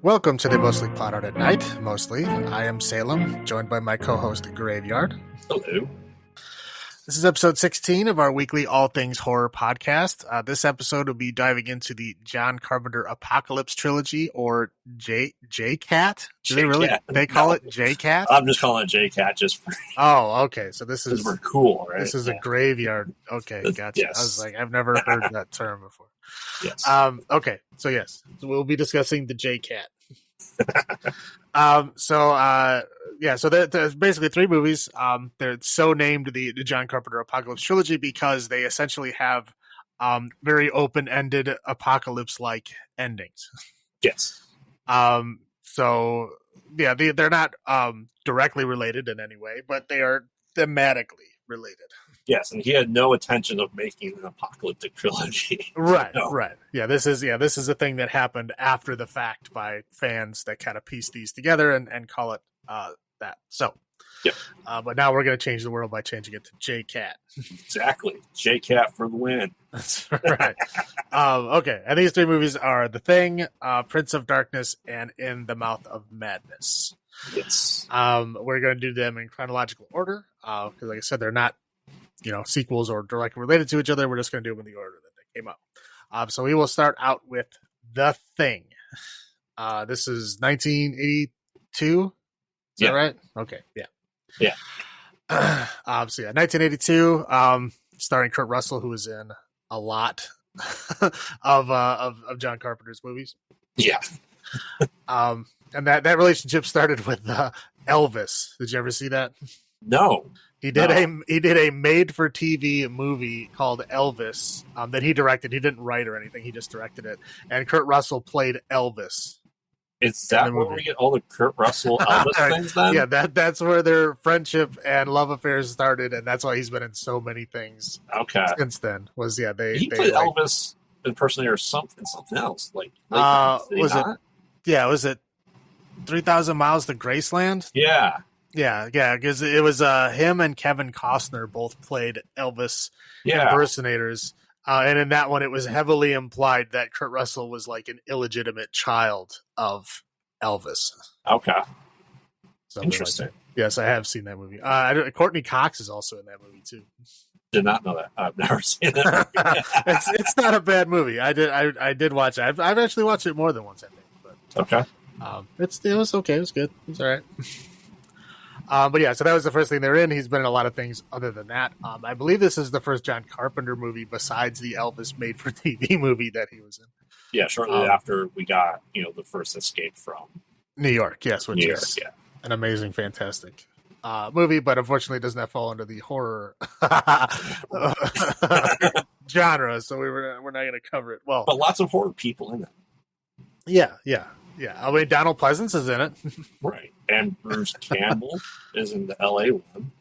Welcome to the Mostly Plot Out at Night. Mostly, I am Salem, joined by my co-host Graveyard. Hello. This is episode 16 of our weekly All Things Horror podcast. This episode will be diving into the John Carpenter Apocalypse Trilogy, or J-Cat. They call it J-Cat? I'm just calling it J-Cat just for... Oh, okay. So this is... we're cool, right? This is a graveyard. Okay, gotcha. Yes. I was like, I've never heard that term before. Yes. Okay, so yes, we'll be discussing the J-Cat. So there's basically three movies. They're so named the John Carpenter Apocalypse Trilogy because they essentially have very open-ended apocalypse-like endings. Yes. They're not directly related in any way, but they are thematically related. Yes, and he had no intention of making an apocalyptic trilogy. Right, No. right. This is a thing that happened after the fact by fans that kind of piece these together and call it that. So, yep. But now we're going to change the world by changing it to J-Cat. Exactly. J-Cat for the win. That's right. Okay, and these three movies are The Thing, Prince of Darkness, and In the Mouth of Madness. Yes. We're going to do them in chronological order because, like I said, they're not sequels or directly related to each other. We're just going to do them in the order that they came out. So we will start out with The Thing. This is 1982. Is that right? Okay. Yeah. Yeah. 1982, starring Kurt Russell, who was in a lot of John Carpenter's movies. Yeah. And that relationship started with Elvis. Did you ever see that? No. He did a made-for-TV movie called Elvis that he directed. He didn't write or anything. He just directed it. And Kurt Russell played Elvis. Is that where we get all the Kurt Russell Elvis things then? Yeah, that's where their friendship and love affairs started, and that's why he's been in so many things. Okay. Since then was he played Elvis impersonator or something else was it 3,000 Miles to Graceland? Yeah. Yeah, because it was him and Kevin Costner both played Elvis impersonators. And in that one, it was heavily implied that Kurt Russell was like an illegitimate child of Elvis. Okay. Something interesting. Like yes, I have seen that movie. Courtney Cox is also in that movie too. Did not know that. I've never seen that movie. it's not a bad movie. I did watch it. I've actually watched it more than once, I think. But, okay. It was okay. It was good. It was all right. But yeah, so that was the first thing they're in. He's been in a lot of things other than that. I believe this is the first John Carpenter movie besides the Elvis made-for-TV movie that he was in. Yeah, shortly after we got, the first Escape from New York, yes, which is an amazing, fantastic movie, but unfortunately does not fall under the horror genre, so we're not going to cover it. Well, but lots of horror people in it. Yeah. I mean, Donald Pleasance is in it. Right. And Bruce Campbell is in the LA one.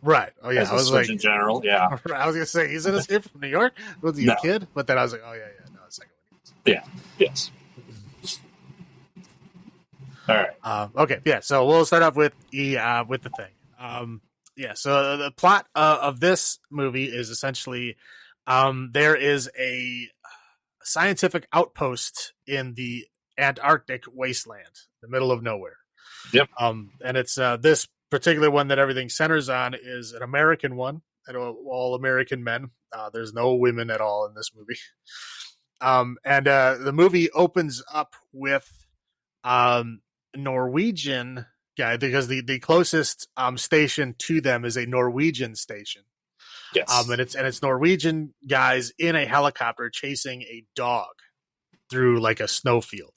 Right. Oh, yeah. As a Surgeon General, yeah. I was going to say, he's in Escape from New York? Was he a kid? But then I was like, oh, yeah. No, the second one. Yeah. Yes. All right. Okay. Yeah. So we'll start off with The Thing. So the plot of this movie is essentially there is a scientific outpost in the Antarctic wasteland, the middle of nowhere. Yep. And it's this particular one that everything centers on is an American one, and all American men. There's no women at all in this movie. And the movie opens up with Norwegian guy because the closest station to them is a Norwegian station. Yes. And it's Norwegian guys in a helicopter chasing a dog through like a snowfield.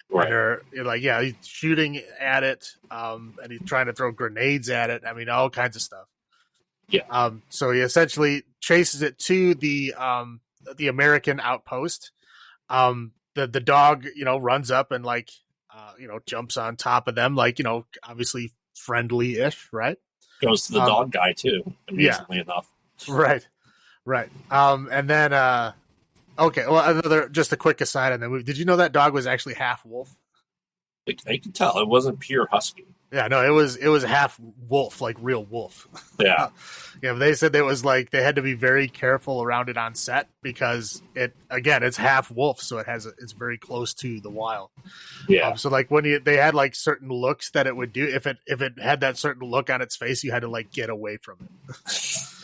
Right. And they're he's shooting at it, and he's trying to throw grenades at it. I mean, all kinds of stuff. Yeah. So he essentially chases it to the American outpost. The dog, runs up and jumps on top of them, obviously friendly-ish, right? Goes to the dog guy too, amazingly enough. Right. And then, okay, well, just a quick aside on the movie. Did you know that dog was actually half wolf? I can tell it wasn't pure husky. Yeah, no, it was half wolf, like real wolf. Yeah. Yeah, they said it was like they had to be very careful around it on set because it's half wolf, so it's very close to the wild. Yeah. So like they had like certain looks that it would do, if it had that certain look on its face, you had to like get away from it.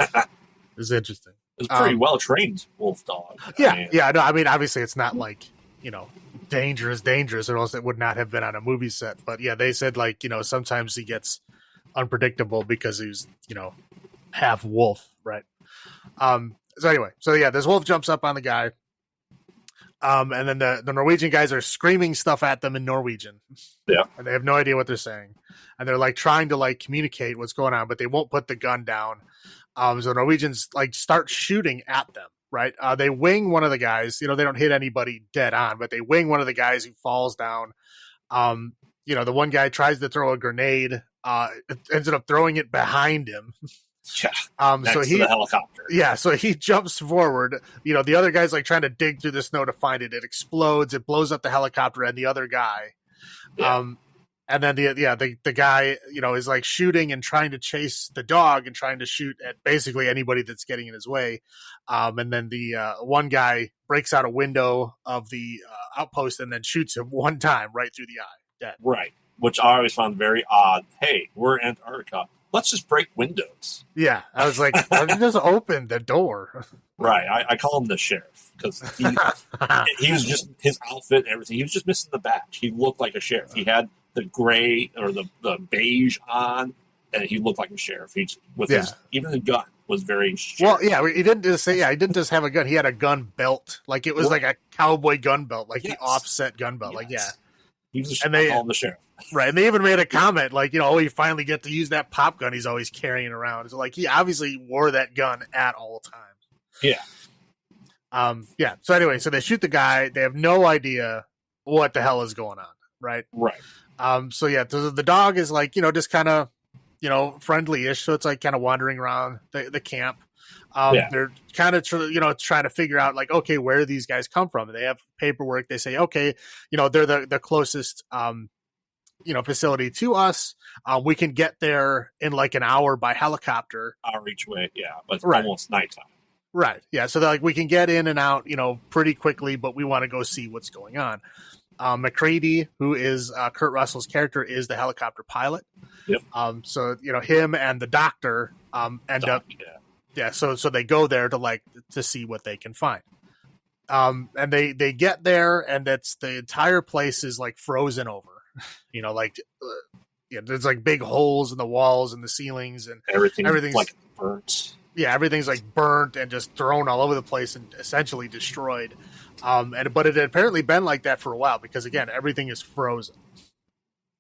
It was interesting. It was pretty well trained wolf dog. Yeah, no, I mean, obviously it's not like, dangerous, or else it would not have been on a movie set. But yeah, they said like, sometimes he gets unpredictable because he's, half wolf, right? So anyway, this wolf jumps up on the guy. And then the Norwegian guys are screaming stuff at them in Norwegian. Yeah. And they have no idea what they're saying. And they're like trying to like communicate what's going on, but they won't put the gun down. So Norwegians like start shooting at them, right? They wing one of the guys. They don't hit anybody dead on, but they wing one of the guys who falls down. The one guy tries to throw a grenade, ended up throwing it behind him. Yeah. Next to the helicopter. Yeah, so he jumps forward. The other guy's like trying to dig through the snow to find it. It explodes. It blows up the helicopter and the other guy. Yeah. And then the guy, is like shooting and trying to chase the dog and trying to shoot at basically anybody that's getting in his way. And then the one guy breaks out a window of the outpost and then shoots him one time right through the eye. Dead. Right. Which I always found very odd. Hey, we're in Antarctica. Let's just break windows. Yeah. I was like, why don't you just open the door? Right. I call him the sheriff because he was just, his outfit and everything. He was just missing the badge. He looked like a sheriff. He had the gray or the beige on, and he looked like a sheriff. His even the gun was very sheriff. Well, yeah, he didn't just say, he didn't just have a gun. He had a gun belt. Like it was like a cowboy gun belt, like the offset gun belt. Like, yeah. He was I call him the sheriff. Right. And they even made a comment like, you finally get to use that pop gun he's always carrying around. So like he obviously wore that gun at all times. Yeah. So anyway, so they shoot the guy. They have no idea what the hell is going on. Right. Right. So the dog is like, just kind of, friendly-ish. So it's like kind of wandering around the camp. They're kind of, trying to figure out like, okay, where these guys come from. They have paperwork. They say, okay, they're the closest, facility to us. We can get there in like an hour by helicopter. Hour each way. Yeah. But it's almost nighttime. Right. Yeah. So they're like, we can get in and out, pretty quickly, but we want to go see what's going on. McCready, who is Kurt Russell's character, is the helicopter pilot. Yep. So him and the doctor end up. Yeah. So they go there to see what they can find. And they get there, and the entire place is like frozen over. There's like big holes in the walls and the ceilings, and everything's like burnt. Yeah, everything's like burnt and just thrown all over the place and essentially destroyed. But it had apparently been like that for a while because again, everything is frozen,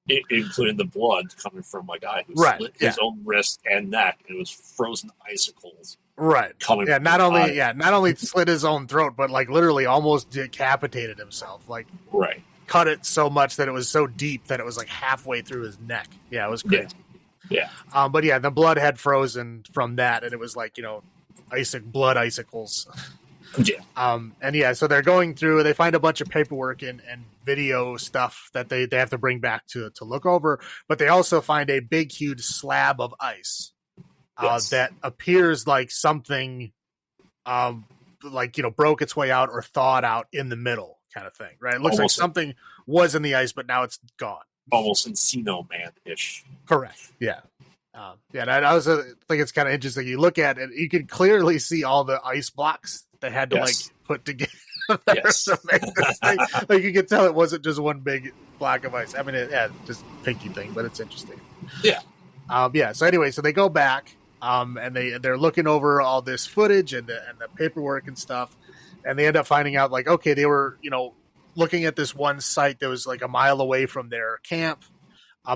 including the blood coming from a guy who slit his own wrist and neck. It was frozen icicles. Right. Coming. Yeah. Not only slit his own throat, but like literally almost decapitated himself. Like right. Cut it so much that it was so deep that it was like halfway through his neck. Yeah, it was crazy. Yeah. But yeah, the blood had frozen from that, and it was like blood icicles. Yeah. So they're going through. They find a bunch of paperwork and video stuff that they have to bring back to look over. But they also find a big, huge slab of ice that appears like something, broke its way out or thawed out in the middle, kind of thing. Right? It looks like something was in the ice, but now it's gone. Almost Encino Man-ish. Correct. Yeah. I think it's kind of interesting. You look at it, you can clearly see all the ice blocks they had to put together to make this thing. Like you can tell it wasn't just one big block of ice. I mean, just pinky thing, but it's interesting. Yeah. So anyway, so they go back, and they're looking over all this footage and the paperwork and stuff, and they end up finding out like, okay, they were looking at this one site that was like a mile away from their camp.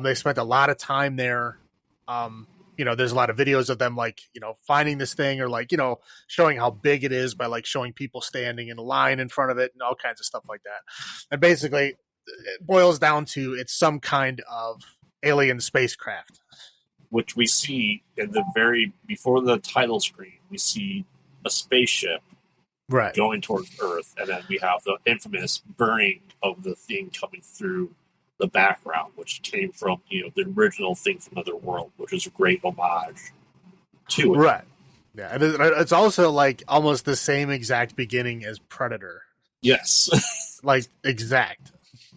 They spent a lot of time there. There's a lot of videos of them finding this thing or showing how big it is by showing people standing in a line in front of it and all kinds of stuff like that. And basically it boils down to it's some kind of alien spacecraft. Which we see in before the title screen, we see a spaceship going towards Earth, and then we have the infamous burning of the thing coming through the background, which came from the original Thing from Another World, which is a great homage to it. Right. Yeah, and it's also like almost the same exact beginning as Predator. Yes. Like exact.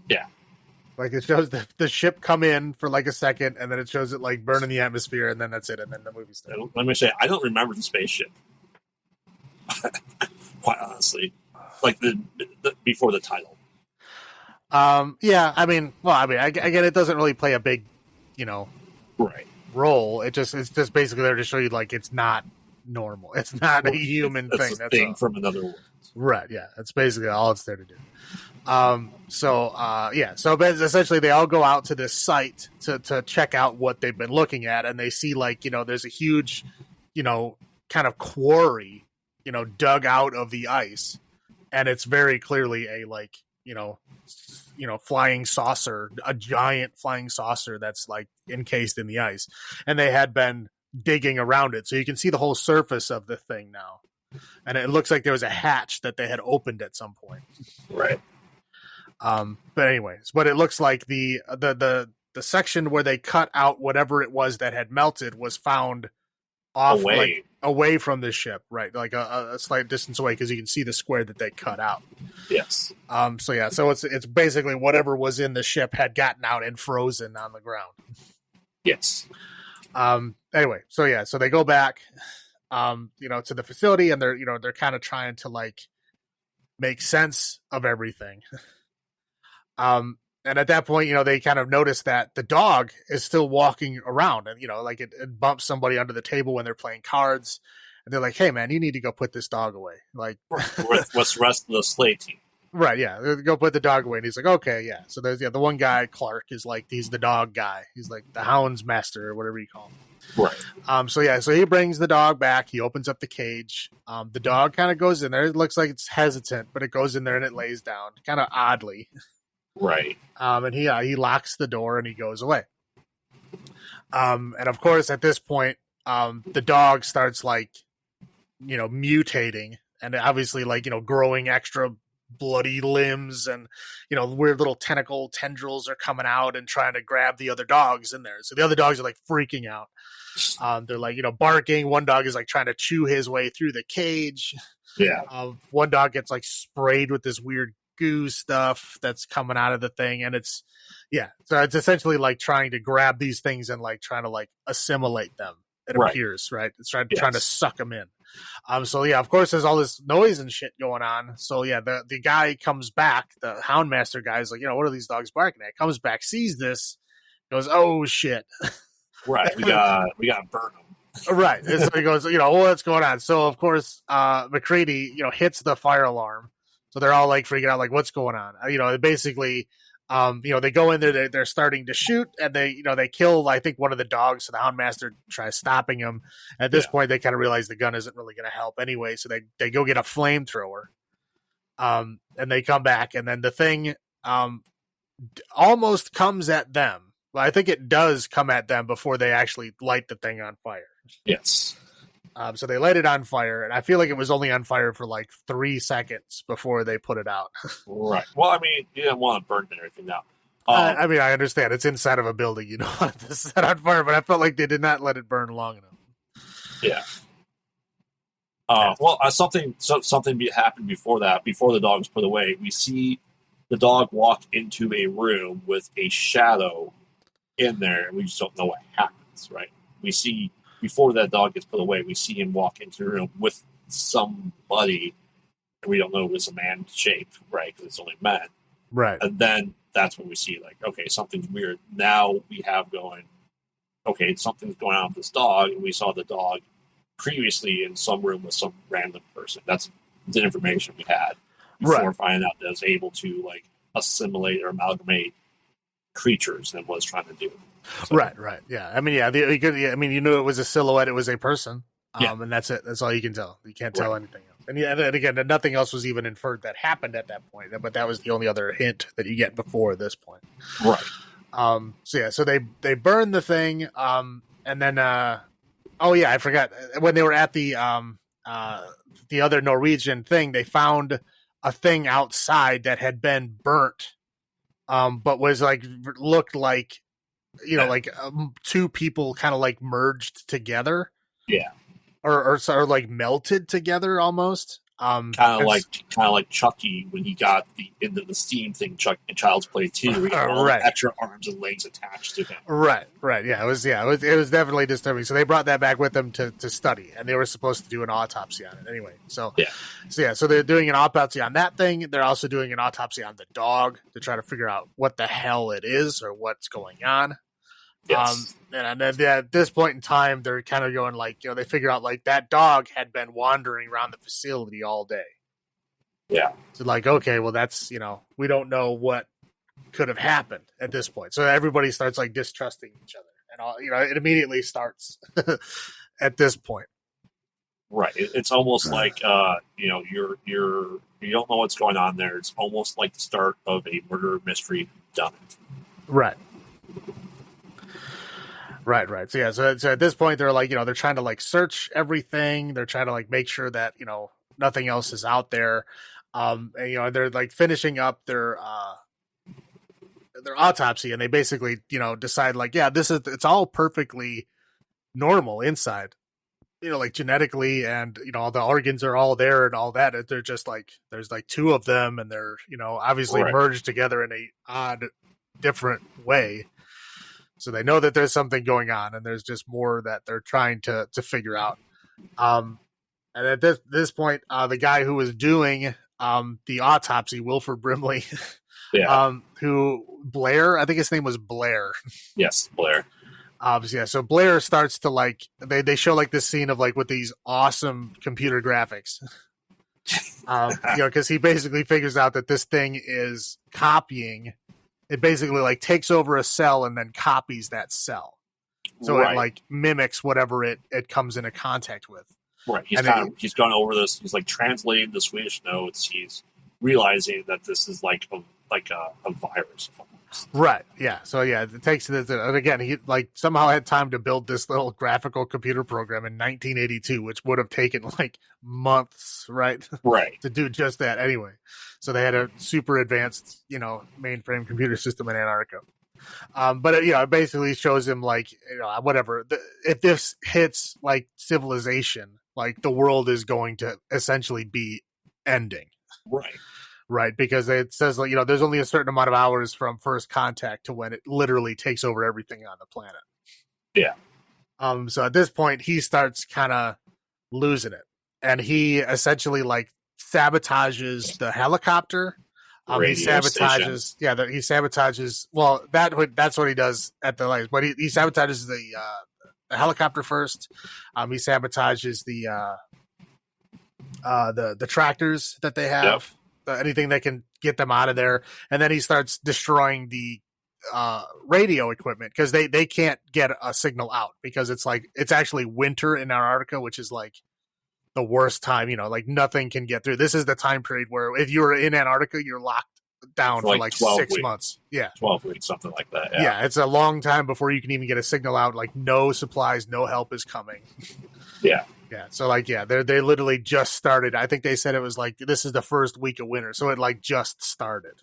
Yeah. Like it shows the ship come in for like a second, and then it shows it like burn in the atmosphere, and then that's it, and then the movie starts. Let me say, I don't remember the spaceship. Quite honestly, like the before the title. Yeah, I mean, again, it doesn't really play a big, Right. role. It's just basically there to show you like it's not normal. It's not a human thing. That's a thing from another world. Right. Yeah, that's basically all it's there to do. So essentially they all go out to this site to check out what they've been looking at, and they see like, there's a huge, kind of quarry, dug out of the ice, and it's very clearly a like, flying saucer, a giant flying saucer that's like encased in the ice, and they had been digging around it, so you can see the whole surface of the thing now, and it looks like there was a hatch that they had opened at some point. Right. But anyways, what it looks like the section where they cut out whatever it was that had melted was found off away from the ship, right? Like a slight distance away, because you can see the square that they cut out. Yes. So it's basically whatever was in the ship had gotten out and frozen on the ground. Yes. Anyway, so they go back, to the facility, and they're kind of trying to like make sense of everything. And at that point, they kind of notice that the dog is still walking around, and, like it bumps somebody under the table when they're playing cards, and they're like, "Hey man, you need to go put this dog away." Like, what's the rest of the Slay team? Right. Yeah. Go put the dog away. And he's like, okay, yeah. So there's, the one guy, Clark, is like, he's the dog guy. He's like the hounds master or whatever you call him. Right. So he brings the dog back. He opens up the cage. The dog kind of goes in there. It looks like it's hesitant, but it goes in there and it lays down kind of oddly. Right. And he locks the door and he goes away. And of course, at this point, the dog starts like, mutating, and obviously like, growing extra bloody limbs, and weird little tentacle tendrils are coming out and trying to grab the other dogs in there. So the other dogs are like freaking out. They're like, barking. One dog is like trying to chew his way through the cage. Yeah. One dog gets like sprayed with this weird goo stuff that's coming out of the thing, and so it's essentially like trying to grab these things and like trying to like assimilate them. It appears, right? It's trying to suck them in. Of course, there's all this noise and shit going on. So yeah, the guy comes back, the Houndmaster guy is like, what are these dogs barking at? Comes back, sees this, goes, oh shit. Right. We got to burn them. Right. And so he goes, what's going on? So of course, McCready, hits the fire alarm. So they're all like freaking out, like what's going on? Basically, they go in there, they're starting to shoot, and they kill, I think, one of the dogs. So the Houndmaster tries stopping him. At this point, they kind of realize the gun isn't really going to help anyway. So they go get a flamethrower, and they come back, and then the thing almost comes at them. Well, I think it does come at them before they actually light the thing on fire. Yes. So they light it on fire, and I feel like it was only on fire for like 3 seconds before they put it out. Right. Well, I mean, you didn't want to burn everything now. I understand it's inside of a building. You don't want to set on fire, but I felt like they did not let it burn long enough. Yeah. Well, something happened before that. Before the dog was put away, we see the dog walk into a room with a shadow in there, and we just don't know what happens. Right. We see. Before that dog gets put away, we see him walk into the room with somebody, and we don't know if it's a man shape, right? Because it's only men. Right. And then that's when we see, like, okay, something's weird. Now we have going, okay, something's going on with this dog, and we saw the dog previously in some room with some random person. That's the information we had before finding out that it was able to, like, assimilate or amalgamate creatures and was trying to do. So. Right. Yeah. I mean, you knew it was a silhouette. It was a person. And that's it. That's all you can tell. You can't tell anything else. And again, nothing else was even inferred that happened at that point. But that was the only other hint that you get before this point. Right. So they burned the thing. And then, I forgot, when they were at the other Norwegian thing, they found a thing outside that had been burnt but was like looked like Yeah. like two people kind of like merged together. Yeah. Or like melted together almost. Kind of like Chucky when he got into the steam thing. Chuck in Child's Play 2, where he had all the extra arms and legs attached to him. Right. Yeah, it was definitely disturbing. So they brought that back with them to study, and they were supposed to do an autopsy on it anyway. So they're doing an autopsy on that thing. They're also doing an autopsy on the dog to try to figure out what the hell it is or what's going on. Yes. And then at this point in time, they're kind of going like, they figure out like that dog had been wandering around the facility all day. Yeah. So like, okay, well that's, we don't know what could have happened at this point. So everybody starts like distrusting each other and all, it immediately starts at this point. Right. It's almost like, you don't know what's going on there. It's almost like the start of a murder mystery done. Right. Right. So at this point, they're like, they're trying to like search everything. They're trying to like make sure that, nothing else is out there. And, they're like finishing up their autopsy, and they basically, decide like, yeah, it's all perfectly normal inside, like genetically, and, all the organs are all there and all that. They're just like, there's like two of them, and they're, obviously merged together in a odd, different way. So they know that there's something going on, and there's just more that they're trying to figure out. And at this point, the guy who was doing the autopsy, Wilford Brimley, who Blair, I think his name was Blair. Yes, Blair. So Blair starts to like, they show like this scene of like with these awesome computer graphics. Because he basically figures out that this thing is copying. It basically like takes over a cell and then copies that cell. So it like mimics whatever it comes into contact with. Right. He's gone over this. He's like translating the Swedish notes. He's realizing that this is like a virus. Right. Yeah. So it takes this, and again, he like somehow had time to build this little graphical computer program in 1982, which would have taken like months, right? Right. To do just that anyway. So they had a super advanced, mainframe computer system in Antarctica. But it basically shows him like, whatever. If this hits like civilization, like the world is going to essentially be ending. Right. Right, because it says like, there's only a certain amount of hours from first contact to when it literally takes over everything on the planet. Yeah. So at this point, he starts kind of losing it, and he essentially like sabotages the helicopter. He sabotages, station. He sabotages. Well, that's what he does at the lights, but he sabotages the helicopter first. He sabotages the tractors that they have. Yep. Anything that can get them out of there, and then he starts destroying the radio equipment because they can't get a signal out because it's actually winter in Antarctica, which is like the worst time. Like nothing can get through. This is the time period where if you're in Antarctica, you're locked down for like 6 weeks. months. Yeah, 12 weeks, something like that. Yeah, it's a long time before you can even get a signal out. Like no supplies, no help is coming. Yeah. Yeah, so they literally just started. I think they said it was like this is the first week of winter, so it like just started.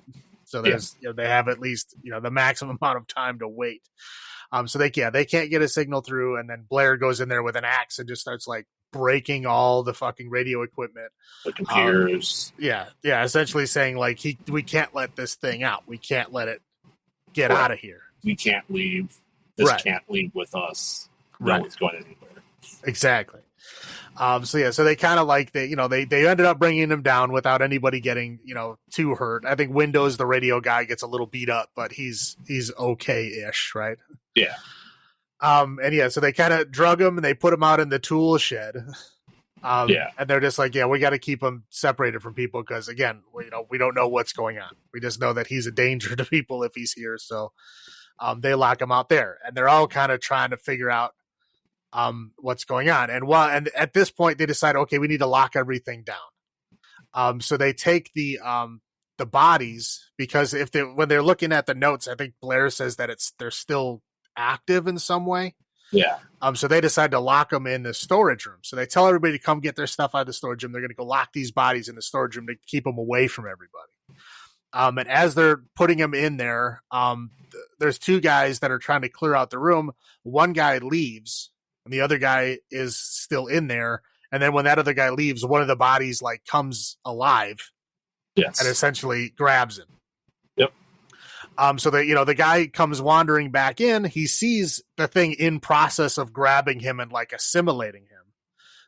So there's they have at least the maximum amount of time to wait. So they can't get a signal through, and then Blair goes in there with an axe and just starts like breaking all the fucking radio equipment, the computers. Essentially saying like we can't let this thing out. We can't let it get out of here. We can't leave. This can't leave with us. No one's going anywhere. Exactly. So they kind of like they ended up bringing him down without anybody getting too hurt. I think Windows, the radio guy, gets a little beat up, but he's okay-ish, right? Yeah. So they kind of drug him and they put him out in the tool shed. And they're just like, we got to keep him separated from people because again, we don't know what's going on. We just know that he's a danger to people if he's here. So they lock him out there, and they're all kind of trying to figure out what's going on. And at this point they decide, okay, we need to lock everything down. So they take the bodies because when they're looking at the notes, I think Blair says that they're still active in some way. Yeah. So they decide to lock them in the storage room. So they tell everybody to come get their stuff out of the storage room. They're going to go lock these bodies in the storage room to keep them away from everybody. And as they're putting him in there, there's two guys that are trying to clear out the room. One guy leaves, and the other guy is still in there. And then when that other guy leaves, one of the bodies like comes alive, Yes. and essentially grabs him. Yep. So that, the guy comes wandering back in. He sees the thing in process of grabbing him and like assimilating him.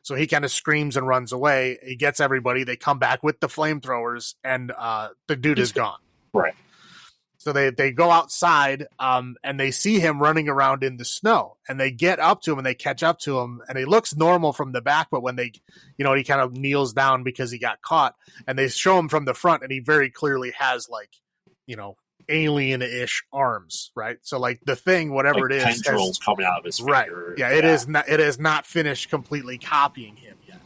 So he kind of screams and runs away. He gets everybody. They come back with the flamethrowers, and the dude is gone. Right. So they go outside, and they see him running around in the snow, and they get up to him and they catch up to him, and he looks normal from the back, but when they, he kind of kneels down because he got caught, and they show him from the front, and he very clearly has like, alien-ish arms, right? So like the thing, whatever like it is, tendrils coming out of his finger. Right. Yeah, it is not finished completely copying him yet.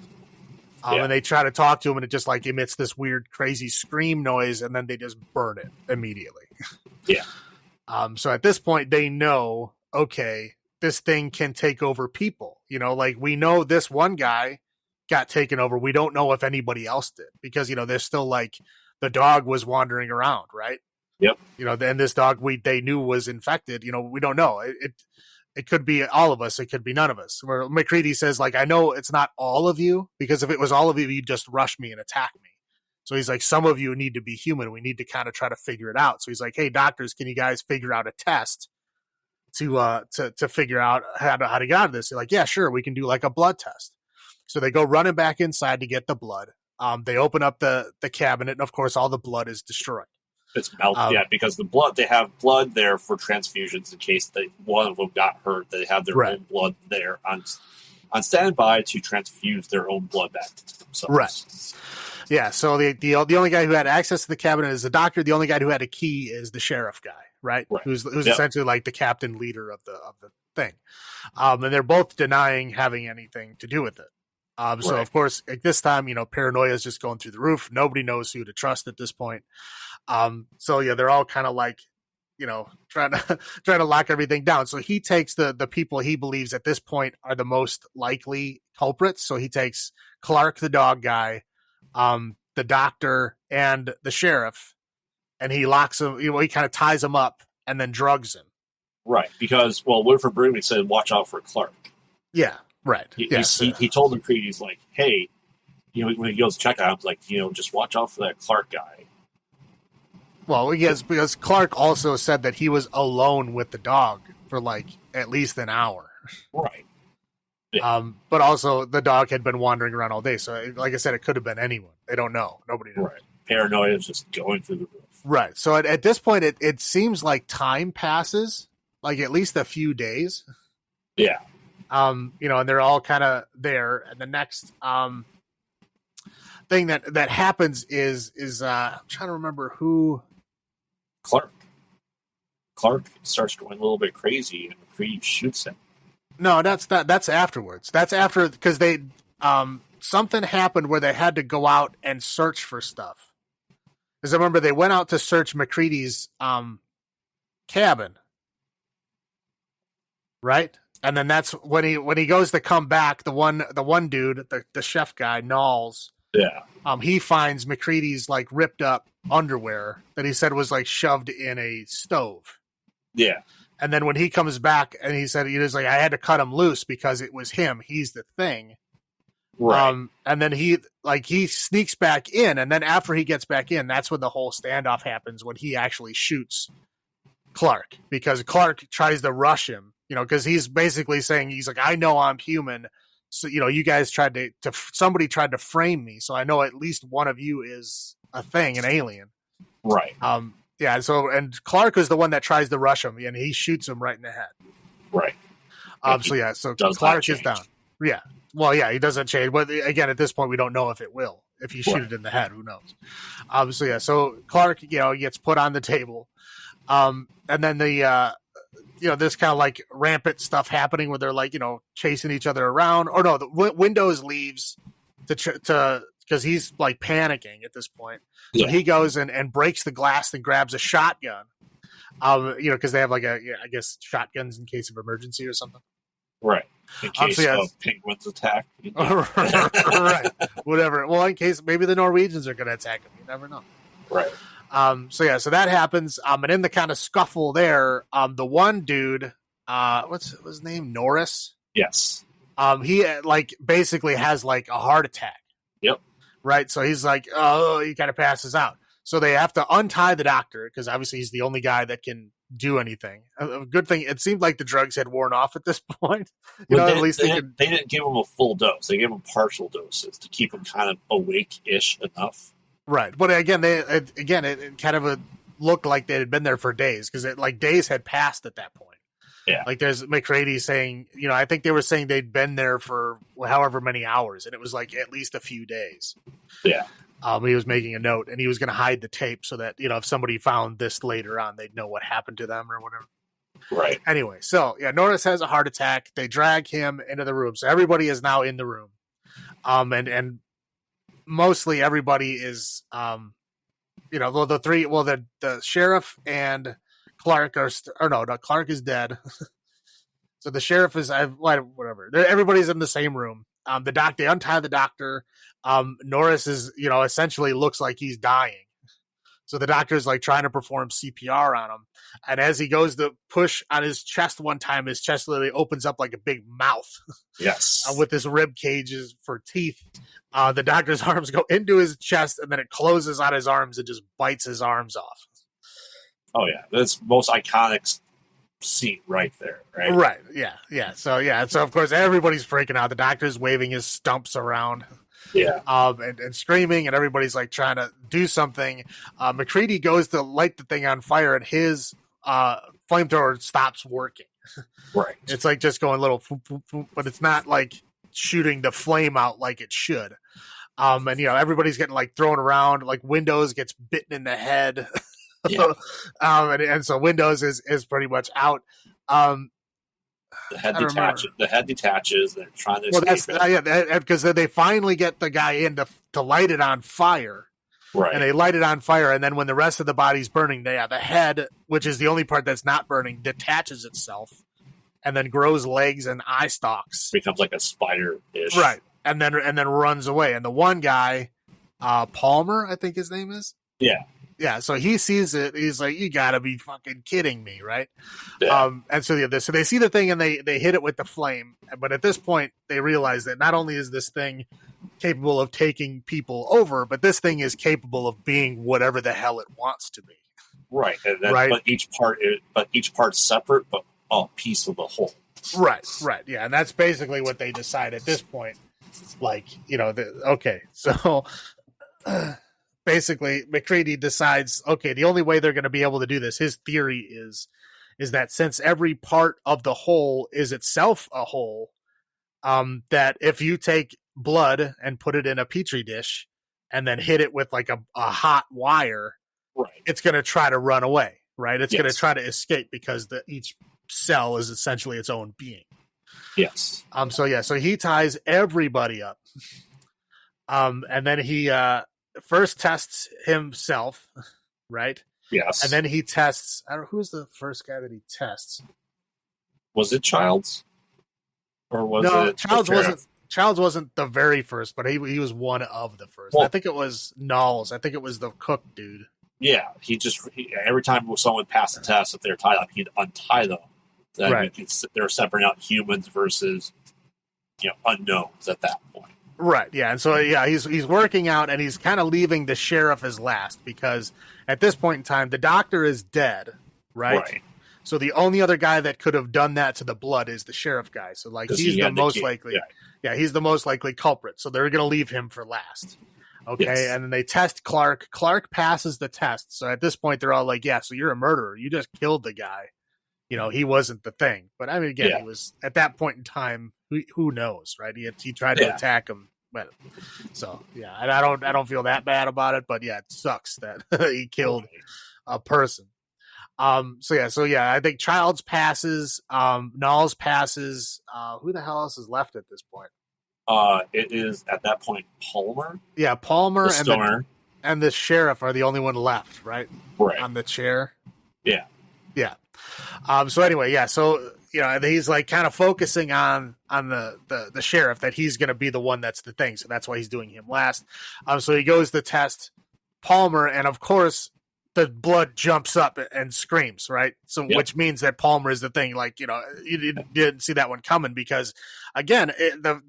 And they try to talk to him, and it just like emits this weird, crazy scream noise, and then they just burn it immediately. Yeah. So at this point, they know, okay, this thing can take over people. Like we know this one guy got taken over. We don't know if anybody else did because, there's still like the dog was wandering around, right? Yep. And this dog they knew was infected. We don't know. It could be all of us. It could be none of us. Where McCready says, like, I know it's not all of you, because if it was all of you, you'd just rush me and attack me. So he's like, some of you need to be human. We need to kind of try to figure it out. So he's like, hey, doctors, can you guys figure out a test to figure out how to get out of this? They're like, yeah, sure. We can do like a blood test. So they go running back inside to get the blood. They open up the cabinet, and of course, all the blood is destroyed. It's melted, because the blood, they have blood there for transfusions in case one of them got hurt. They have their own blood there on standby to transfuse their own blood back to themselves. Right. Yeah, so the only guy who had access to the cabinet is the doctor. The only guy who had a key is the sheriff guy, right? Who's essentially like the captain leader of the thing. And they're both denying having anything to do with it. So of course, at this time, paranoia is just going through the roof. Nobody knows who to trust at this point. So yeah, they're all kind of like, trying to lock everything down. So he takes the people he believes at this point are the most likely culprits. So he takes Clark, the dog guy, the doctor, and the sheriff, and he locks him. He kind of ties him up and then drugs him. Right, because Wilford Brimley said, "Watch out for Clark." Yeah, right. He told him, he's like, "Hey, when he goes to check out, like, just watch out for that Clark guy." Well, yes, because Clark also said that he was alone with the dog for like at least an hour. Right. Yeah. But also the dog had been wandering around all day. So like I said, it could have been anyone. They don't know. Nobody knows. Right. Paranoia is just going through the roof. Right. So at this point, it seems like time passes, like at least a few days. Yeah. And they're all kind of there. And the next thing that happens is I'm trying to remember who. Clark starts going a little bit crazy, and McCready shoots him. No, that's afterwards. That's after, because they something happened where they had to go out and search for stuff. Because I remember they went out to search McCready's cabin, right? And then that's when he goes to come back. The one dude, the chef guy, Knowles. Yeah. He finds McCready's like ripped up underwear that he said was like shoved in a stove. Yeah. And then when he comes back and he said, he was like, I had to cut him loose because it was him. He's the thing. Right. And then he sneaks back in. And then after he gets back in, that's when the whole standoff happens, when he actually shoots Clark, because Clark tries to rush him, because he's basically saying, he's like, I know I'm human. So, you guys tried to somebody tried to frame me. So I know at least one of you is a thing, an alien. Right. Yeah. So, and Clark is the one that tries to rush him, and he shoots him right in the head. Right. So Clark is down. Yeah. Well, yeah, he doesn't change. But again, at this point, we don't know if it will. If you shoot it in the head, who knows? So Clark, gets put on the table. And then this kind of like rampant stuff happening where they're like, chasing each other around. Or no, the Windows leaves because he's like panicking at this point. So he goes and breaks the glass and grabs a shotgun. Because they have like I guess shotguns in case of emergency or something. Right. In case of penguins attack. Right. Whatever. Well, in case maybe the Norwegians are going to attack him. You never know. Right. So that happens. And in the kind of scuffle there, the one dude, what's his name? Norris. Yes. He like basically has like a heart attack. Yep. Right. So he's like, oh, he kind of passes out. So they have to untie the doctor because obviously he's the only guy that can do anything. A good thing. It seemed like the drugs had worn off at this point. At least they didn't give him a full dose. They gave him partial doses to keep him kind of awake-ish enough. Right. But again, it kind of looked like they had been there for days because days had passed at that point. Yeah. Like there's McCready saying, I think they were saying they'd been there for however many hours, and it was like at least a few days. Yeah. He was making a note, and he was going to hide the tape so that, if somebody found this later on, they'd know what happened to them or whatever. Right. Anyway, so, Norris has a heart attack. They drag him into the room. So everybody is now in the room. And mostly everybody is, the sheriff and Clark Clark is dead. So the sheriff is, whatever. Everybody's in the same room. They untie the doctor. Norris is, essentially looks like he's dying. So the doctor is like trying to perform CPR on him. And as he goes to push on his chest one time, his chest literally opens up like a big mouth. Yes. With his rib cages for teeth. The doctor's arms go into his chest and then it closes on his arms and just bites his arms off. Oh, yeah. That's most iconic scene right there, right? Right. Yeah. So, of course, everybody's freaking out. The doctor's waving his stumps around. Yeah. And screaming, and everybody's like trying to do something. McCready goes to light the thing on fire, and his flamethrower stops working. Right. It's like just going little, but it's not like shooting the flame out like it should. And everybody's getting like thrown around. Like Windows gets bitten in the head. Yeah. And so Windows is pretty much out. The head detaches. They're trying to escape because they finally get the guy in to light it on fire. Right. And they light it on fire, and then when the rest of the body's burning, the head, which is the only part that's not burning, detaches itself and then grows legs and eye stalks. Becomes like a spider-ish. Right. And then runs away. And the one guy, Palmer, I think his name is. Yeah. Yeah, so he sees it. He's like, "You gotta be fucking kidding me, right?" Yeah. And so so they see the thing and they hit it with the flame. But at this point, they realize that not only is this thing capable of taking people over, but this thing is capable of being whatever the hell it wants to be. Right. Right. But each part's separate, but all piece of the whole. Right. Yeah, and that's basically what they decide at this point. Like, okay, so. Basically, McCready decides, okay, the only way they're going to be able to do this, his theory is that since every part of the whole is itself a whole, that if you take blood and put it in a petri dish and then hit it with like a hot wire, right, it's going to try to run away, right? It's going to Yes. try to escape because each cell is essentially its own being. Yes. So he ties everybody up. And then he first tests himself, right? Yes. And then he tests, I don't know, who's the first guy that he tests? Was it Childs? Or was it Childs wasn't the very first, but he was one of the first. Well, I think it was Knowles. I think it was the cook dude. Yeah, every time someone passed the test, if they're tied up, he'd untie them. Then Right. They're separating out humans versus unknowns at that point. Right, yeah, and so he's working out, and he's kind of leaving the sheriff as last because at this point in time, the doctor is dead, right? So the only other guy that could have done that to the blood is the sheriff guy. So like he's the most likely, he's the most likely culprit. So they're going to leave him for last, okay? Yes. And then they test Clark. Clark passes the test. So at this point, they're all like, "Yeah, so you're a murderer. You just killed the guy. He wasn't the thing." But I mean, again, he was at that point in time. Who knows, right? He tried to attack him. But so and I don't feel that bad about it, but it sucks that he killed a person. I think Childs passes, Knowles passes. Who the hell else is left at this point? It is at that point Palmer. Yeah, Palmer and the sheriff are the only one left, right? Right. On the chair. Yeah. Yeah. He's like kind of focusing on the sheriff, that he's going to be the one that's the thing. So that's why he's doing him last. So he goes to test Palmer, and of course, the blood jumps up and screams, right? So, Yep. which means that Palmer is the thing. Like, you didn't see that one coming because, again,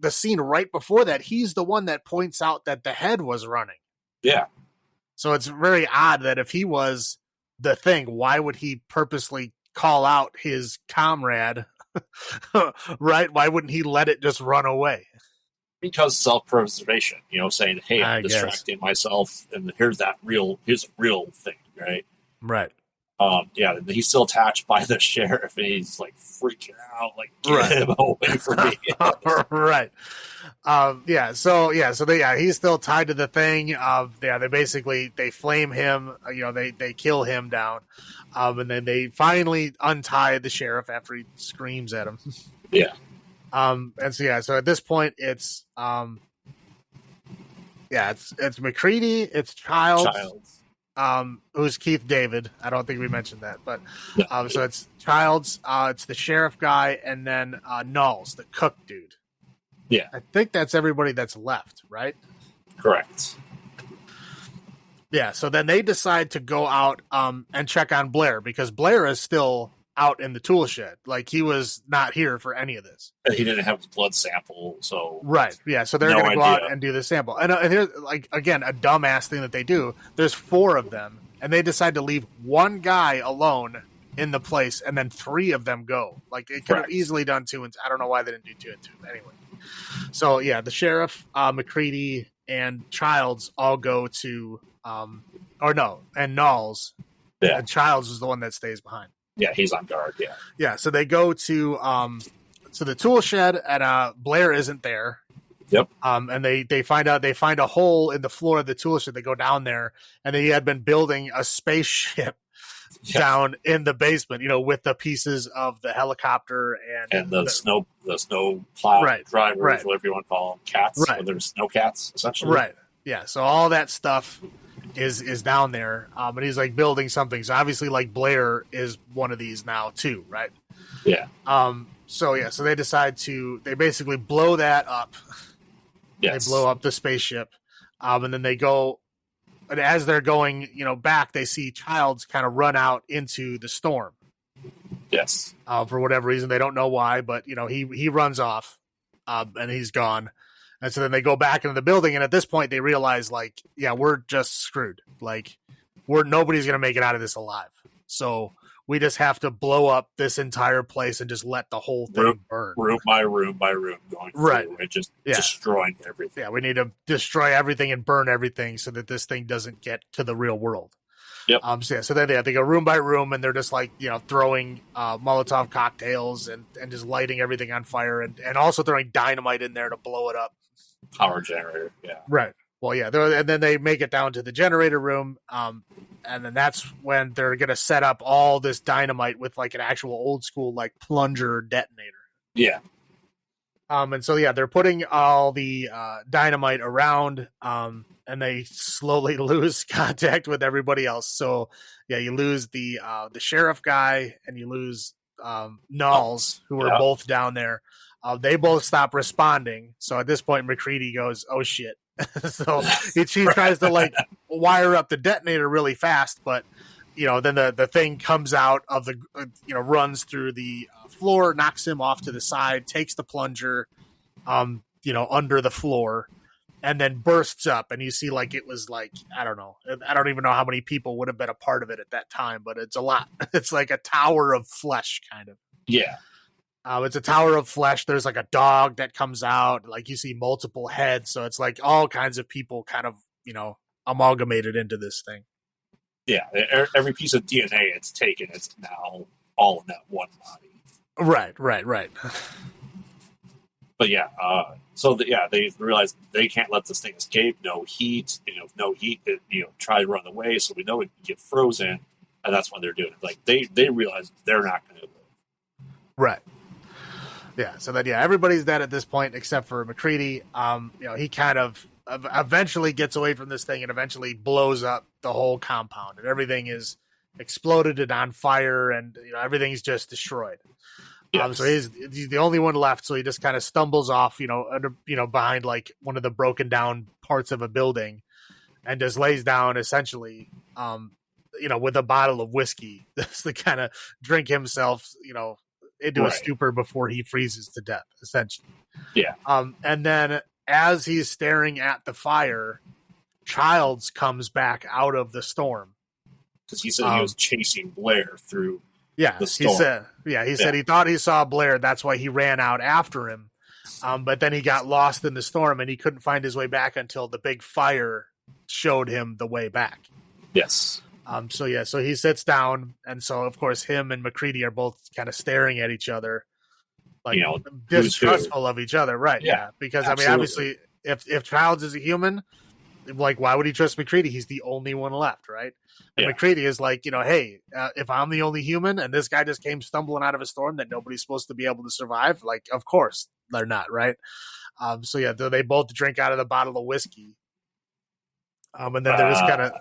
the scene right before that, he's the one that points out that the head was running. Yeah. So it's very odd that if he was the thing, why would he purposely call out his comrade, right? Why wouldn't he let it just run away? Because self-preservation, saying, hey, I I'm guess. distracting myself, and here's a real thing, right? Right. Yeah, he's still attached by the sheriff, and he's like freaking out, like, get him away from me. Right. So he's still tied to the thing. They flame him, they kill him down. And then they finally untie the sheriff after he screams at him. Yeah. So at this point it's McCready, it's Childs. Who's Keith David. I don't think we mentioned that, but so it's Childs, it's the sheriff guy, and then Knowles, the cook dude. Yeah. I think that's everybody that's left, right? Correct. Yeah, so then they decide to go out and check on Blair because Blair is still out in the tool shed. Like, he was not here for any of this. And he didn't have his blood sample, so... Right, yeah, so they're going to go out and do the sample. And here's, like, again, a dumbass thing that they do. There's 4 of them, and they decide to leave one guy alone in the place, and then 3 of them go. Like, it could have easily done 2 and 2. I don't know why they didn't do 2 and 2. Anyway. So, yeah, the sheriff, McCready, and Childs all go to... and Knowles. Yeah. And Childs is the one that stays behind. Yeah, he's on guard, yeah. Yeah, so they go to the tool shed, and Blair isn't there. Yep. And they find a hole in the floor of the tool shed. They go down there, and he had been building a spaceship down in the basement, with the pieces of the helicopter and the snow plow drivers, whatever you want to call them, cats. Right. There's snow cats, essentially. Right. Yeah. So all that stuff is down there, and he's like building something. So obviously, like, Blair is one of these now too, right? Yeah. So they decide they basically blow that up. Yes. They blow up the spaceship, and then they go. And as they're going, back, they see Childs kind of run out into the storm. Yes. For whatever reason, they don't know why, but he runs off, and he's gone. And so then they go back into the building, and at this point they realize, like, yeah, we're just screwed. Like, nobody's gonna make it out of this alive. So we just have to blow up this entire place and just let the whole thing burn. Room by room by room, going through and just destroying everything. Yeah, we need to destroy everything and burn everything so that this thing doesn't get to the real world. Yep. So then they go room by room, and they're just like, throwing Molotov cocktails and just lighting everything on fire, and also throwing dynamite in there to blow it up. Power generator, yeah. Right. Well, yeah, and then they make it down to the generator room, and then that's when they're going to set up all this dynamite with, like, an actual old school, like, plunger detonator. Yeah. And so, yeah, they're putting all the dynamite around, and they slowly lose contact with everybody else. So, yeah, you lose the sheriff guy, and you lose Knowles, who were both down there. They both stop responding. So at this point, McCready goes, "Oh shit!" So she tries to, like, wire up the detonator really fast, but then the thing comes out of the runs through the floor, knocks him off to the side, takes the plunger, under the floor, and then bursts up. And you see, like, it was like, I don't even know how many people would have been a part of it at that time, but it's a lot. It's like a tower of flesh, kind of. Yeah. It's a tower of flesh. There's, like, a dog that comes out. Like, you see multiple heads. So it's like all kinds of people kind of, amalgamated into this thing. Yeah. Every piece of DNA it's taken, it's now all in that one body. Right. But yeah, they realize they can't let this thing escape. No heat, no heat, try to run away. So we know it can get frozen. And that's when they're doing it. Like, they realize they're not going to live. Right. Yeah, so then, everybody's dead at this point except for McCready. He kind of eventually gets away from this thing and eventually blows up the whole compound, and everything is exploded and on fire, and everything's just destroyed. Yes. So he's the only one left. So he just kind of stumbles off, behind, like, one of the broken down parts of a building, and just lays down essentially with a bottle of whiskey to kind of drink himself, into a stupor before he freezes to death, essentially. Yeah. And then as he's staring at the fire, Childs comes back out of the storm. Because he said he was chasing Blair through the storm. He said he thought he saw Blair. That's why he ran out after him. But then he got lost in the storm and he couldn't find his way back until the big fire showed him the way back. Yes. So he sits down, and so of course him and McCready are both kind of staring at each other, like distrustful of each other, right? Yeah, because absolutely. I mean, obviously, if Childs is a human, like why would he trust McCready? He's the only one left, right? And McCready is like, hey, if I'm the only human and this guy just came stumbling out of a storm that nobody's supposed to be able to survive, like of course they're not, right? So they both drink out of the bottle of whiskey, and then they're just kind of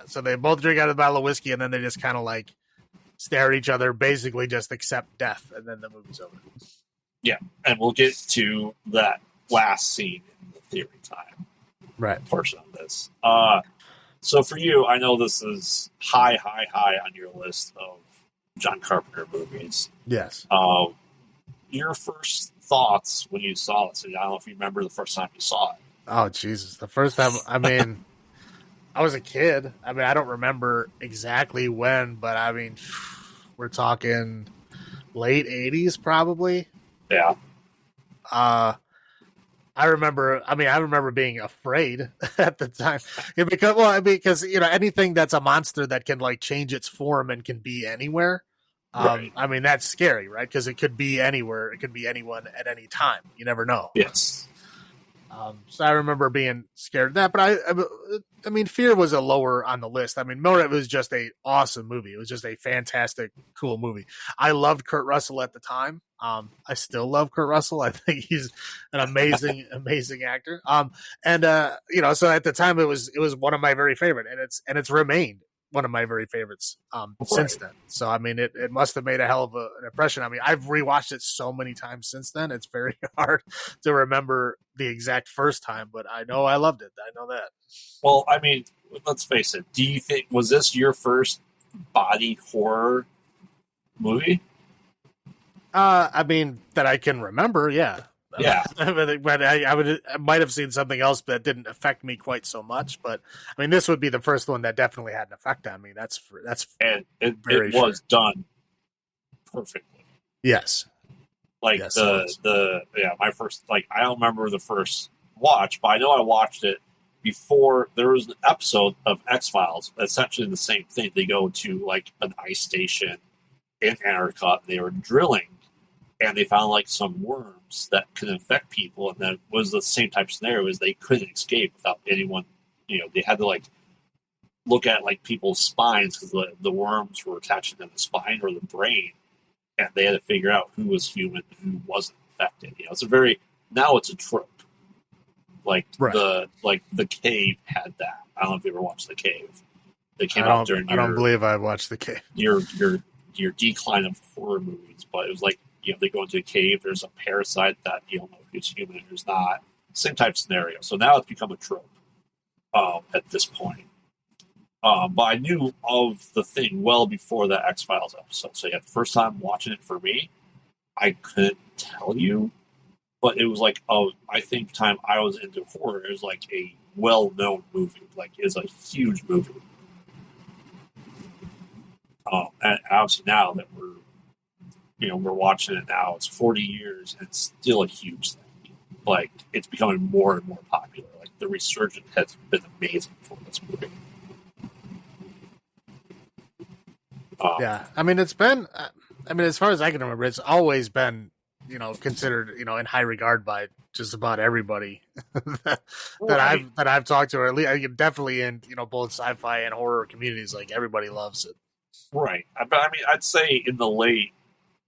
so they both drink out of the bottle of whiskey, and then they just kind of like stare at each other, basically just accept death, and then the movie's over. Yeah, and we'll get to that last scene in the theory time portion of this. So for you, I know this is high on your list of John Carpenter movies. Yes. Your first thoughts when you saw this, I don't know if you remember the first time you saw it. Oh, Jesus. The first time, I mean... I was a kid. I mean, I don't remember exactly when, but I mean, we're talking late 80s probably. Yeah. I remember being afraid at the time. Because anything that's a monster that can like change its form and can be anywhere. Right. I mean, that's scary, right? Because it could be anywhere. It could be anyone at any time. You never know. Yes. So I remember being scared of that, but I mean, Fear was a lower on the list. I mean, it was just a awesome movie. It was just a fantastic, cool movie. I loved Kurt Russell at the time. I still love Kurt Russell. I think he's an amazing, amazing actor. So at the time it was one of my very favorite, and it's remained one of my very favorites since then. So I mean, it must have made a hell of an impression. I mean, I've rewatched it so many times since then. It's very hard to remember the exact first time, but I know I loved it. I know that. Well, I mean, let's face it. Do you think was this your first body horror movie? I mean, that I can remember, yeah. Yeah, but I might have seen something else that didn't affect me quite so much. But I mean, this would be the first one that definitely had an effect on me. And it was done perfectly. Yes, like my first, like I don't remember the first watch, but I know I watched it before. There was an episode of X-Files, essentially the same thing. They go to like an ice station in Antarctica. They were drilling, and they found like some worms that could infect people, and that was the same type of scenario as they couldn't escape without anyone. They had to like look at like people's spines because the worms were attaching to the spine or the brain, and they had to figure out who was human and who wasn't infected. It's it's a trope. Like the Cave had that. I don't know if you ever watched The Cave. They came out during. I don't believe I watched The Cave. Your decline of horror movies, but it was like. They go into a cave. There's a parasite that you don't know who's human and who's not. Same type of scenario. So now it's become a trope at this point. But I knew of the thing well before the X-Files episode. So the first time watching it for me, I couldn't tell you, but it was like I think time I was into horror, it was like a well-known movie. Like it's a huge movie. And obviously now that we're watching it now. It's 40 years, and it's still a huge thing. Like, it's becoming more and more popular. Like, the resurgence has been amazing for this movie. Yeah, I mean, it's been. I mean, as far as I can remember, it's always been, considered, in high regard by just about everybody that I've talked to, or at least definitely in both sci-fi and horror communities. Like, everybody loves it. Right, but I mean, I'd say in the late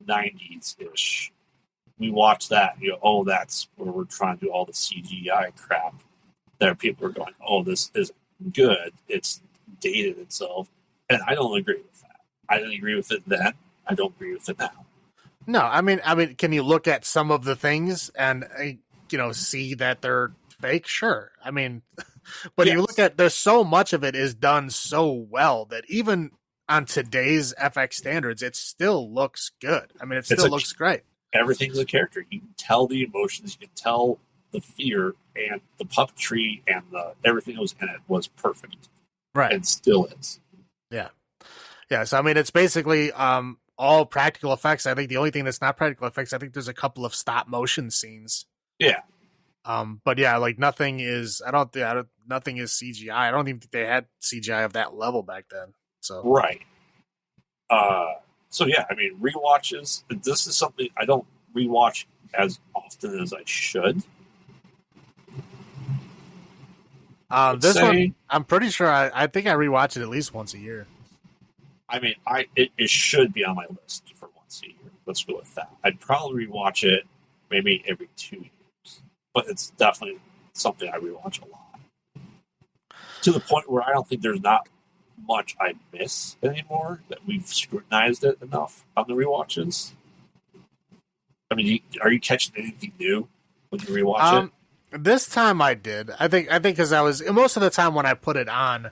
90s-ish, we watched that, that's where we're trying to do all the CGI crap. There people are going, this isn't good. It's dated itself. And I don't agree with that. I didn't agree with it then. I don't agree with it now. No, I mean, can you look at some of the things and, see that they're fake? Sure. I mean, But Yes. you look at, there's so much of it is done so well that even on today's FX standards, it still looks good. I mean, it still looks great. Everything's a character. You can tell the emotions, you can tell the fear, and the puppetry and everything that was in it was perfect. Right. And still is. Yeah. Yeah. So, I mean, it's basically all practical effects. I think the only thing that's not practical effects, I think there's a couple of stop motion scenes. Yeah. But yeah, like nothing is nothing is CGI. I don't even think they had CGI of that level back then. So right. So yeah, I mean, rewatches. This is something I don't rewatch as often as I should. This one, I'm pretty sure I think I rewatch it at least once a year. I mean, it should be on my list for once a year. Let's go with that. I'd probably rewatch it maybe every 2 years, but it's definitely something I rewatch a lot. To the point where I don't think there's not much I miss anymore, that we've scrutinized it enough on the rewatches. I mean, are you catching anything new when you rewatch it? This time I did. I think because I was most of the time when I put it on,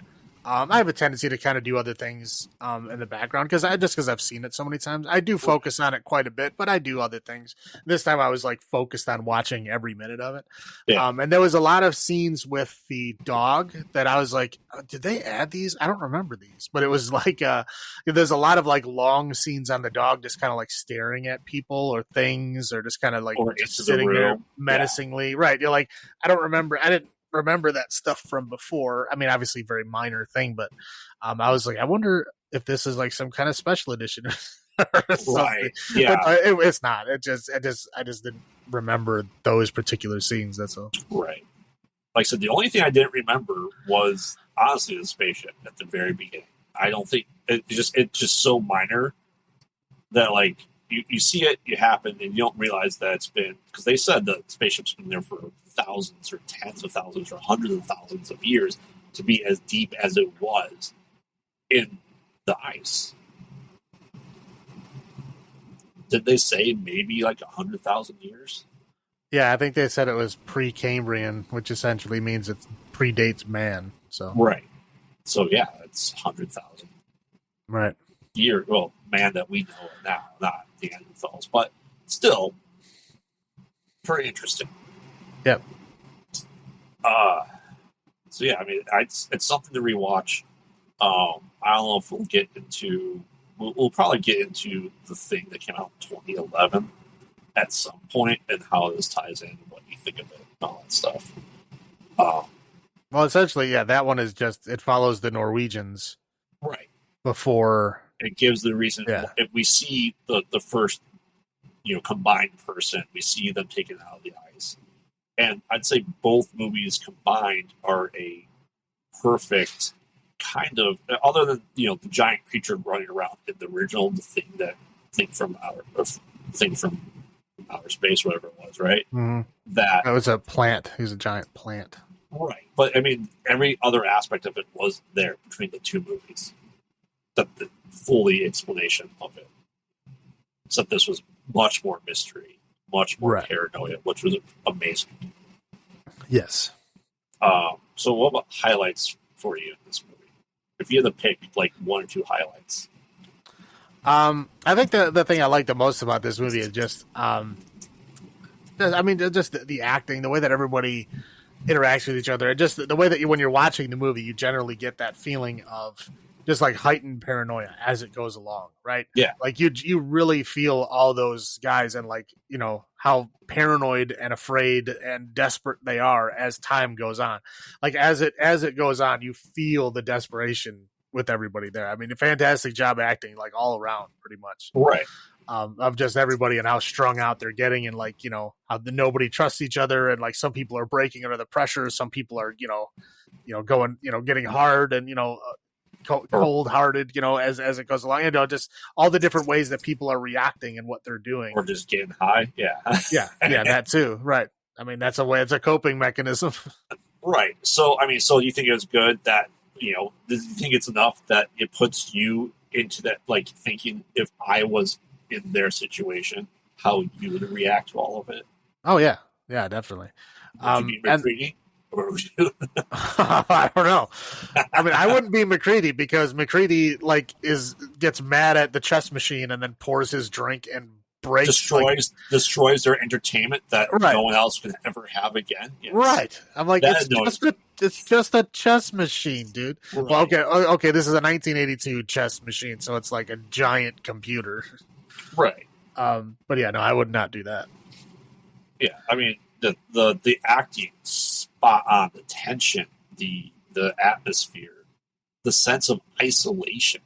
I have a tendency to kind of do other things in the background because I've seen it so many times. I do focus on it quite a bit, but I do other things. This time I was like focused on watching every minute of it. Yeah. And there was a lot of scenes with the dog that I was like, did they add these? I don't remember these, but it was like there's a lot of like long scenes on the dog just kind of like staring at people or things or just kind of like just sitting there menacingly. Yeah. Right. You're like, I didn't remember that stuff from before. I mean, obviously very minor thing, but I was like, I wonder if this is like some kind of special edition or something. Right. Yeah. But it's not. I just didn't remember those particular scenes. That's all. Right. Like I said, the only thing I didn't remember was honestly the spaceship at the very beginning. I don't think it's just so minor that like you see it happen and you don't realize that it's been, because they said the spaceship's been there for thousands or tens of thousands or hundreds of thousands of years to be as deep as it was in the ice. Did they say maybe like 100,000 years? Yeah, I think they said it was pre-Cambrian, which essentially means it predates man. So right. So yeah, it's 100,000. Right. Year, well, man that we know now, not the Neanderthals, but still pretty interesting. Yep. So yeah, I mean, it's something to rewatch. I don't know if we'll get into. We'll probably get into the thing that came out in 2011 at some point and how this ties in, what you think of it, and all that stuff. Well, essentially, yeah, that one is just it follows the Norwegians, right? Before it gives the reason. Yeah. If we see the first, combined person, we see them taken out of the ice. And I'd say both movies combined are a perfect kind of, other than the giant creature running around in the original, the thing from outer space, whatever it was, right? Mm-hmm. That was a plant. He was a giant plant, right? But I mean, every other aspect of it was there between the two movies. The fully explanation of it, except this was much more mystery, much more paranoia, which was amazing. Yes. So what about highlights for you in this movie? If you had to pick like one or two highlights. I think the thing I like the most about this movie is just the acting, the way that everybody interacts with each other, and just the way that when you're watching the movie, you generally get that feeling of just like heightened paranoia as it goes along, right? Yeah. Like you really feel all those guys and like, how paranoid and afraid and desperate they are as time goes on. Like as it goes on, you feel the desperation with everybody there. I mean, a fantastic job acting, like all around pretty much. Right. Of just everybody and how strung out they're getting and like, how nobody trusts each other. And like some people are breaking under the pressure. Some people are, going, getting hard and, cold-hearted, as it goes along, just all the different ways that people are reacting and what they're doing, or just getting high. yeah, that too, right? I mean, that's it's a coping mechanism, right? So, I mean, so you think it was good that do you think it's enough that it puts you into that, like thinking if I was in their situation, how you would react to all of it? Oh yeah, definitely. Would you be retreating? Or would you? I don't know. I mean, I wouldn't be McCready because McCready gets mad at the chess machine and then pours his drink and breaks destroys their entertainment that right. no one else can ever have again. Yes. Right. I'm like, it's just a chess machine, dude. Right. Well, okay. This is a 1982 chess machine, so it's like a giant computer. Right. But yeah, no, I would not do that. Yeah, I mean the acting spot on, the tension, the atmosphere, the sense of isolation.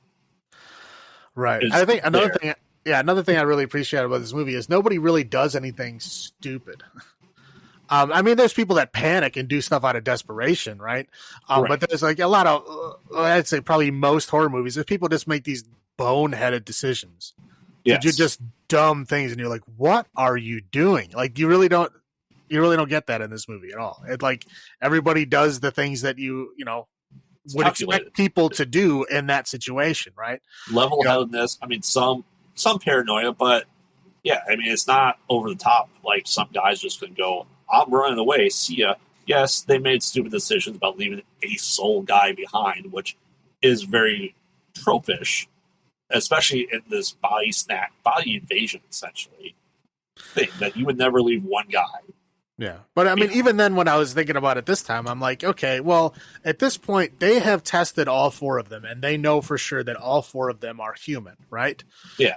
Right. I think another thing I really appreciate about this movie is nobody really does anything stupid. I mean, there's people that panic and do stuff out of desperation, right? Right. But there's like a lot of, I'd say probably most horror movies, if people just make these boneheaded decisions. Yes. You just dumb things, and you're like, what are you doing? Like, you really don't get that in this movie at all. It's like everybody does the things that you would expect people to do in that situation, right? Level-headedness. I mean, some paranoia, but yeah, I mean, it's not over the top. Like some guys just can go, I'm running away, see ya. Yes, they made stupid decisions about leaving a sole guy behind, which is very tropish, especially in this body invasion, essentially, thing that you would never leave one guy. Yeah. But I mean, even then when I was thinking about it this time, I'm like, okay, well, at this point, they have tested all four of them, and they know for sure that all four of them are human, right? Yeah.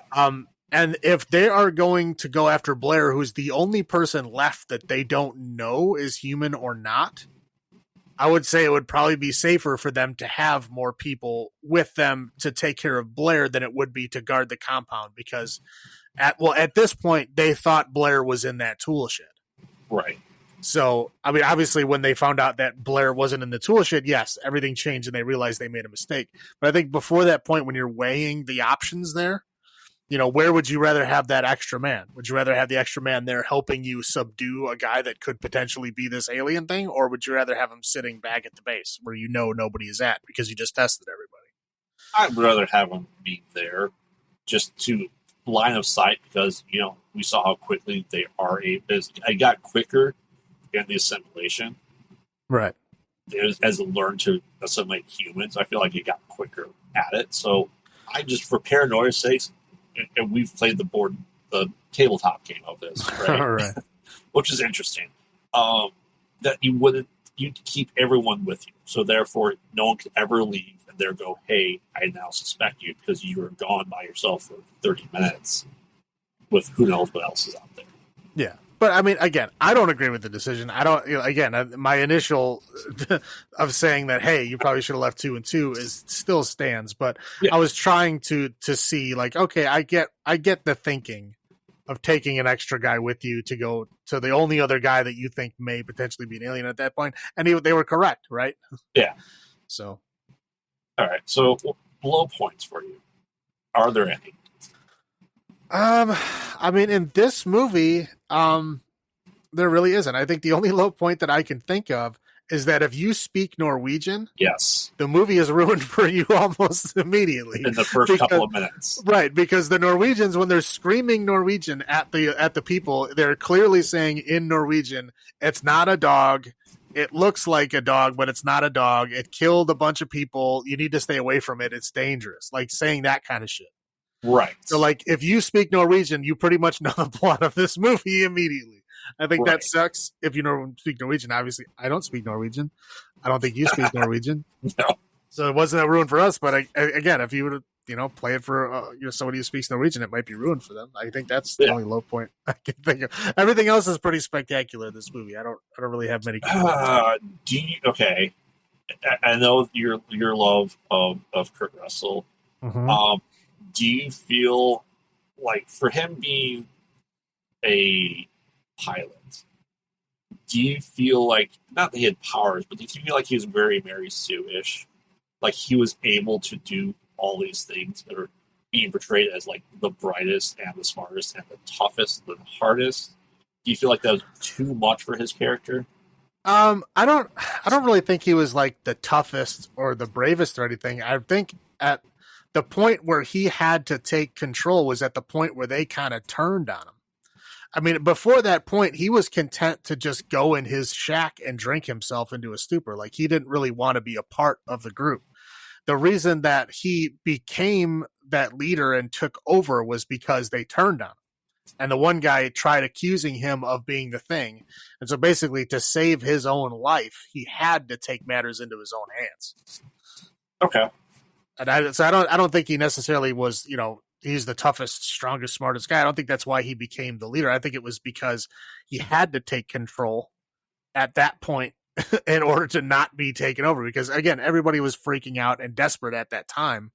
And if they are going to go after Blair, who's the only person left that they don't know is human or not, I would say it would probably be safer for them to have more people with them to take care of Blair than it would be to guard the compound, because at this point, they thought Blair was in that tool shed. Right. So, I mean, obviously, when they found out that Blair wasn't in the tool shed, yes, everything changed and they realized they made a mistake. But I think before that point, when you're weighing the options there, where would you rather have that extra man? Would you rather have the extra man there helping you subdue a guy that could potentially be this alien thing? Or would you rather have him sitting back at the base where nobody is at because you just tested everybody? I'd rather have him be there just to line of sight, because we saw how quickly they are I got quicker in the assimilation, right? As it learned to assimilate humans, I feel like it got quicker at it. So I just, for paranoia's sakes, and we've played the tabletop game of this, right? Right. Which is interesting. That you'd keep everyone with you, so therefore no one could ever leave and there go, hey, I now suspect you because you were gone by yourself for 30 minutes with who knows what else is out there. Yeah. But I mean, again, I don't agree with the decision. I don't, again, my initial of saying that, hey, you probably should have left 2 and 2 still stands. But yeah. I was trying to see, like, okay, I get the thinking of taking an extra guy with you to go to the only other guy that you think may potentially be an alien at that point. And they were correct, right? Yeah. So. All right. So low points for you. Are there any? I mean, in this movie, there really isn't. I think the only low point that I can think of is that if you speak Norwegian, yes, the movie is ruined for you almost immediately in the first couple of minutes. Right, because the Norwegians, when they're screaming Norwegian at the people, they're clearly saying in Norwegian, "It's not a dog. It looks like a dog, but it's not a dog. It killed a bunch of people. You need to stay away from it. It's dangerous." Like saying that kind of shit. Right. So, like, if you speak Norwegian, you pretty much know the plot of this movie immediately. I think that sucks if you speak Norwegian. Obviously, I don't speak Norwegian. I don't think you speak Norwegian. No. So it wasn't a ruin for us. But again, if you would have, play it for somebody who speaks Norwegian, it might be ruined for them. I think that's the only low point I can think of. Everything else is pretty spectacular. This movie, I don't really have many. Okay, I know your love of Kurt Russell. Mm-hmm. Do you feel like, for him being a pilot, do you feel like, not that he had powers, but do you feel like he was very Mary Sue-ish? Like he was able to do all these things that are being portrayed as like the brightest and the smartest and the toughest and the hardest? Do you feel like that was too much for his character? I don't really think he was like the toughest or the bravest or anything. I think at the point where he had to take control was at the point where they kind of turned on him. I mean, before that point, he was content to just go in his shack and drink himself into a stupor. Like, he didn't really want to be a part of the group. The reason that he became that leader and took over was because they turned on him. And the one guy tried accusing him of being the thing. And so basically, to save his own life, he had to take matters into his own hands. Okay. And I don't think he necessarily was, he's the toughest, strongest, smartest guy. I don't think that's why he became the leader. I think it was because he had to take control at that point in order to not be taken over. Because again, everybody was freaking out and desperate at that time.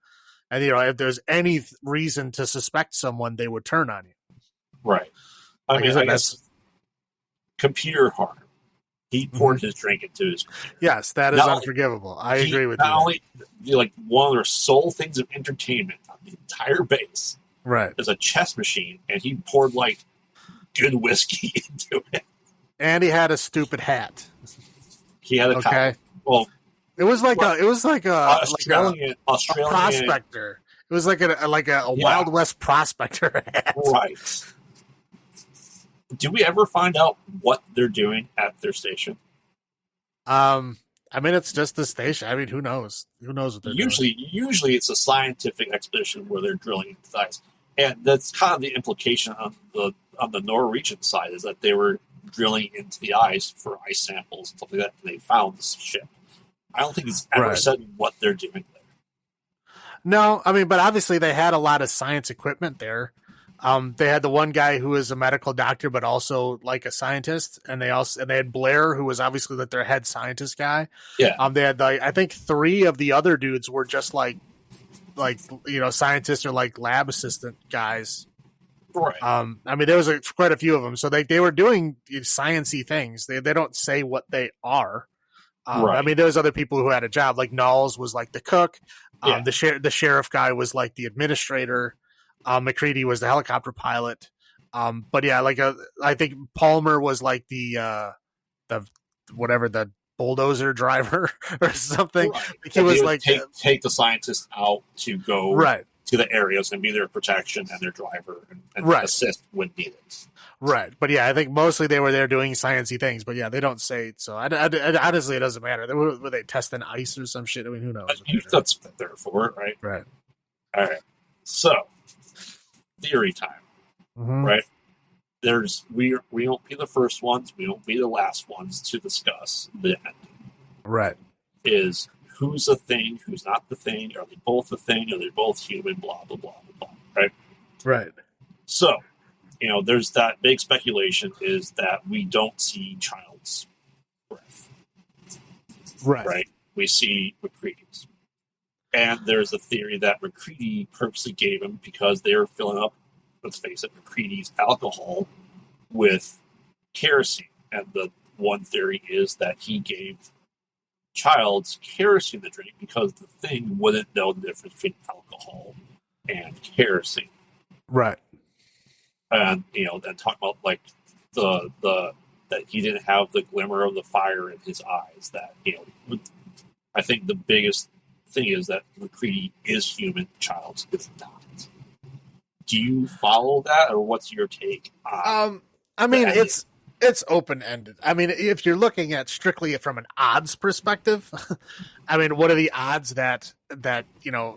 And, if there's any reason to suspect someone, they would turn on you. Right. I guess computer harm. He poured his drink into his computer. Yes, that is unforgivable. I agree with you. Not only one of their sole things of entertainment on the entire base, right, is a chess machine, and he poured good whiskey into it. And he had a stupid hat. He had a hat. Well, it was like a Australian prospector. It was like a Wild West prospector hat. Right. Do we ever find out what they're doing at their station? It's just the station. I mean, who knows? Who knows what they're doing? Usually it's a scientific expedition where they're drilling into the ice. And that's kind of the implication on the Norwegian side, is that they were drilling into the ice for ice samples and stuff like that, and they found this ship. I don't think it's ever said what they're doing there. No, but obviously they had a lot of science equipment there. They had the one guy who was a medical doctor, but also like a scientist, and they had Blair, who was obviously their head scientist guy. Yeah. They had I think 3 of the other dudes were just like scientists or like lab assistant guys. Right. There was quite a few of them, so they were doing sciencey things. They don't say what they are. Right. There was other people who had a job, like Knowles was like the cook. Yeah. The sheriff guy was like the administrator. McCready was the helicopter pilot. But yeah, I think Palmer was like the bulldozer driver or something. Right. Like he was like take the scientists out to go to the areas and be their protection and their driver and assist when needed. Right. But yeah, I think mostly they were there doing sciencey things. But yeah, they don't say so. Honestly, it doesn't matter. Were they testing ice or some shit? Who knows? That's what they're for, right? Right. All right. So, theory time, right? We won't be the first ones. We won't be the last ones to discuss the end. Right. Is who's a thing? Who's not the thing? Are they both a thing? Are they both human? Blah blah blah blah blah. Right. Right. So, there's that big speculation is that we don't see Child's breath. Right. Right. We see McCready's. And there's a theory that McCready purposely gave him because they were filling up, let's face it, McCready's alcohol with kerosene. And the one theory is that he gave Child's kerosene to drink because the thing wouldn't know the difference between alcohol and kerosene. Right. And, then talk about the that he didn't have the glimmer of the fire in his eyes. That, I think the biggest thing is that McCready is human, Childs is not. Do you follow that, or what's your take on it's open-ended. If you're looking at strictly from an odds perspective, what are the odds that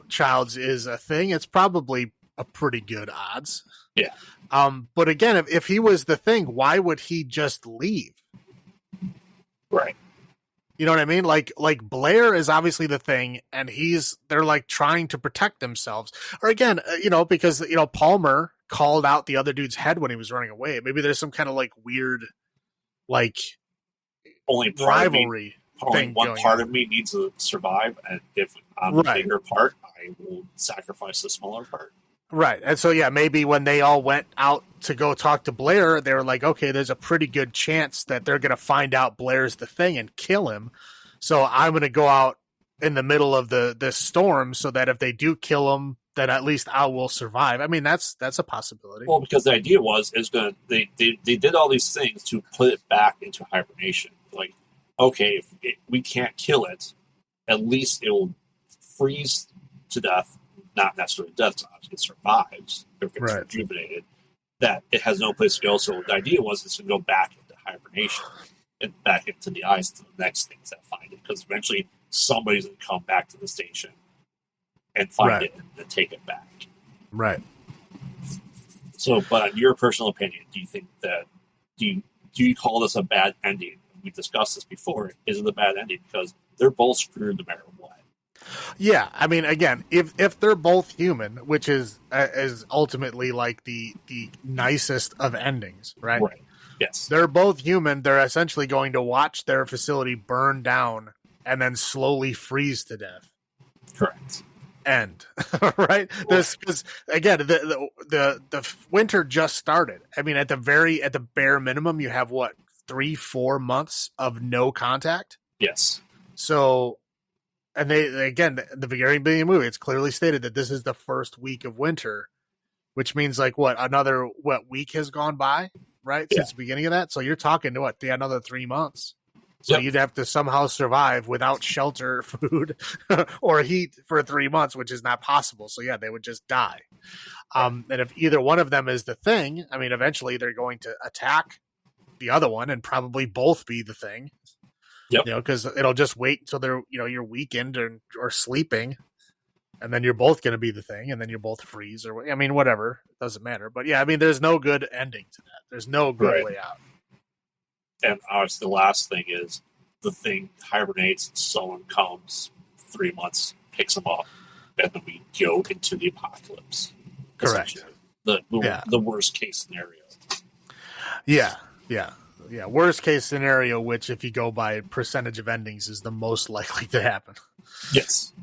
Childs is a thing? It's probably a pretty good odds. Yeah. But again, if he was the thing, why would he just leave? Right. You know what I mean? Like Blair is obviously the thing, and they're like trying to protect themselves. Or again, because Palmer called out the other dude's head when he was running away. Maybe there's some kind of weird, only rivalry thing. One part of me needs to survive, and if I'm the bigger part, I will sacrifice the smaller part. Right. And so, yeah, maybe when they all went out to go talk to Blair, they were like, okay, there's a pretty good chance that they're going to find out Blair's the thing and kill him. So I'm going to go out in the middle of this storm so that if they do kill him, then at least I will survive. That's a possibility. Well, because the idea they did all these things to put it back into hibernation. Like, okay, if we can't kill it, at least it will freeze to death. Not necessarily death, it survives, or gets rejuvenated. that it has no place to go. So the idea was it's going to go back into hibernation and back into the ice to the next things that find it, because eventually somebody's going to come back to the station and find it and take it back. Right. So, but in your personal opinion, do you think that do you call this a bad ending? We discussed this before. Is it a bad ending because they're both screwed no matter what? Yeah, I mean, again, if they're both human, which is ultimately like the nicest of endings, right? Right. Yes. They're both human. They're essentially going to watch their facility burn down and then slowly freeze to death. Correct. End. Right. This because again, the winter just started. I mean, at the bare minimum, you have what 3-4 months of no contact. Yes. So. And they again, the very beginning of the movie, it's clearly stated that this is the first week of winter, which means like another week has gone by, right? Yeah. Since the beginning of that. So you're talking to another 3 months. So Yep. you'd have to somehow survive without shelter, food, or heat for 3 months, which is not possible. So yeah, they would just die. And if either one of them is the thing, I mean, eventually they're going to attack the other one and probably both be the thing. Yep. Because it'll just wait until they're, you're weakened or sleeping, and then you're both going to be the thing, and then you both freeze, or I mean, whatever, it doesn't matter. But yeah, I mean, there's no good ending to that. There's no good way out. And obviously, the last thing is the thing hibernates, and someone comes 3 months, picks them up, and then we go into the apocalypse. Correct. The worst case scenario. Yeah. Worst case scenario, which if you go by percentage of endings, is the most likely to happen. Yes.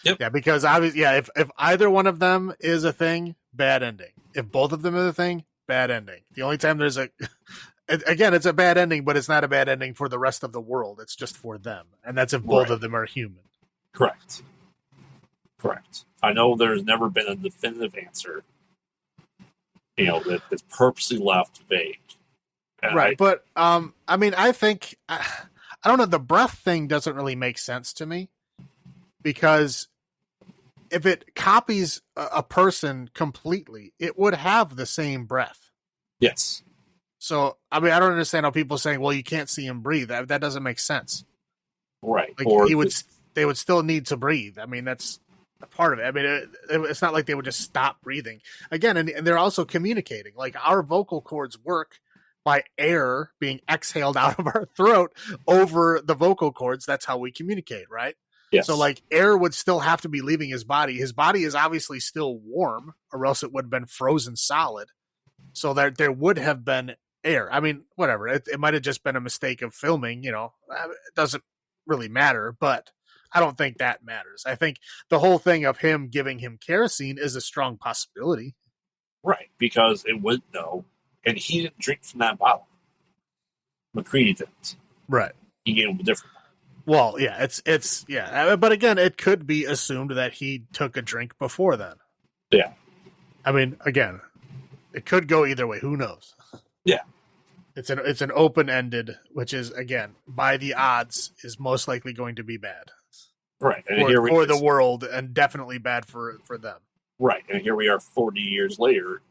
Yep. Yeah, because obviously, if either one of them is a thing, bad ending. If both of them are the thing, bad ending. The only time there's again, it's a bad ending, but it's not a bad ending for the rest of the world. It's just for them, and that's if both of them are human. Correct. I know there's never been a definitive answer. That it's purposely left vague. Right, but I mean, I think I don't know. The breath thing doesn't really make sense to me, because if it copies a person completely, it would have the same breath. Yes. So I mean, I don't understand how people are saying, "Well, you can't see him breathe." That doesn't make sense. Right. Like they would still need to breathe. I mean, that's a part of it. I mean, it's not like they would just stop breathing again, and they're also communicating. Like our vocal cords work by air being exhaled out of our throat over the vocal cords. That's how we communicate, right? Yes. So like air would still have to be leaving his body. His body is obviously still warm, or else it would have been frozen solid. So there would have been air. I mean, whatever. It might have just been a mistake of filming, it doesn't really matter, but I don't think that matters. I think the whole thing of him giving him kerosene is a strong possibility. Right, because it would know. And he didn't drink from that bottle. McCready didn't. Right. He gave him a different bottle. Well, yeah, it's but again, it could be assumed that he took a drink before then. Yeah. I mean, again, it could go either way. Who knows? Yeah. It's an open-ended, which is, again, by the odds, is most likely going to be bad. Right. And for the world, and definitely bad for them. Right. And here we are 40 years later.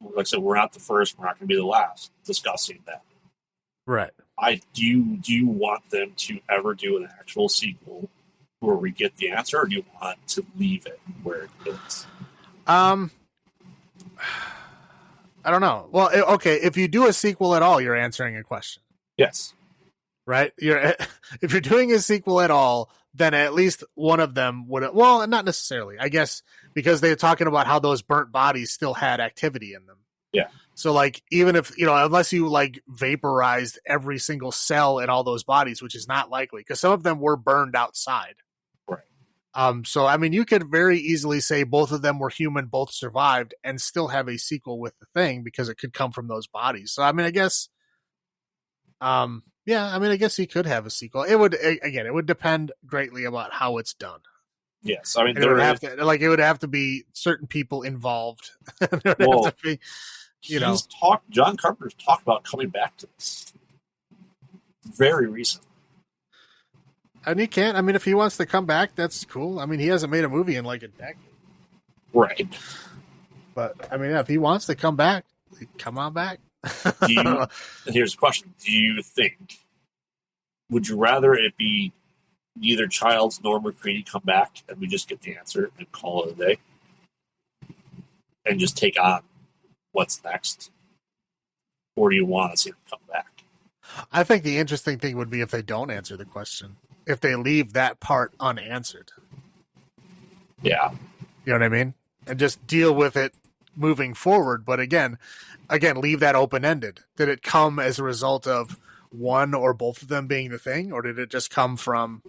Like I said, we're not the first, we're not going to be the last discussing that. Right. Do you want them to ever do an actual sequel where we get the answer, or do you want to leave it where it is? I don't know. Well, okay, if you do a sequel at all, you're answering a question. Yes. Right? If you're doing a sequel at all, then at least one of them would have, well, not necessarily, I guess, because they're talking about how those burnt bodies still had activity in them. Yeah. So, like, even if, unless you, like, vaporized every single cell in all those bodies, which is not likely, because some of them were burned outside. Right. So, I mean, you could very easily say both of them were human, both survived, and still have a sequel with the thing, because it could come from those bodies. So, I mean, I guess, I guess he could have a sequel. It would depend greatly about how it's done. Yes, I mean, it would have to be certain people involved. John Carpenter's talked about coming back to this very recently. And he can't. I mean, if he wants to come back, that's cool. I mean, he hasn't made a movie in like a decade. Right. But I mean, if he wants to come back, come on back. Here's a question: do you think? Would you rather it be neither Childs nor McCready come back, and we just get the answer and call it a day, and just take on what's next, or do you want to see them come back? I think the interesting thing would be if they don't answer the question, if they leave that part unanswered. Yeah, you know what I mean, and just deal with it moving forward. But again, leave that open ended. Did it come as a result of one or both of them being the thing, or did it just come from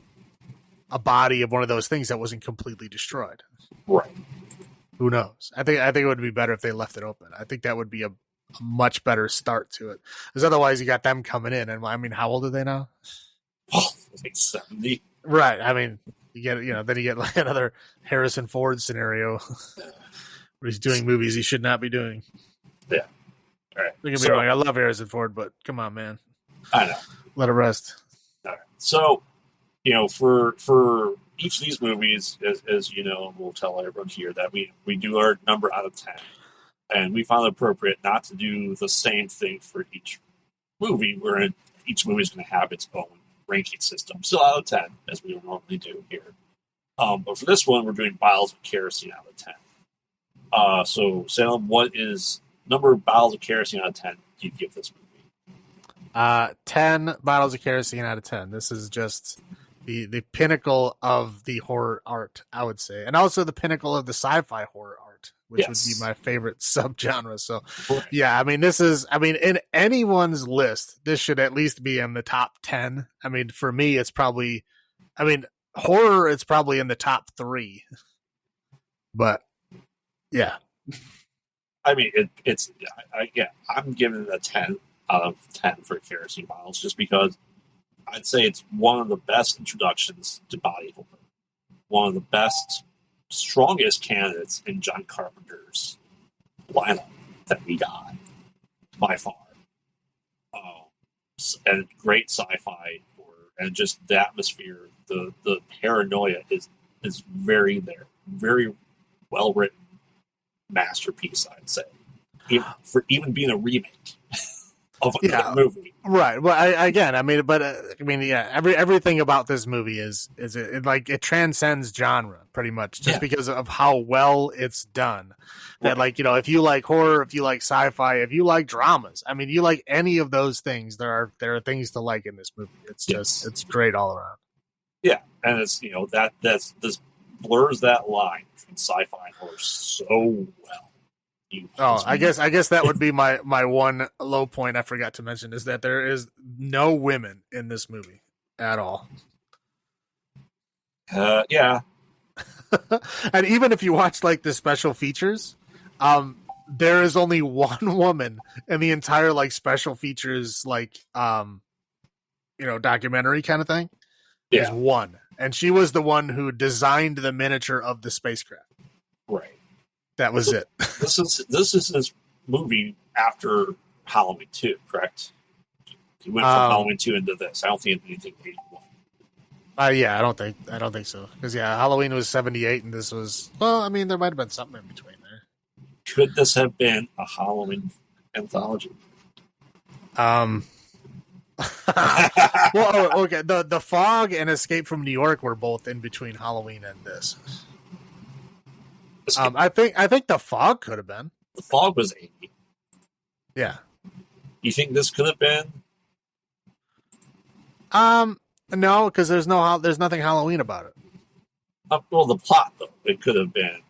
a body of one of those things that wasn't completely destroyed? Right. Who knows? I think it would be better if they left it open. I think that would be a much better start to it. Because otherwise, you got them coming in, and I mean, how old are they now? Oh, like 70. Right. I mean, then you get like another Harrison Ford scenario where he's doing movies he should not be doing. Yeah. All right. Don't get me wrong. I love Harrison Ford, but come on, man. I know. Let it rest. All right. So, for each of these movies, as you know, we'll tell everyone here that we do our number out of 10. And we found it appropriate not to do the same thing for each movie, where each movie is going to have its own ranking system. Still out of 10, as we normally do here. But for this one, we're doing bottles of kerosene out of 10. So, Salem, what is number of bottles of kerosene out of 10 do you give this movie? 10 bottles of kerosene out of 10. This is just the pinnacle of the horror art, I would say. And also the pinnacle of the sci-fi horror art, which would be my favorite subgenre. So, yeah, I mean, in anyone's list, this should at least be in the top 10. I mean, for me, horror, it's probably in the top 3. But, yeah. I mean, I'm giving it a 10 out of 10 for kerosene bottles, just because I'd say it's one of the best introductions to body horror. One of the best, strongest candidates in John Carpenter's lineup that we got, by far. And great sci-fi horror, and just the atmosphere, the paranoia is very there. Very well written masterpiece, I'd say. Even being a remake of a movie. Right. Well, everything about this movie is it transcends genre pretty much, just because of how well it's done. That if you like horror, if you like sci-fi, if you like dramas, I mean, you like any of those things, there are things to like in this movie. It's just it's great all around. Yeah, and it's this blurs that line between sci-fi and horror so well. I guess that would be my one low point I forgot to mention, is that there is no women in this movie at all. Yeah. And even if you watch the special features, there is only one woman in the entire special features documentary kind of thing. There's one, and she was the one who designed the miniature of the spacecraft. Right. That was it. This is his movie after Halloween 2, correct? He went from Halloween 2 into this. I don't think anything 81. Yeah, I don't think so. Because Halloween was 78, and this was there might have been something in between there. Could this have been a Halloween anthology? Well, okay. The Fog and Escape from New York were both in between Halloween and this. I think The Fog could have been. The Fog was 80. Yeah. You think this could have been? No, because there's nothing Halloween about it. Well, the plot though, it could have been.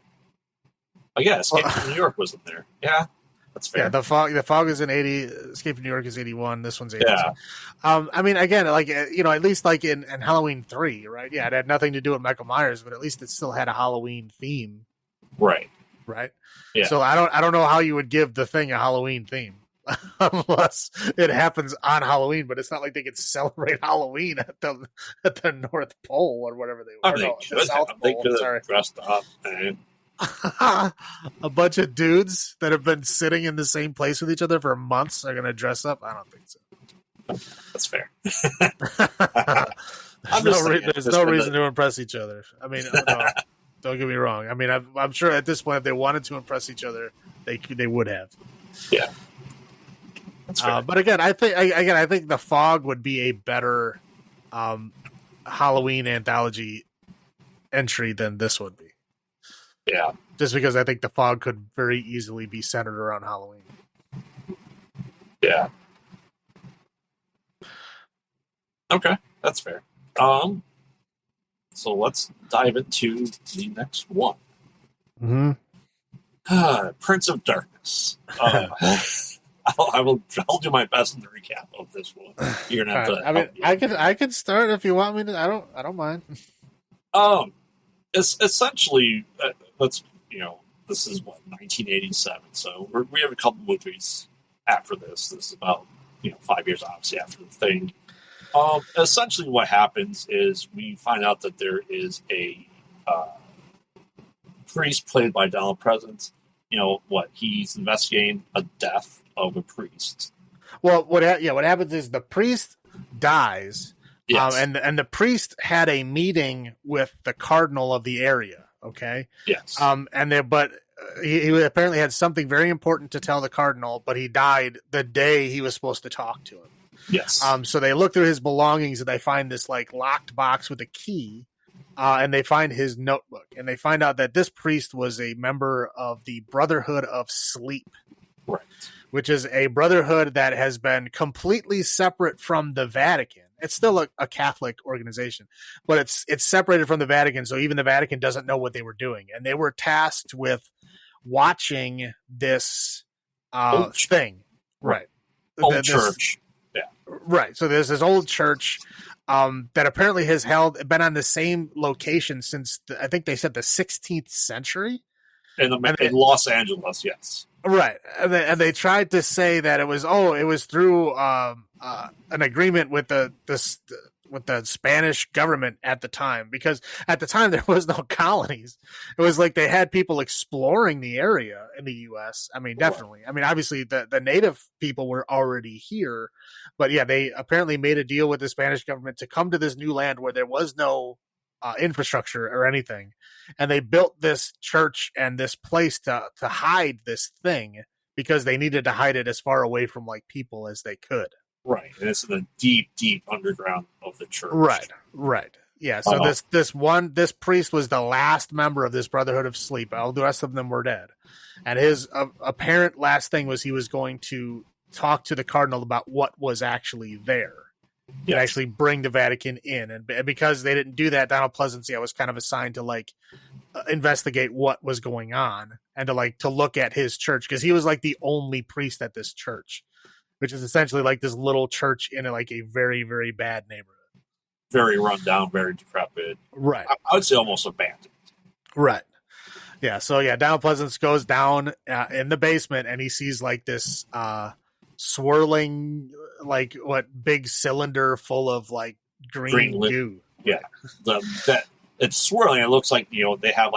Escape from New York wasn't there. Yeah, that's fair. Yeah, The Fog is in 80. Escape from New York is 81. This one's 82. Yeah. At least in Halloween 3, right? Yeah, it had nothing to do with Michael Myers, but at least it still had a Halloween theme. Right. Yeah. So I don't know how you would give the thing a Halloween theme unless it happens on Halloween, but it's not like they could celebrate Halloween at the North Pole or whatever they were. They could have dressed up. A bunch of dudes that have been sitting in the same place with each other for months are going to dress up? I don't think so. That's fair. There's no reason to impress each other. I mean, Don't get me wrong. I mean, I'm sure at this point, if they wanted to impress each other, they would have. Yeah. That's fair. But again, I think the Fog would be a better Halloween anthology entry than this would be. Yeah. Just because I think the Fog could very easily be centered around Halloween. Yeah. Okay, that's fair. So let's dive into the next one. Prince of Darkness. I'll do my best in the recap of this one. You're gonna have to. I mean, I can start if you want me to. I don't mind. It's essentially this is what 1987. So we have a couple movies after this. This is about 5 years obviously after the Thing. Essentially, what happens is we find out that there is a priest played by Donald Pleasence. He's investigating a death of a priest. Well, what happens is the priest dies, yes. and the priest had a meeting with the cardinal of the area. Okay. Yes. But he apparently had something very important to tell the cardinal, but he died the day he was supposed to talk to him. Yes. So they look through his belongings and they find this like locked box with a key, and they find his notebook, and they find out that this priest was a member of the Brotherhood of Sleep, right? Which is a brotherhood that has been completely separate from the Vatican. It's still a Catholic organization, but it's separated from the Vatican, so even the Vatican doesn't know what they were doing, and they were tasked with watching this thing, right? Old church. Yeah. Right. So there's this old church that apparently has been on the same location since I think they said the 16th century. In Los Angeles, yes. Right. And they tried to say that it was through an agreement with the Spanish government at the time, because at the time there was no colonies. It was like they had people exploring the area in the U.S. I mean, definitely. I mean, obviously the native people were already here, but yeah, they apparently made a deal with the Spanish government to come to this new land where there was no infrastructure or anything, and they built this church and this place to hide this thing because they needed to hide it as far away from like people as they could. Right, and it's in the deep, deep underground of the church. Right. Yeah. So this priest was the last member of this Brotherhood of Sleep. All the rest of them were dead, and his apparent last thing was he was going to talk to the cardinal about what was actually there. And actually bring the Vatican in, and because they didn't do that, Donald Pleasence was kind of assigned to investigate what was going on and to look at his church, because he was like the only priest at this church, which is essentially like this little church in a very, very bad neighborhood, very run down, very decrepit. Right, I would say almost abandoned. Right. Yeah. So Donald Pleasence goes down in the basement and he sees like this swirling big cylinder full of like green goo. Yeah, it's swirling. It looks like they have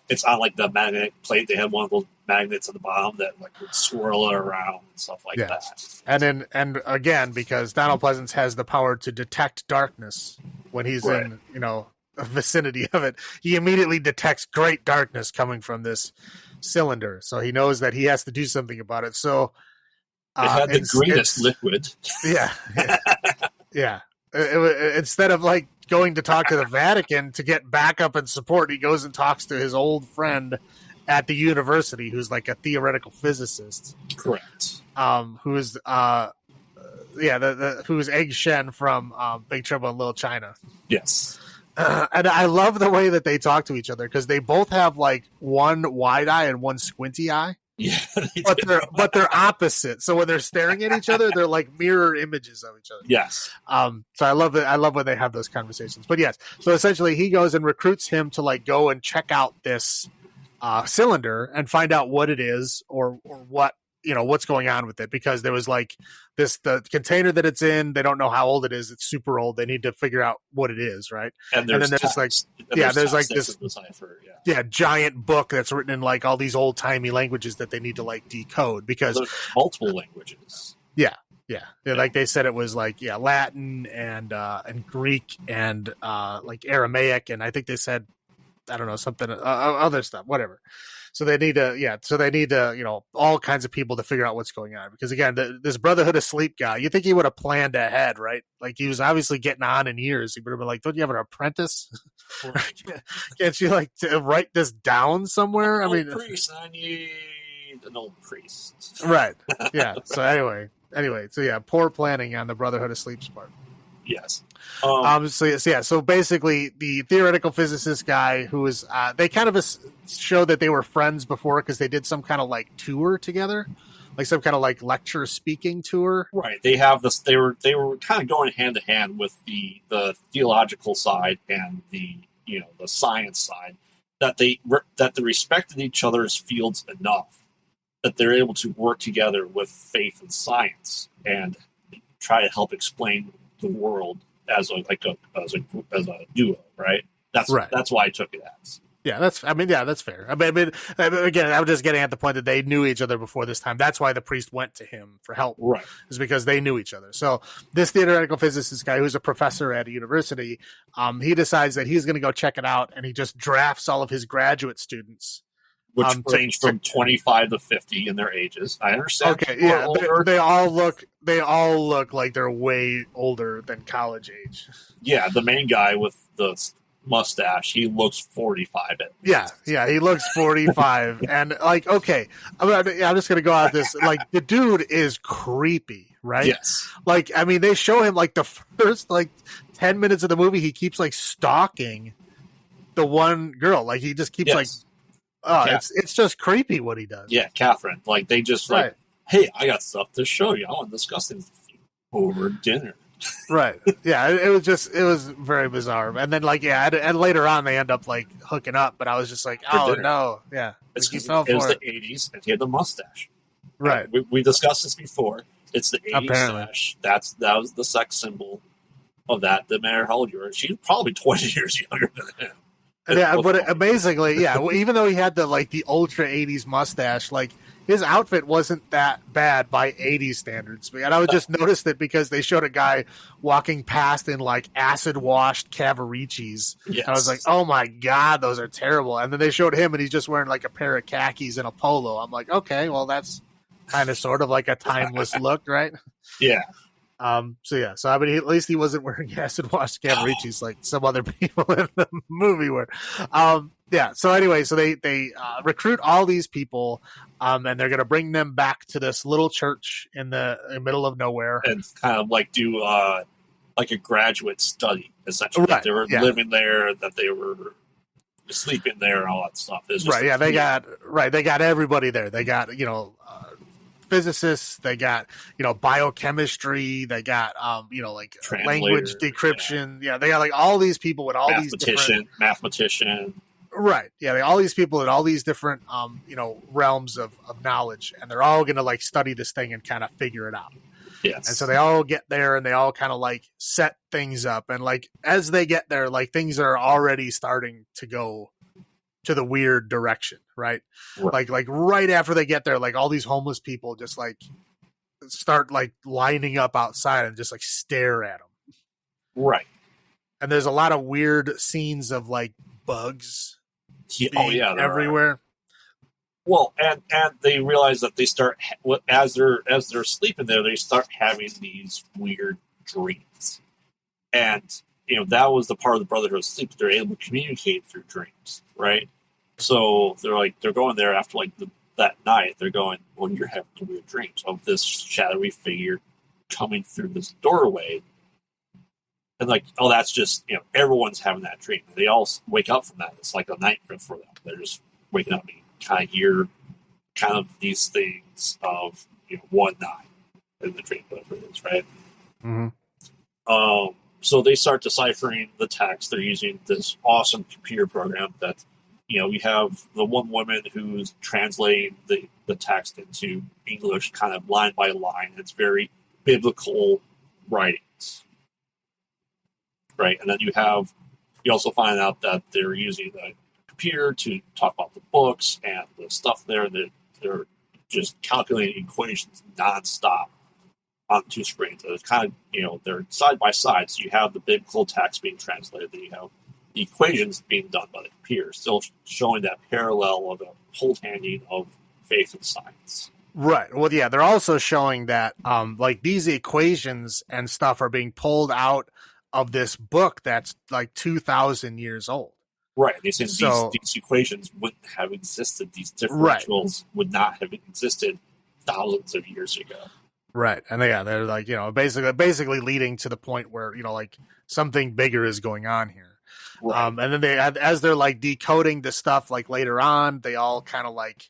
it's on the magnetic plate. They have one of those magnets at the bottom that would swirl it around and stuff like that. And again, because Donald Pleasence has the power to detect darkness when he's in a vicinity of it, he immediately detects great darkness coming from this cylinder, so he knows that he has to do something about it. So it had the greenest liquid. Yeah. Yeah. Instead of going to talk to the Vatican to get backup and support, he goes and talks to his old friend at the university, who's like a theoretical physicist. Correct. Who's who's Egg Shen from Big Trouble in Little China. Yes. And I love the way that they talk to each other, because they both have one wide eye and one squinty eye. Yeah, but they're opposite. So when they're staring at each other, they're like mirror images of each other. Yes. So I love it. I love when they have those conversations. But yes, so essentially he goes and recruits him to go and check out this cylinder and find out what it is or what what's going on with it, because there was the container that it's in. They don't know how old it is. It's super old. They need to figure out what it is, right? And then there's this giant book that's written in all these old timey languages that they need to decode, because there's multiple languages. Yeah. Like they said, it was Latin and Greek and Aramaic, and I think they said I don't know, something, other stuff, whatever. So they need to, all kinds of people to figure out what's going on. Because again, this Brotherhood of Sleep guy, you think he would have planned ahead, right? Like he was obviously getting on in years. He would have been like, don't you have an apprentice? Can't you like to write this down somewhere? I mean, priest, I need an old priest. Right. Yeah. So anyway, so yeah, poor planning on the Brotherhood of Sleep's part. Yes. So basically, the theoretical physicist guy who was, they kind of show that they were friends before because they did some kind of like tour together, like some kind of like lecture speaking tour. Right. They have this. They were kind of going hand to hand with the theological side and the science side, that they respected each other's fields enough that they're able to work together with faith and science and try to help explain the world as a duo, right? That's why I took it as. Yeah, that's fair. I mean, again, I'm just getting at the point that they knew each other before this time. That's why the priest went to him for help, right? Is because they knew each other. So this theoretical physicist guy, who's a professor at a university, he decides that he's going to go check it out, and he just drafts all of his graduate students, which range from 25 to 50 in their ages. I understand. Okay, yeah, they all look like they're way older than college age. Yeah, the main guy with the mustache, he looks 45 at least. Yeah, he looks 45. And like, okay, I'm just gonna go out this, like, the dude is creepy, right? Yes. Like, I mean, they show him like the first like 10 minutes of the movie, he keeps like stalking the one girl. Like he just keeps it's just creepy what he does. Yeah, Catherine. Like they just like, hey, I got stuff to show you. I want to discuss things with you over dinner. Right. Yeah, it was very bizarre. And then and later on they end up like hooking up, but I was just like, oh no. Yeah. It was the 80s and he had the mustache. Right. We discussed this before. It's the 80s mustache. That was the sex symbol of that. No matter how old you were. She's probably 20 years younger than him. Yeah, but amazingly, even though he had the ultra 80s mustache, like his outfit wasn't that bad by 80s standards. And I would just notice it because they showed a guy walking past in like acid washed Cavaricis. Yes. I was like, oh my God, those are terrible. And then they showed him and he's just wearing like a pair of khakis and a polo. I'm like, okay, well that's kind of sort of like a timeless look, right? Yeah. So I mean, at least he wasn't wearing acid wash Cavaricis like some other people in the movie were. So anyway, so they recruit all these people, and they're going to bring them back to this little church in the middle of nowhere and kind of like do like a graduate study, essentially. Right. They were living there, that they were sleeping there, and all that stuff. Right. Yeah. They got everybody there. They got physicists, they got biochemistry, they got like language decryption. Yeah, they got like all these people with all these different mathematician. Right. Yeah, all these people in all these different realms of knowledge, and they're all gonna like study this thing and kind of figure it out. Yes. And so they all get there and they all kind of like set things up, and like as they get there, like things are already starting to go to the weird direction, right? Like right after they get there, like all these homeless people just like start like lining up outside and just like stare at them. Right. And there's a lot of weird scenes of like bugs everywhere. Well, and they realize that they start as they're sleeping there, they start having these weird dreams. And that was the part of the Brotherhood of Sleep. They're able to communicate through dreams, right? So they're going there after that night. They're going, well, you're having weird dreams of this shadowy figure coming through this doorway, and like, oh, that's just everyone's having that dream. They all wake up from that. It's like a nightmare for them. They're just waking up and kind of hear kind of these things of one night in the dream, whatever it is, right? Mm-hmm. So they start deciphering the text. They're using this awesome computer program that, we have the one woman who's translating the text into English kind of line by line. It's very biblical writings, right? And then you also find out that they're using a computer to talk about the books and the stuff there, that they're just calculating equations nonstop on two screens. So it's kind of, they're side by side. So you have the biblical text being translated, then you have equations being done by the computer, still showing that parallel of the whole handing of faith and science. Right. Well, yeah, they're also showing that like these equations and stuff are being pulled out of this book that's like 2,000 years old. Right. They said So- these equations wouldn't have existed. These differentials would not have existed thousands of years ago. Right. And yeah, they're like, basically leading to the point where, like something bigger is going on here. Right. And then as they're like decoding the stuff, like later on, they all kind of like,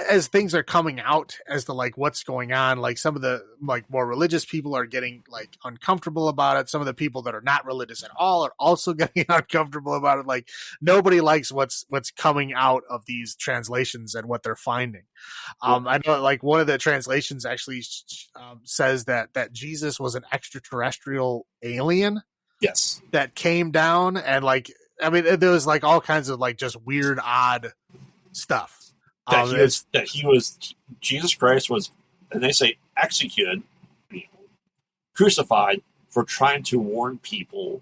as things are coming out as to like what's going on, like some of the like more religious people are getting like uncomfortable about it. Some of the people that are not religious at all are also getting uncomfortable about it. Like nobody likes what's coming out of these translations and what they're finding. I know like one of the translations actually says that Jesus was an extraterrestrial alien. Yes. That came down and like, I mean, there was like all kinds of like just weird, odd stuff. Jesus Christ was, and they say executed, crucified for trying to warn people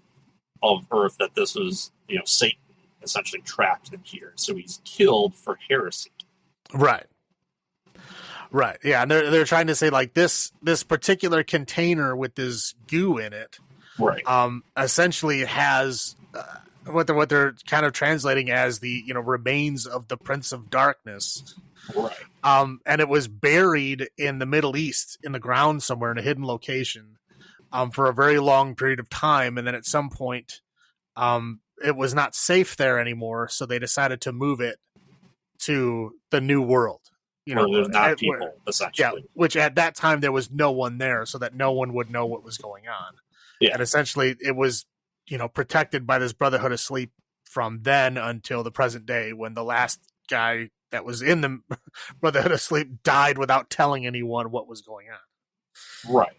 of Earth that this was, Satan essentially trapped in here. So he's killed for heresy. Right. Right. Yeah. And they're trying to say like this particular container with this goo in it, right. Essentially has what they're kind of translating as the remains of the Prince of Darkness, right? And it was buried in the Middle East in the ground somewhere in a hidden location, for a very long period of time, and then at some point, it was not safe there anymore, so they decided to move it to the New World. There's not people essentially. Yeah, which at that time there was no one there, so that no one would know what was going on. Yeah, and essentially it was. Protected by this Brotherhood of Sleep from then until the present day, when the last guy that was in the Brotherhood of Sleep died without telling anyone what was going on. Right.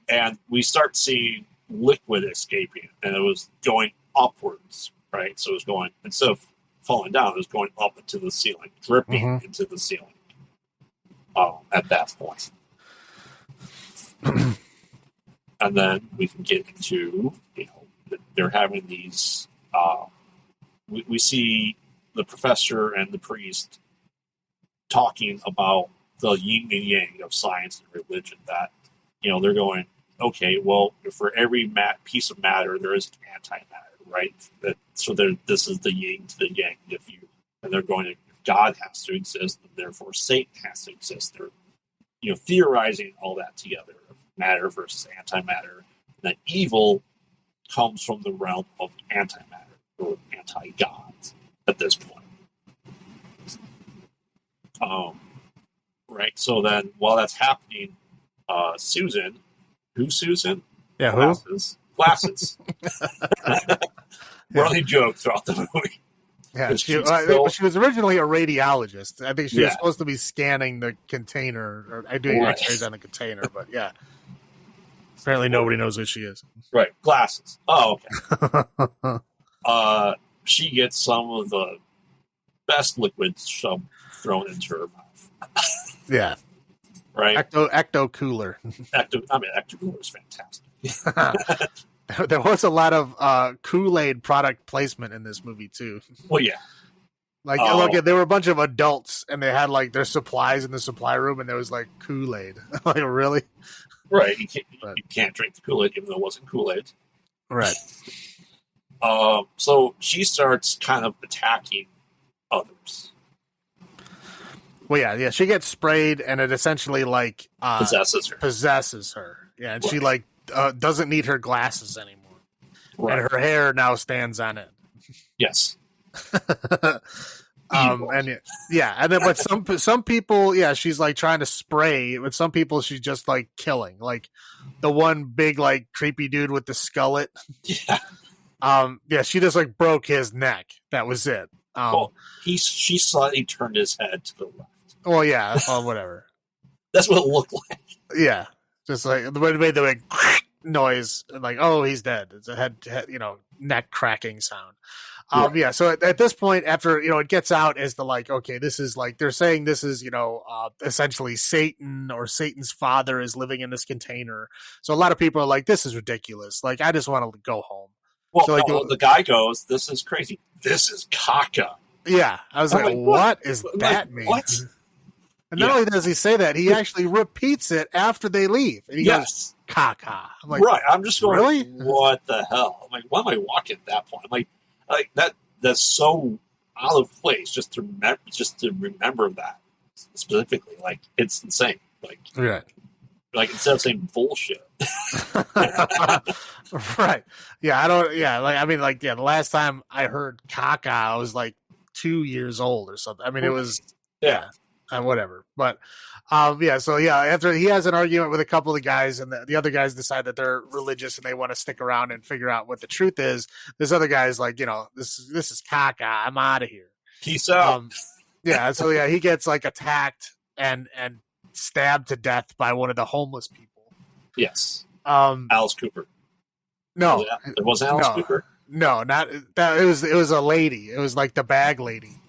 And we start seeing liquid escaping, and it was going upwards, right? So it was going, instead of falling down, it was going up into the ceiling, dripping into the ceiling at that point. And then we can get into, they're having these. We see the professor and the priest talking about the yin and yang of science and religion. That they're going, okay, well, for every piece of matter there is antimatter, right? This is the yin to the yang. And they're going, if God has to exist, then therefore Satan has to exist. They're theorizing all that together, matter versus antimatter. That evil comes from the realm of antimatter or anti-God at this point. Right. So then, while that's happening, Susan, who's Susan? Yeah, Glasses. Running joke throughout the movie. Yeah, she was originally a radiologist. I think she was supposed to be scanning the container or doing X-rays on the container, but yeah. Apparently nobody knows who she is. Right. Glasses. Oh, okay. She gets some of the best liquids thrown into her mouth. Yeah. Right? Ecto Cooler. Ecto Cooler is fantastic. There was a lot of Kool-Aid product placement in this movie, too. Well, yeah. Like, look, there were a bunch of adults, and they had, like, their supplies in the supply room, and there was, like, Kool-Aid. Like, really? Right. You can't drink the Kool-Aid, even though it wasn't Kool-Aid. Right. So she starts kind of attacking others. Well, yeah. She gets sprayed, and it essentially, like... possesses her. Yeah, and she, like, doesn't need her glasses anymore. Right. And her hair now stands on it. Yes. And then but some people, she's like trying to spray. With some people, she's just like killing. Like the one big like creepy dude with the skullet. Yeah. She just like broke his neck. That was it. She slightly turned his head to the left. Well, yeah, whatever. That's what it looked like. Yeah, just like the way it made the big noise, like, oh, he's dead. It's a head neck cracking sound. So at this point, after it gets out as the like, okay, this is like they're saying this is essentially Satan or Satan's father is living in this container. So a lot of people are like, this is ridiculous. Like, I just want to go home. Well, So, like, no, the guy goes, "This is crazy. This is caca." yeah, I was I'm like, like, what is I'm that like, mean? what? And not only does he say that, he actually repeats it after they leave. And he goes, Yes. caca. I'm like, Right. I'm just going, really? what the hell? I'm like, why am I walking at that point? I'm like that's so out of place just to remember that specifically. Like, it's insane. Right. Like instead of saying bullshit. Right. Yeah, the last time I heard caca, I was like 2 years old or something. I mean, it was, whatever. But, after he has an argument with a couple of guys, and the other guys decide that they're religious and they want to stick around and figure out what the truth is. This other guy's like, this is caca. I'm out of here. Peace out. He gets like attacked and stabbed to death by one of the homeless people. Yes. Alice Cooper. No, it wasn't Alice Cooper. No, not that. It was a lady. It was like the bag lady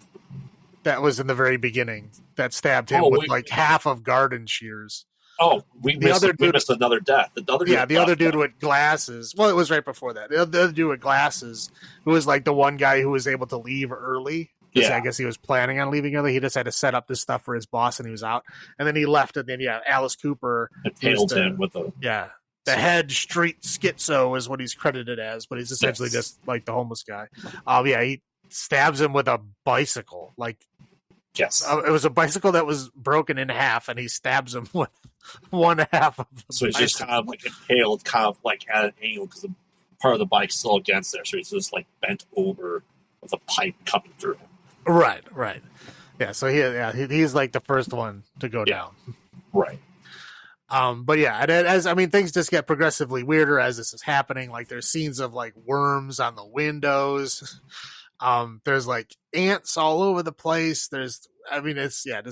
that was in the very beginning that stabbed him with like half of garden shears. Oh, we missed another death. The other dude with glasses. Well, it was right before that. The other dude with glasses, who was like the one guy who was able to leave early. Yeah, I guess he was planning on leaving early. He just had to set up this stuff for his boss, and he was out. And then he left, and then Alice Cooper impaled him with a the head street schizo is what he's credited as, but he's essentially just like the homeless guy. He stabs him with a bicycle. It was a bicycle that was broken in half, and he stabs him with one half of the So he's bicycle. just kind of like impaled, kind of like at an angle because the part of the bike's still against there. So he's just like bent over with a pipe coming through him. Right. Yeah, so he's like the first one to go down. Right. Things just get progressively weirder as this is happening. Like, there's scenes of like worms on the windows. There's like ants all over the place. This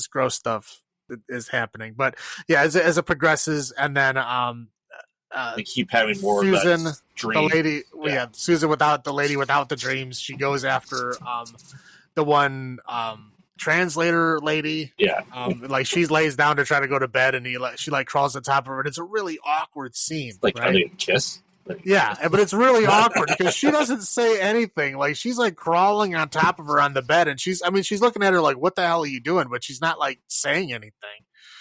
gross stuff is happening. But yeah, as it progresses, and then they keep having more Susan, of that dream. The lady, Susan without the dreams. She goes after the one translator lady. Yeah. She lays down to try to go to bed, and she crawls on top of her, and it's a really awkward scene. Like, right? Are they kiss? But it's really awkward because she doesn't say anything. Like, she's like crawling on top of her on the bed, and she's looking at her like, "What the hell are you doing?" But she's not like saying anything.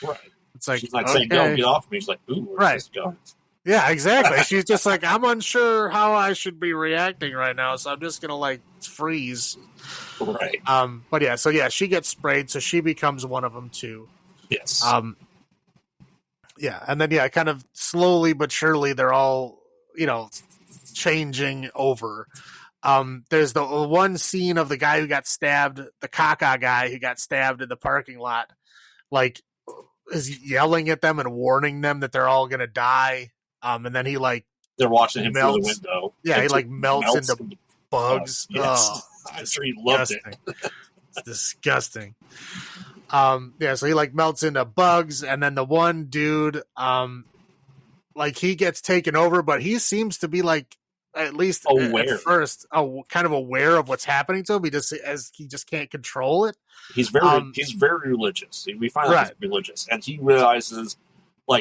Right. It's like, she's not saying, "Don't get off me." She's like, "Ooh, where's this going?" Yeah, exactly. She's just like, I'm unsure how I should be reacting right now, so I'm just gonna like freeze. Right. She gets sprayed, so she becomes one of them too. Yes. And then kind of slowly but surely they're all changing over. There's the one scene of the guy who got stabbed, the caca guy who got stabbed in the parking lot, like, is yelling at them and warning them that they're all gonna die. And then he they're watching him through the window. Yeah, he melts into bugs. Yes. I'm sure he loved it. It's disgusting. So he melts into bugs, and then the one dude, he gets taken over, but he seems to be at least aware at first, kind of aware of what's happening to him. He just can't control it. He's very religious. We find out he's religious, and he realizes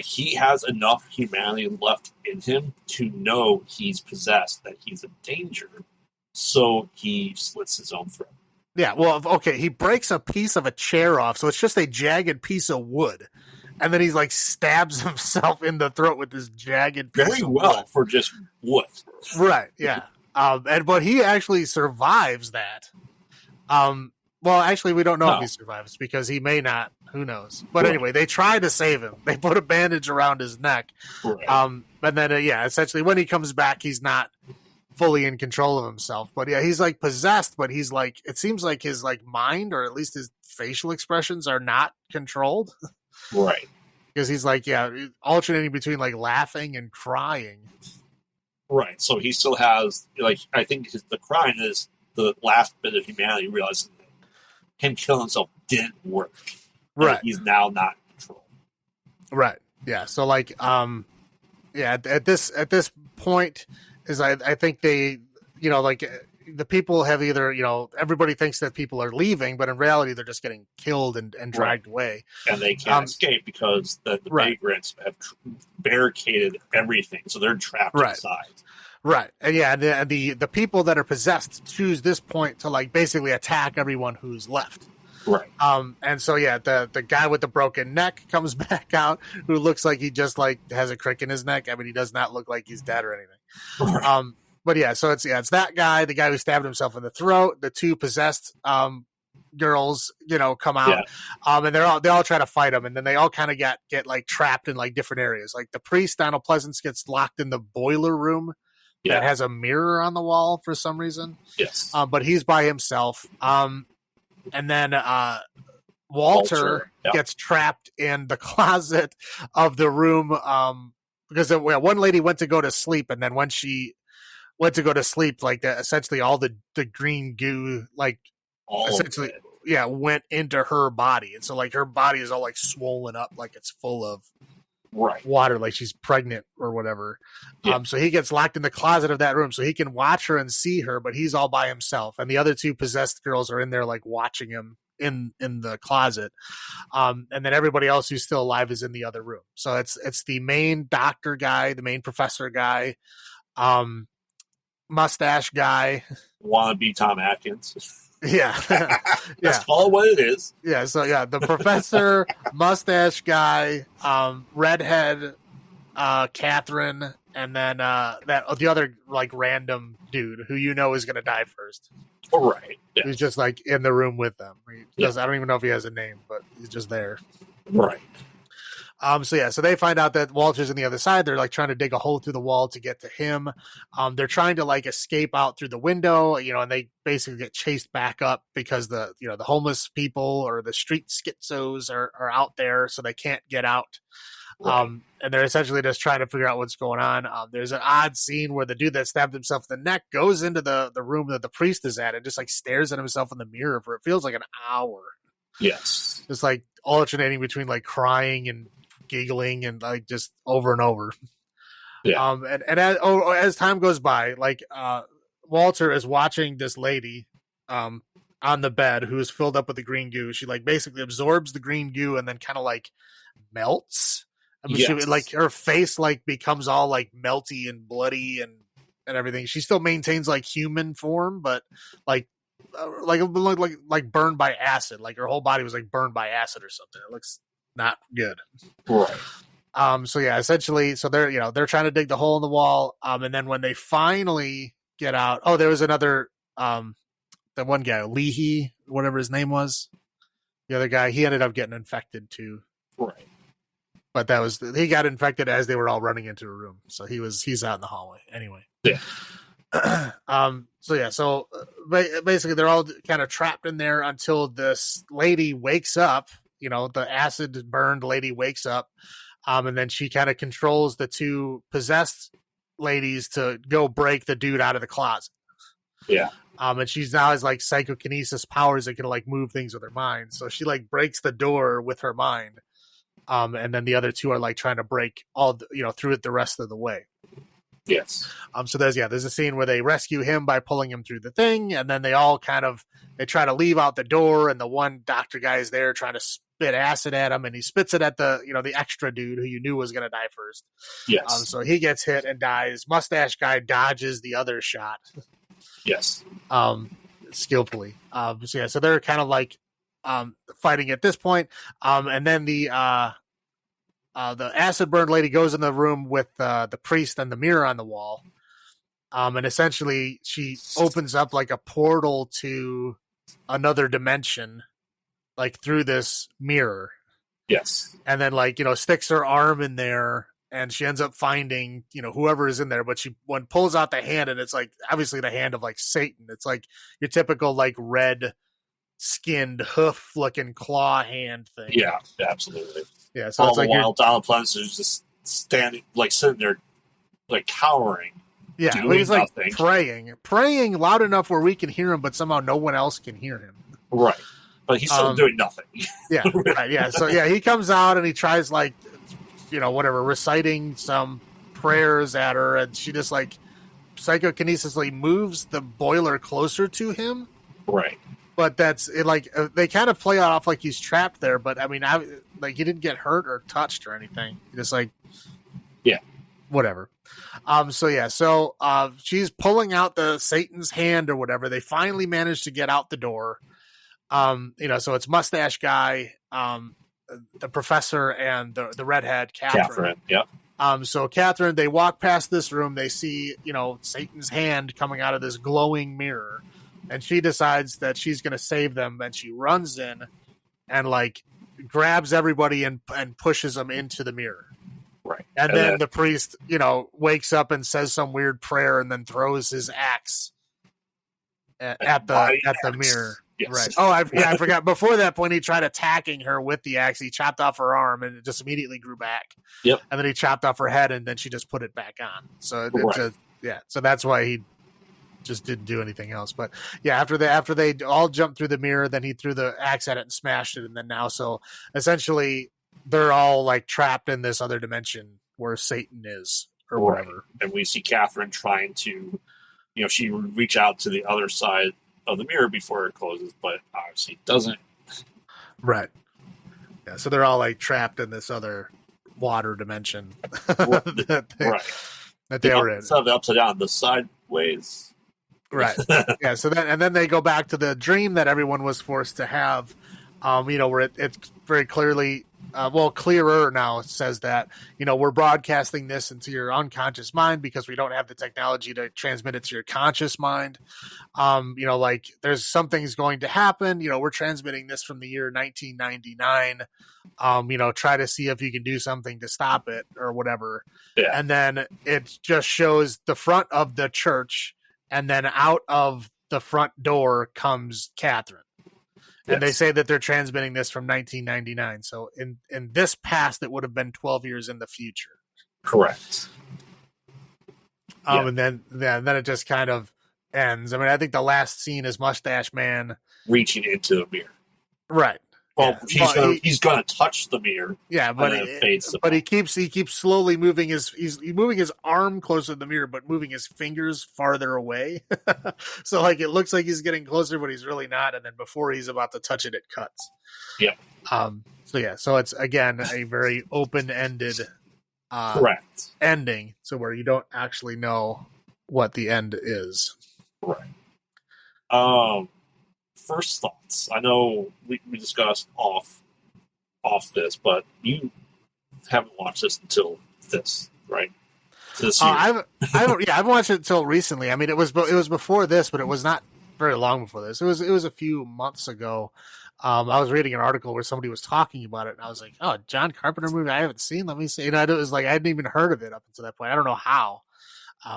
he has enough humanity left in him to know he's possessed, that he's in danger. So he slits his own throat. Yeah, well, okay, he breaks a piece of a chair off, so it's just a jagged piece of wood. And then he's stabs himself in the throat with this jagged piece very of well wood. For just wood. Right, yeah. But he actually survives that. Well, actually, we don't know if he survives because he may not. Who knows? But anyway, they try to save him. They put a bandage around his neck. Right. And then, essentially, when he comes back, he's not fully in control of himself. But yeah, he's possessed, but he's it seems like his mind, or at least his facial expressions, are not controlled. Right. Because he's alternating between laughing and crying. Right. So he still has, I think the crying is the last bit of humanity realizing that him killing himself didn't work. Right. He's now not in control. Right. Yeah. So at this point is I think they, the people have either, everybody thinks that people are leaving, but in reality they're just getting killed and dragged away. And they can't escape because the vagrants have barricaded everything. So they're trapped inside. Right. And yeah, the people that are possessed choose this point to like basically attack everyone who's left. Right. And so yeah, the guy with the broken neck comes back out, who looks like he just like has a crick in his neck. I mean, he does not look like he's dead or anything. Right. But yeah, so it's that guy, the guy who stabbed himself in the throat, the two possessed girls, come out, and they all try to fight him, and then they all kind of get like trapped in like different areas. Like the priest, Donald Pleasance, gets locked in the boiler room that has a mirror on the wall for some reason. Yes. But he's by himself. And then Walter gets trapped in the closet of the room because one lady went to go to sleep, and then when she went to go to sleep, like essentially all the green goo, like essentially, went into her body, and so like her body is all like swollen up, like it's full of water, like she's pregnant or whatever. So he gets locked in the closet of that room so he can watch her and see her, but he's all by himself, and the other two possessed girls are in there like watching him in the closet. And then everybody else who's still alive is in the other room. So it's the main doctor guy, the main professor guy, mustache guy, wannabe Tom Atkins. Yeah. That's all what it is. Yeah, so yeah, the professor, mustache guy, redhead, Catherine, and then the other like random dude who is gonna die first. Right. Yeah. He's just like in the room with them. I don't even know if he has a name, but he's just there. Right. So they find out that Walter's on the other side. They're like trying to dig a hole through the wall to get to him. They're trying to like escape out through the window, and they basically get chased back up because the homeless people or the street schizos are out there, so they can't get out. Right. And they're essentially just trying to figure out what's going on. There's an odd scene where the dude that stabbed himself in the neck goes into the room that the priest is at and just like stares at himself in the mirror for it feels like an hour. Yes. Just like alternating between like crying and giggling and like just over and over. Yeah. And as time goes by, like Walter is watching this lady on the bed who is filled up with the green goo. She like basically absorbs the green goo and then kind of like melts. I mean, she, like her face like becomes all like melty and bloody and everything. She still maintains like human form, but like burned by acid. Like her whole body was like burned by acid or something. It looks not good. Right. So yeah, essentially, so they're trying to dig the hole in the wall. And then when they finally get out, there was another, that one guy, Leahy, whatever his name was, the other guy, he ended up getting infected too. Right. But he got infected as they were all running into a room. So he's out in the hallway anyway. Yeah. So basically they're all kind of trapped in there until this lady wakes up, the acid burned lady wakes up. And then she kind of controls the two possessed ladies to go break the dude out of the closet. Yeah. And she's now has like psychokinesis powers that can like move things with her mind. So she like breaks the door with her mind. And then the other two are like trying to break through it the rest of the way. Yes. So there's a scene where they rescue him by pulling him through the thing, and then they all they try to leave out the door, and the one doctor guy is there trying to spit acid at him, and he spits it at the extra dude who you knew was going to die first. Yes. So he gets hit and dies. Mustache guy dodges the other shot. Yes. Skillfully. So they're kind of like fighting at this point. And then the acid burned lady goes in the room with the priest and the mirror on the wall. And essentially she opens up like a portal to another dimension, like through this mirror. Yes. And then like, sticks her arm in there and she ends up finding, whoever is in there, but she pulls out the hand and it's like, obviously the hand of like Satan. It's like your typical like red skinned hoof looking claw hand thing. Yeah, absolutely. Yeah. So all it's the like while Donald Pleasance is just standing, like sitting there, like cowering. Yeah, he's like praying loud enough where we can hear him, but somehow no one else can hear him. Right, but he's still doing nothing. Yeah, right. Yeah, so yeah, he comes out and he tries like, reciting some prayers at her, and she just like psychokinesisly moves the boiler closer to him. Right. But that's it. Like they kind of play it off like he's trapped there, but I mean, he didn't get hurt or touched or anything. He just like, yeah. whatever. So she's pulling out the Satan's hand or whatever. They finally manage to get out the door. So it's Mustache Guy, the professor, and the redhead Catherine. Yep. So Catherine, they walk past this room. They see, Satan's hand coming out of this glowing mirror, and she decides that she's going to save them. And she runs in and grabs everybody and pushes them into the mirror. Right. And then the priest, wakes up and says some weird prayer and then throws his axe at the mirror. Yes. Right. Oh, I forgot. Before that point, he tried attacking her with the axe. He chopped off her arm, and it just immediately grew back. Yep. And then he chopped off her head, and then she just put it back on. So so that's why he just didn't do anything else. But yeah, after they all jumped through the mirror, then he threw the axe at it and smashed it, and then so essentially they're all trapped in this other dimension where Satan is or whatever. And we see Catherine trying to, she would reach out to the other side of the mirror before it closes, but obviously doesn't. Right. Yeah, so they're all trapped in this other water dimension that they were in. Instead of the upside down, the sideways. Right. Yeah. So then they go back to the dream that everyone was forced to have. Where it's very clearly, clearer now. It says that, we're broadcasting this into your unconscious mind because we don't have the technology to transmit it to your conscious mind. There's something's going to happen. We're transmitting this from the year 1999. Try to see if you can do something to stop it or whatever. Yeah. And then it just shows the front of the church, and then out of the front door comes Catherine. And they say that they're transmitting this from 1999. So in this past, it would have been 12 years in the future. Correct. And then it just kind of ends. I mean, I think the last scene is Mustache Man reaching into the mirror. Right. Well, he's going to touch the mirror. Yeah, but he keeps slowly moving he's moving his arm closer to the mirror, but moving his fingers farther away. So it looks like he's getting closer, but he's really not. And then before he's about to touch it, it cuts. Yeah. So it's again a very open-ended, correct ending. So where you don't actually know what the end is. Right. First thoughts. I know we discussed off this, but you haven't watched this until this, right? This year. I haven't watched it until recently. I mean, it was before this, but it was not very long before this. It was a few months ago. I was reading an article where somebody was talking about it, and I was like, "Oh, John Carpenter movie I haven't seen. Let me see." And it was I hadn't even heard of it up until that point. I don't know how.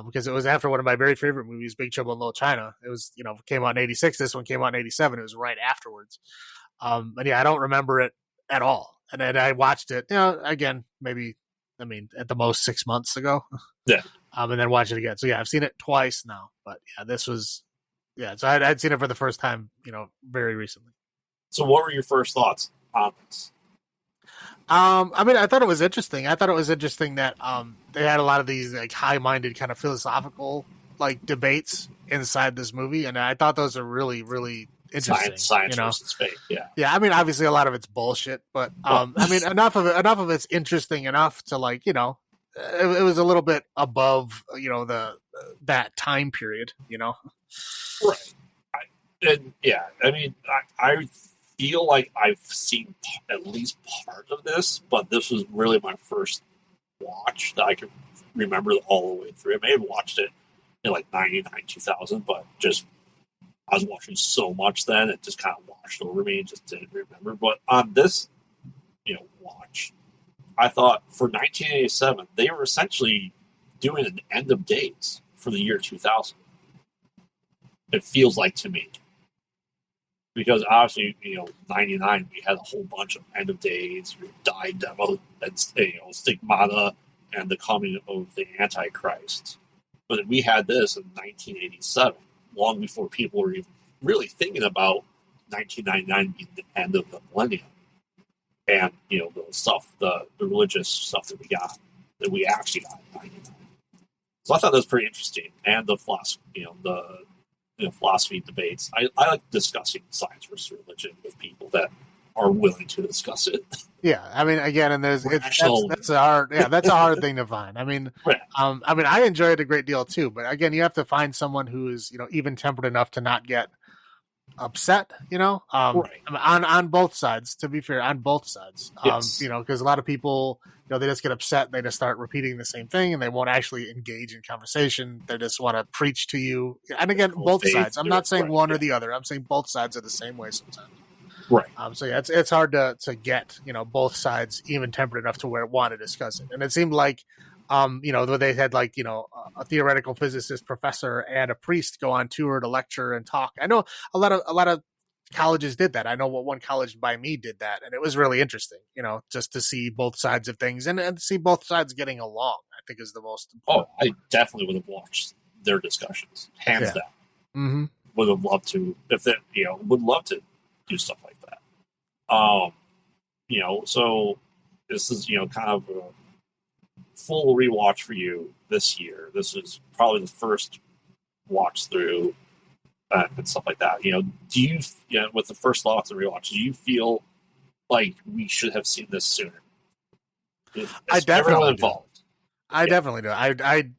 Because it was after one of my very favorite movies, Big Trouble in Little China. It was, came out in 86. This one came out in 87. It was right afterwards. I don't remember it at all. And then I watched it, again, at the most 6 months ago. Yeah. And then watch it again. So yeah, I've seen it twice now. But yeah, so I'd seen it for the first time, very recently. So what were your first thoughts on this? I thought it was interesting. I thought it was interesting that they had a lot of these high-minded kind of philosophical debates inside this movie, and I thought those are really, really interesting. Science versus faith, yeah. Yeah, obviously a lot of it's bullshit, but enough of it's interesting enough to it was a little bit above that time period, Right. I feel like I've seen at least part of this, but this was really my first watch that I can remember all the way through. I may have watched it in 99, 2000, but I was watching so much then, it just kind of washed over me and just didn't remember. But on this, watch, I thought for 1987, they were essentially doing an end of days for the year 2000. It feels like to me. Because obviously, 99, we had a whole bunch of end of days, Die Devil, and Stigmata, and the coming of the Antichrist. But we had this in 1987, long before people were even really thinking about 1999 being the end of the millennium. And, the stuff, the religious stuff that we actually got in 99. So I thought that was pretty interesting. And the philosophy, philosophy debates. I like discussing science versus religion with people that are willing to discuss it. Yeah, I mean, again, and Rational. that's a hard thing to find. I mean, Right. I enjoy it a great deal too, but again, you have to find someone who is even tempered enough to not get upset. Right. On both sides. To be fair, on both sides. Yes. Because a lot of people, they just get upset. And they just start repeating the same thing, and they won't actually engage in conversation. They just want to preach to you. And again, both sides. I'm not saying one or the other. I'm saying both sides are the same way sometimes. Right. So yeah, it's hard to get both sides even tempered enough to where want to discuss it. And it seemed like they had a theoretical physicist professor and a priest go on tour to lecture and talk. I know a lot of colleges did that. I know what one college by me did that, and it was really interesting. Just to see both sides of things and to see both sides getting along. I think is the most important. I definitely would have watched their discussions, hands down. Mm-hmm. Would have loved to if that would love to do stuff like that. So this is kind of a full rewatch for you this year. This is probably the first watch through and stuff like that. Do you with the first thoughts and rewatch, do you feel like we should have seen this sooner? I definitely involved. I definitely do. I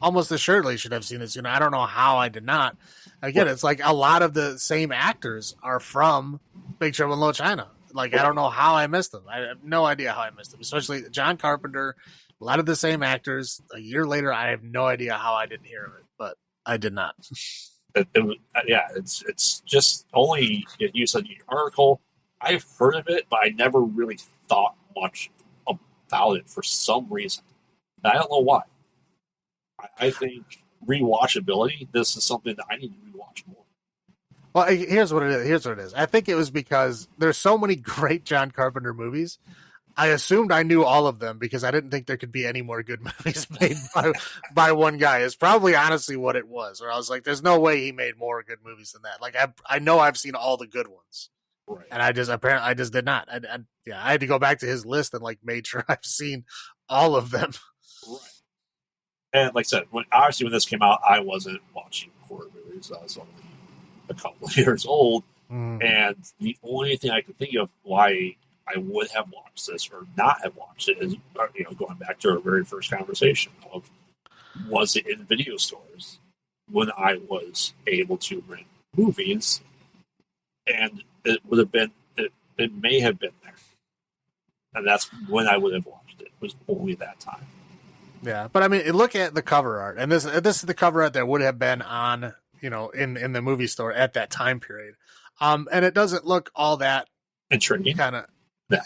almost assuredly should have seen it sooner. I don't know how I did not. Again, it's like a lot of the same actors are from Big Trouble in Little China. I don't know how I missed them. I have no idea how I missed them, especially John Carpenter. A lot of the same actors. A year later, I have no idea how I didn't hear of it, but I did not. It's just only you said in your article. I've heard of it, but I never really thought much about it for some reason. And I don't know why. I think rewatchability. This is something that I need to rewatch more. Well, here's what it is. I think it was because there's so many great John Carpenter movies. I assumed I knew all of them because I didn't think there could be any more good movies made by one guy. It's probably honestly what it was. Or I was like, there's no way he made more good movies than that. I know I've seen all the good ones. Right. And I just did not. I had to go back to his list and made sure I've seen all of them. Right. And like I said, when this came out, I wasn't watching horror movies. I was only a couple of years old. And the only thing I could think of why I would have watched this or not have watched it is, going back to our very first conversation of, was it in video stores when I was able to rent movies? And it would have been, it may have been there. And that's when I would have watched it. It was only that time. Yeah, but I mean, look at the cover art, and this is the cover art that would have been on, in the movie store at that time period, and it doesn't look all that intriguing. Kind of,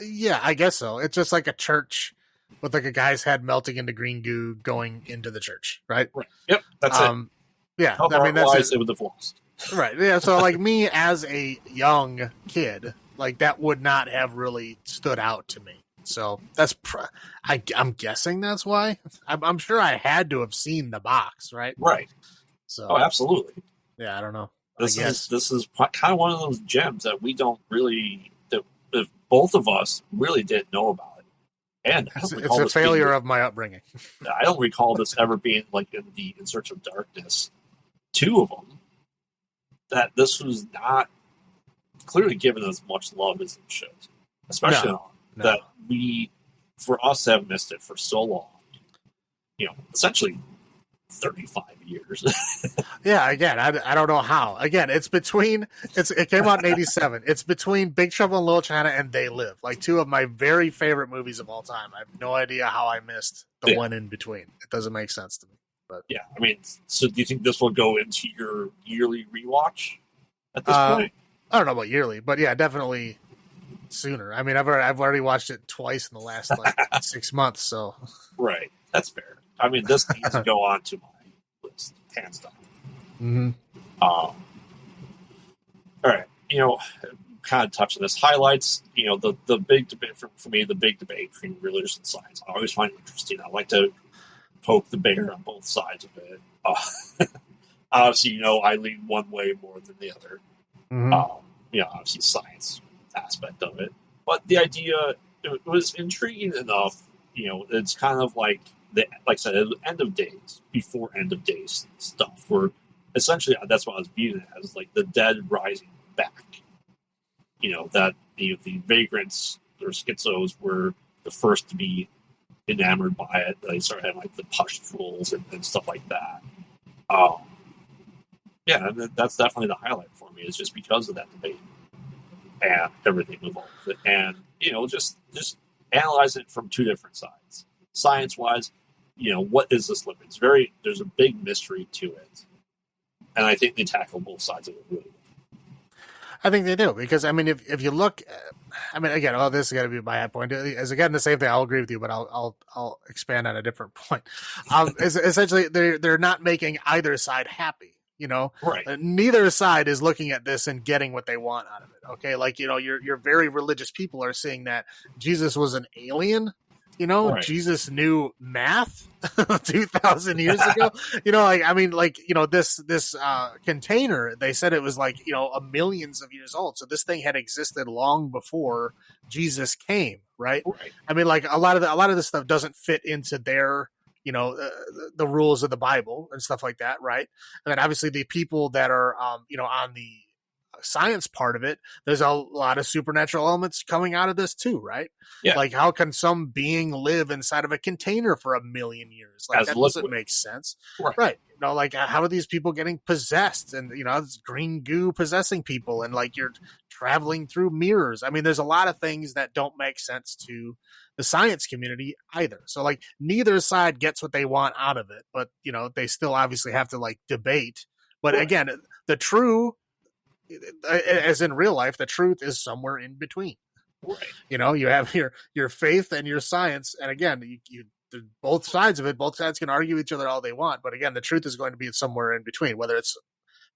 yeah, I guess so. It's just like a church with a guy's head melting into green goo going into the church, right? Right. Yep, that's it. Yeah, I mean, that's it. It would have lost. Right. Yeah. So, me as a young kid, that would not have really stood out to me. So that's I'm guessing that's why. I'm sure I had to have seen the box, right? Right. So absolutely. Yeah, I don't know. This is kind of one of those gems that we don't really that both of us really didn't know about it. And it's a failure of my upbringing. I don't recall this ever being in Search of Darkness, 2 of them. That this was not clearly given as much love as it should, especially that for us to have missed it for so long, essentially 35 years. Yeah, again, I don't know how. Again, it came out in 87. It's between Big Trouble in Little China and They Live, 2 of my very favorite movies of all time. I have no idea how I missed the one in between. It doesn't make sense to me. But yeah, I mean, so do you think this will go into your yearly rewatch at this point? I don't know about yearly, but yeah, definitely sooner. I mean, I've already watched it twice in the last 6 months. So right, that's fair. I mean, this needs to go on to my list, hands down. Mm-hmm. All right, kind of touching this highlights. The big debate for me, the big debate between religion and science. I always find it interesting. I like to poke the bear on both sides of it. Obviously, I lean one way more than the other. Mm-hmm. Obviously, science aspect of it, but the idea it was intriguing enough. It's kind of like I said, end of days, before end of days stuff. Where essentially that's what I was viewing it as, the dead rising back. that the vagrants or schizos were the first to be enamored by it. They started having like the pustules and stuff like that. Yeah, that's definitely the highlight for me. Is just because of that debate and everything involved, and just analyze it from two different sides. Science wise, what is this living? There's a big mystery to it, and I think they tackle both sides of it really well. I think they do, because I mean, if you look, I mean, again, this is going to be my point. As again, the same thing. I'll agree with you, but I'll expand on a different point. Essentially, they're not making either side happy. Right. Neither side is looking at this and getting what they want out of it. Okay, like your very religious people are seeing that Jesus was an alien. Right. Jesus knew math 2,000 years ago. This container, they said it was like, millions of years old. So this thing had existed long before Jesus came. Right. I mean, like a lot of this stuff doesn't fit into their, the rules of the Bible and stuff like that. Right. And then obviously the people that are, on the science part of it, there's a lot of supernatural elements coming out of this too, right? Yeah. Like, how can some being live inside of a container for 1,000,000 years? Like, that doesn't make sense. Right. Like, how are these people getting possessed? And, it's green goo possessing people, and like you're traveling through mirrors. I mean, there's a lot of things that don't make sense to the science community either. So like neither side gets what they want out of it, but they still obviously have to like debate. But again, the true, as in real life, the truth is somewhere in between. Right. You have your faith and your science, and again, you both sides of it. Both sides can argue each other all they want, but again, the truth is going to be somewhere in between. Whether it's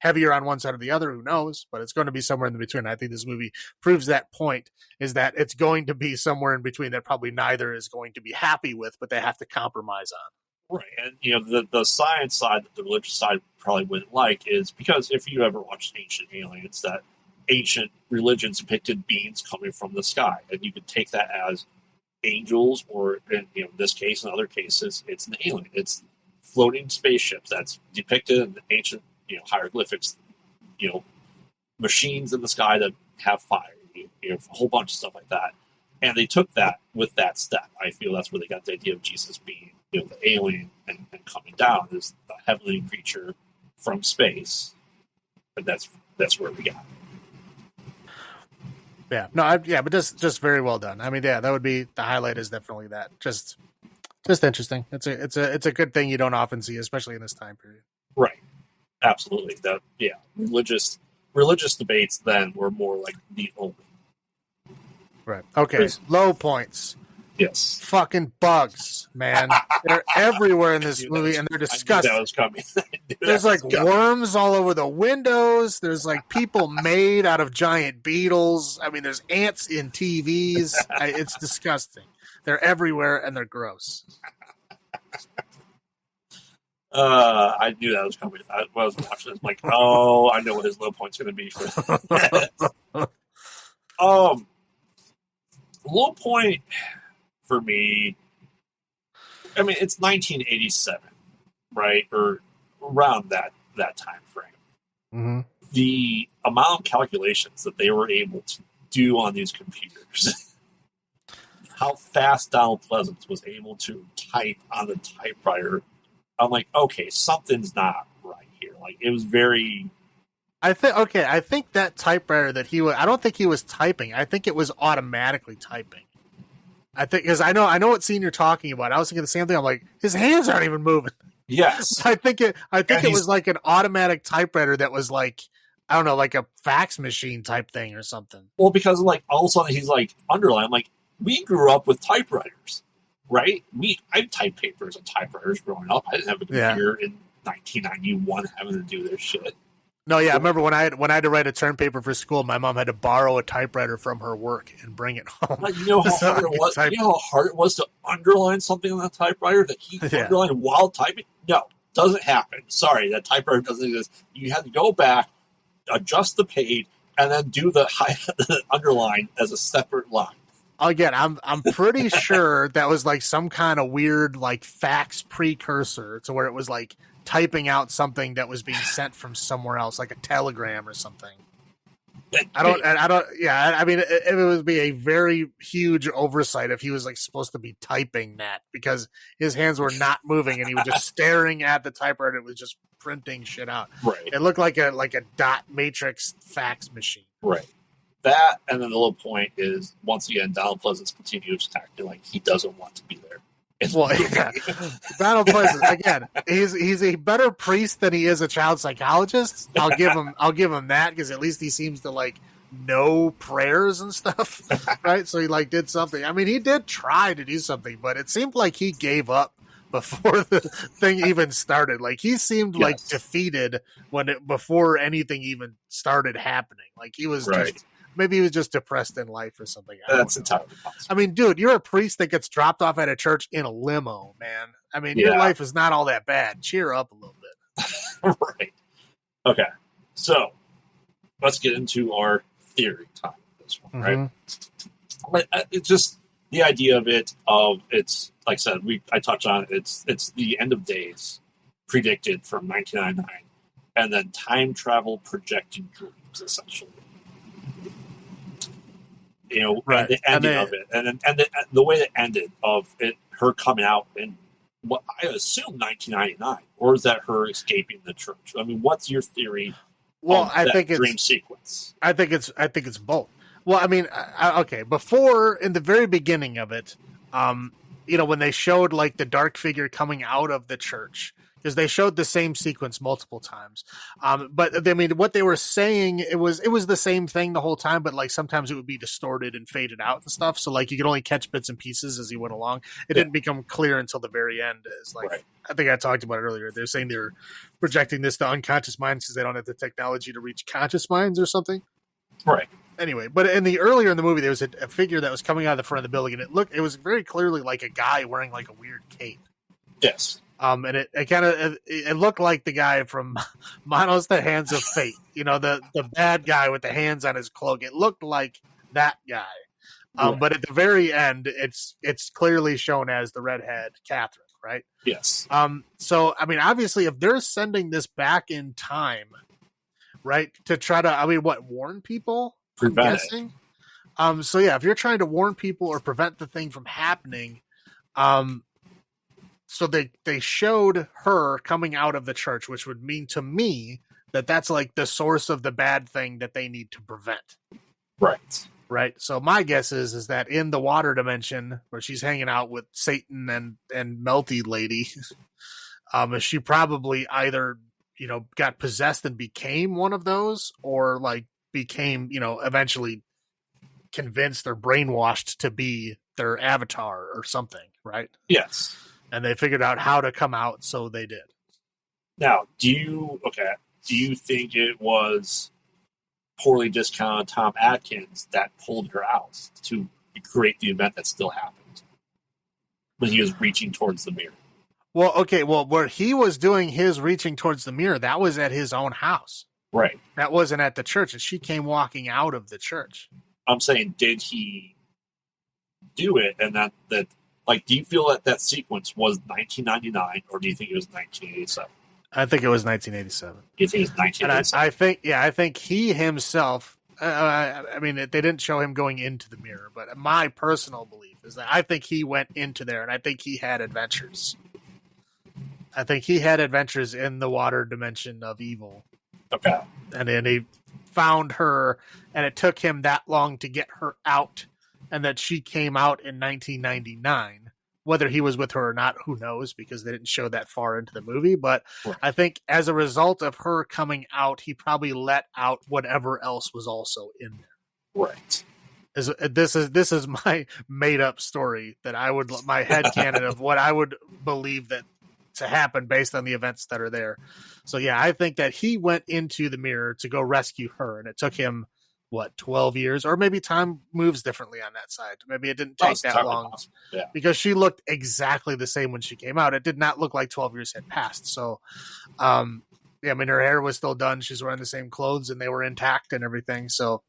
heavier on one side or the other, who knows? But it's going to be somewhere in between. I think this movie proves that point, is that it's going to be somewhere in between that probably neither is going to be happy with, but they have to compromise on. Right, and the science side that the religious side probably wouldn't like is because if you ever watched Ancient Aliens, that ancient religions depicted beings coming from the sky, and you could take that as angels, or in this case, in other cases, it's an alien. It's floating spaceships that's depicted in the ancient hieroglyphics, machines in the sky that have fire, a whole bunch of stuff like that, and they took that with that step. I feel that's where they got the idea of Jesus being the alien and coming down as the heavenly creature from space, and that's where we got it. Yeah, no, but just very well done. I mean, yeah, that would be the highlight. Is definitely that. Just interesting. It's a good thing you don't often see, especially in this time period. Right, absolutely. That religious debates then were more like the only. Right. Okay. Low points. Yes. Fucking bugs, man. They're everywhere in this movie, and they're disgusting. That was coming. There's like worms all over the windows. There's like people made out of giant beetles. I mean, there's ants in TVs. It's disgusting. They're everywhere, and they're gross. I knew that was coming. When I was watching it, I'm like, oh, I know what his low point's going to be for this. Low point for me, I mean, it's 1987, right? Or around that time frame. Mm-hmm. The amount of calculations that they were able to do on these computers, how fast Donald Pleasance was able to type on the typewriter, I'm like, okay, something's not right here. Like, it was very... I think that typewriter that I don't think he was typing. I think it was automatically typing. I think, because I know what scene you're talking about. I was thinking the same thing. I'm like, his hands aren't even moving. Yes. I think it was like an automatic typewriter that was like, I don't know, like a fax machine type thing or something. Well, because like all of a sudden he's like underlined. I'm like, we grew up with typewriters, right? I typed papers on typewriters growing up. I didn't have a computer in 1991 having to do this shit. No, yeah, I remember when I had to write a term paper for school, my mom had to borrow a typewriter from her work and bring it home. Like, you know how hard it was? You know how hard it was to underline something on that typewriter that he underlined while typing? No, doesn't happen. Sorry, that typewriter doesn't exist. You had to go back, adjust the page, and then do the underline as a separate line. Again, I'm pretty sure that was like some kind of weird like fax precursor to where it was like typing out something that was being sent from somewhere else, like a telegram or something. Yeah, I mean, it would be a very huge oversight if he was like supposed to be typing that, because his hands were not moving and he was just staring at the typewriter. It was just printing shit out. Right. It looked like a dot matrix fax machine. Right. That, and then the little point is, once again, Donald Pleasance continues acting like he doesn't want to be there. Well, yeah. Donald Pleasance, again, he's a better priest than he is a child psychologist. I'll give him that, because at least he seems to like know prayers and stuff, right? So he like did something. I mean, he did try to do something, but it seemed like he gave up before the thing even started. Like he seemed like defeated before anything even started happening. Like he was just. Maybe he was just depressed in life or something. That's entirely possible. I mean, dude, you're a priest that gets dropped off at a church in a limo, man. I mean, your life is not all that bad. Cheer up a little bit. Right. Okay. So let's get into our theory time with this one, right? But it's just the idea of it. It's like I said, I touched on it. It's the end of days predicted from 1999, and then time travel projected dreams, essentially. You know, and the ending of it, and the way it ended of it, her coming out in what I assume 1999, or is that her escaping the church? I mean, what's your theory? Well, I think it's dream sequence. I think it's both. Well, I mean, okay, before in the very beginning of it, you know, when they showed like the dark figure coming out of the church. Because they showed the same sequence multiple times, but I mean, what they were saying it was the same thing the whole time, but like sometimes it would be distorted and faded out and stuff. So like you could only catch bits and pieces as he went along. It didn't become clear until the very end. Is like I think I talked about it earlier. They're saying they're projecting this to unconscious minds because they don't have the technology to reach conscious minds or something. Right. Anyway, but earlier in the movie, there was a figure that was coming out of the front of the building, and it was very clearly like a guy wearing like a weird cape. Yes. And it kind of it looked like the guy from Manos, the Hands of Fate. You know, the bad guy with the hands on his cloak. It looked like that guy. But at the very end, it's clearly shown as the redhead Catherine, right? Yes. So I mean, obviously, if they're sending this back in time, right, to try to, warn people, prevent it. So yeah, if you're trying to warn people or prevent the thing from happening, so they showed her coming out of the church, which would mean to me that that's like the source of the bad thing that they need to prevent. Right. Right. So my guess is that in the water dimension where she's hanging out with Satan and Melty Lady, she probably either, you know, got possessed and became one of those, or like became, you know, eventually convinced or brainwashed to be their avatar or something. Right. Yes. And they figured out how to come out, so they did. Now, do you think it was poorly discounted Tom Atkins that pulled her out to create the event that still happened when he was reaching towards the mirror? Well, okay, where he was doing his reaching towards the mirror, that was at his own house. Right. That wasn't at the church, and she came walking out of the church. I'm saying, did he do it, and that like, do you feel that sequence was 1999, or do you think it was 1987? I think it was 1987. You think it was 1987? I think he himself, I mean, they didn't show him going into the mirror, but my personal belief is that I think he went into there, and I think he had adventures. I think he had adventures in the water dimension of evil. Okay. And then he found her, and it took him that long to get her out, and that she came out in 1999. Whether he was with her or not, who knows, because they didn't show that far into the movie. But I think as a result of her coming out, he probably let out whatever else was also in there. Right. This is my made up story that I would, my headcanon of what I would believe that to happen based on the events that are there. So yeah, I think that he went into the mirror to go rescue her, and it took him 12 years, or maybe time moves differently on that side. Maybe it didn't take that long, because she looked exactly the same when she came out. It did not look like 12 years had passed. So, yeah, I mean, her hair was still done. She's wearing the same clothes, and they were intact and everything. So,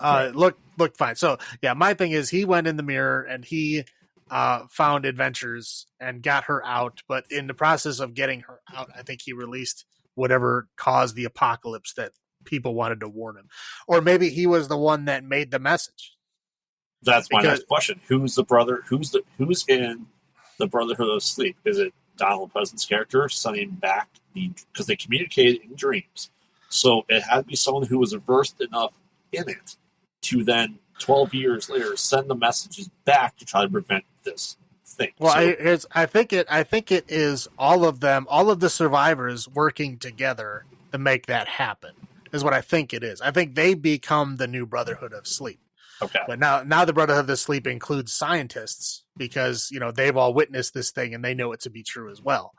it looked fine. So, yeah, my thing is he went in the mirror and he found adventures and got her out. But in the process of getting her out, I think he released whatever caused the apocalypse that people wanted to warn him, or maybe he was the one that made the message. That's my next question. Who's the brother? Who's in the Brotherhood of Sleep? Is it Donald Pleasant's character sending back because they communicated in dreams? So it had to be someone who was versed enough in it to then 12 years later send the messages back to try to prevent this thing. Well, I think it is all of them, all of the survivors working together to make that happen. Is what I think it is. I think they become the new Brotherhood of Sleep. Okay. But now the Brotherhood of Sleep includes scientists because they've all witnessed this thing and they know it to be true as well.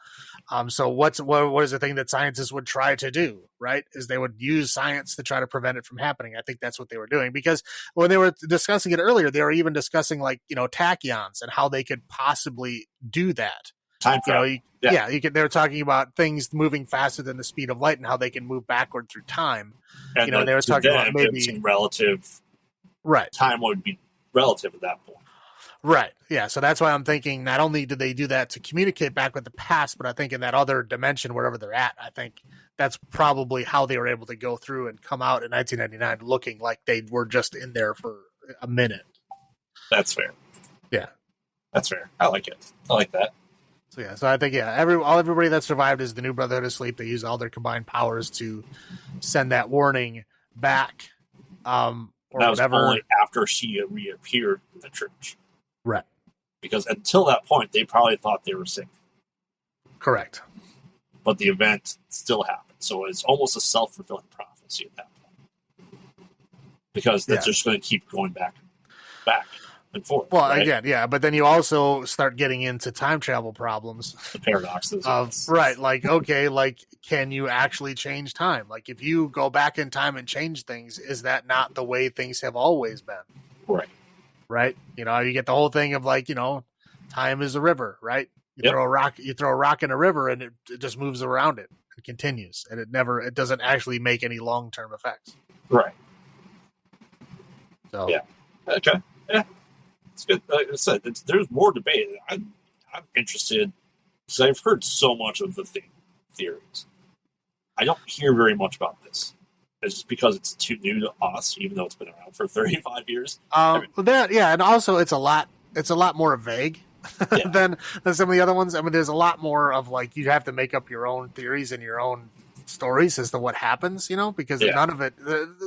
So what is the thing that scientists would try to do, right? Is they would use science to try to prevent it from happening. I think that's what they were doing, because when they were discussing it earlier, they were even discussing tachyons and how they could possibly do that. Time travel. They were talking about things moving faster than the speed of light and how they can move backward through time. And they were talking about maybe relative. Right. Time would be relative at that point. Right. Yeah. So that's why I'm thinking not only did they do that to communicate back with the past, but I think in that other dimension, wherever they're at, I think that's probably how they were able to go through and come out in 1999 looking like they were just in there for a minute. That's fair. Yeah. That's fair. I like it. I like that. So I think, everybody that survived is the new Brotherhood of Sleep. They use all their combined powers to send that warning back. Or that whatever. Was only after she reappeared in the church. Right. Because until that point, they probably thought they were safe. Correct. But the event still happened. So it's almost a self-fulfilling prophecy at that point. Because they're just going to keep going back and forth. Well, right? again, yeah. But then you also start getting into time travel problems. The paradoxes. Right. Can you actually change time? Like, if you go back in time and change things, is that not the way things have always been? Right. Right. You get the whole thing of time is a river, right? You throw a rock in a river and it just moves around it and continues. And it doesn't actually make any long-term effects. Right. So, yeah. Okay. Yeah. It's good. Like I said, there's more debate. I'm interested because I've heard so much of the theories. I don't hear very much about this. It's just because it's too new to us, even though it's been around for 35 years. And also it's a lot more vague than some of the other ones. I mean, there's a lot more of you have to make up your own theories and your own stories as to what happens, because none of it,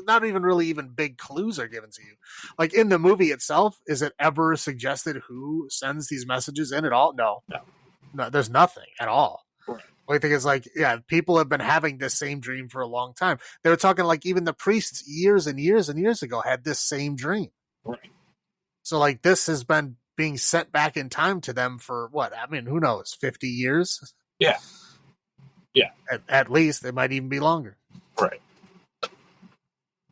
not even really even big clues are given to you. Like in the movie itself, is it ever suggested who sends these messages in at all? No, there's nothing at all. Right. The thing is, people have been having this same dream for a long time. They were talking even the priests years and years and years ago had this same dream. Right. So this has been being sent back in time to them for what? I mean, who knows? 50 years? Yeah. Yeah. At least. It might even be longer. Right.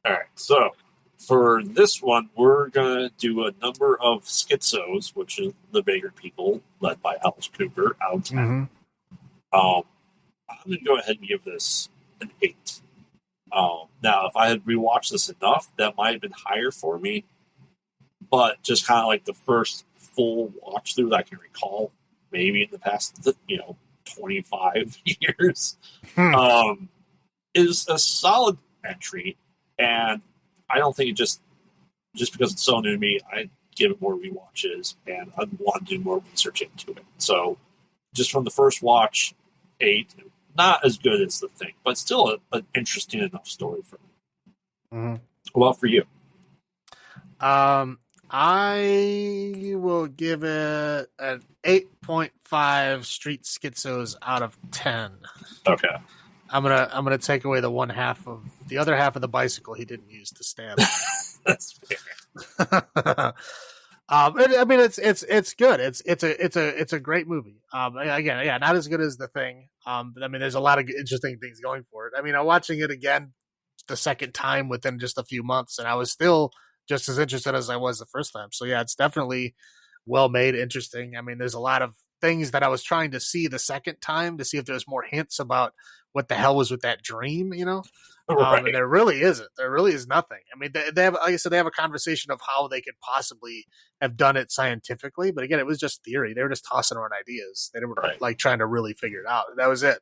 All right. So for this one, we're going to do a number of schizos, which is the Vagrant people led by Alice Cooper out of town. Mm-hmm. I'm going to go ahead and give this an 8. Now, if I had rewatched this enough, that might have been higher for me. But just kind of the first full watch through that I can recall, maybe in the past, 25 years, is a solid entry. And I don't think it just because it's so new to me, I give it more rewatches and I want to do more research into it. So just from the first watch, 8, not as good as The Thing, but still an interesting enough story for me. Mm-hmm. What about for you? I will give it an 8.5 street schizos out of 10. Okay. I'm gonna take away the other half of the bicycle he didn't use to stab. That's fair. I mean, it's good. It's a great movie. Again, not as good as The Thing. But I mean, there's a lot of interesting things going for it. I mean, I'm watching it again the second time within just a few months, and I was still just as interested as I was the first time. So yeah, it's definitely well made, interesting. I mean, there's a lot of things that I was trying to see the second time to see if there's more hints about what the hell was with that dream, Right. And there really isn't. There really is nothing. I mean, they have, like I said, they have a conversation of how they could possibly have done it scientifically, but again, it was just theory. They were just tossing around ideas. They were trying to really figure it out. That was it.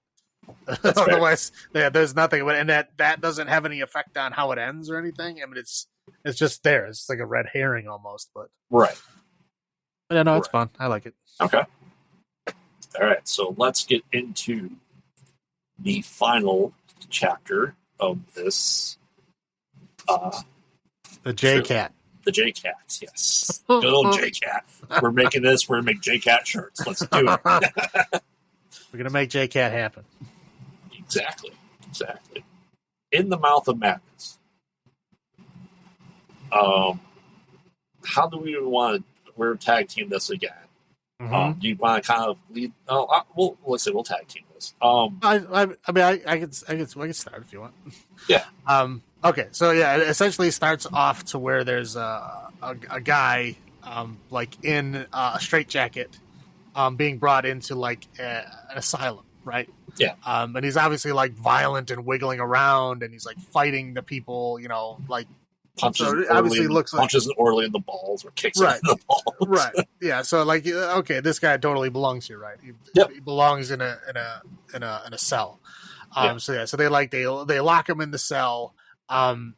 That's fair. Otherwise, there's nothing. And that doesn't have any effect on how it ends or anything. I mean, it's just there. It's like a red herring almost. But Right. yeah, no, it's fun. I like it. Okay. All right. So let's get into the final chapter of this. The J Cat. The J Cat, yes. Good old J Cat. We're making this. We're going to make J Cat shirts. Let's do it. We're going to make J Cat happen. Exactly. In the Mouth of Madness. How do we even want to? We're tag team this again. Mm-hmm. Do you want to kind of lead? We'll tag team this. I can start if you want. Yeah. Okay, so yeah, it essentially starts off to where there's a guy like in a straitjacket being brought into like an asylum, right? Yeah. And he's obviously like violent and wiggling around, and he's like fighting the people, like punches. So obviously looks like punches Orly in the balls or kicks him in the balls. Right. Yeah. So like, okay, this guy totally belongs here, right? He belongs in a cell. So they lock him in the cell. And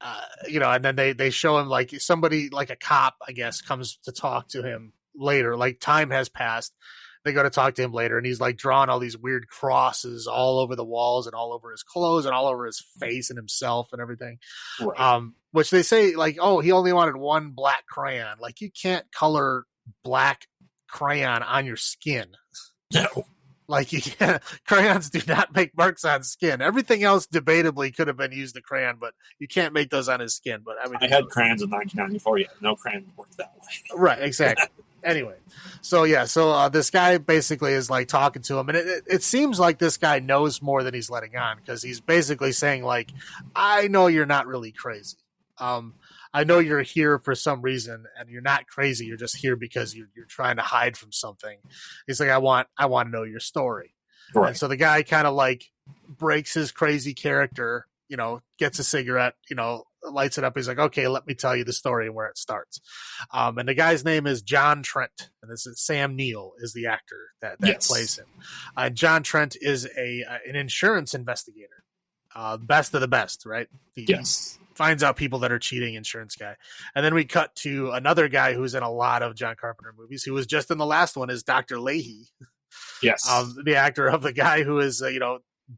then they show him like somebody, like a cop, I guess, comes to talk to him later. Like time has passed. They go to talk to him later, and he's like drawing all these weird crosses all over the walls and all over his clothes and all over his face and himself and everything. Right. Which they say like, oh, he only wanted one black crayon. Like, you can't color black crayon on your skin. No. Like, you can't, crayons do not make marks on skin. Everything else debatably could have been used to crayon, but you can't make those on his skin. But I had crayons in 1994. Yeah, no crayon worked that way. Right, exactly. Anyway, so this guy basically is like talking to him, and it seems like this guy knows more than he's letting on, because he's basically saying like, I know you're not really crazy. I know you're here for some reason, and you're not crazy. You're just here because you're trying to hide from something. He's like, I want to know your story. Right. And so the guy kind of like breaks his crazy character, gets a cigarette, lights it up. He's like, okay, let me tell you the story and where it starts. And the guy's name is John Trent, and this is Sam Neill is the actor that plays him. John Trent is an insurance investigator, best of the best, right? He finds out people that are cheating, insurance guy. And then we cut to another guy who's in a lot of John Carpenter movies, who was just in the last one, is Dr. Leahy. Yes. The actor of the guy who is,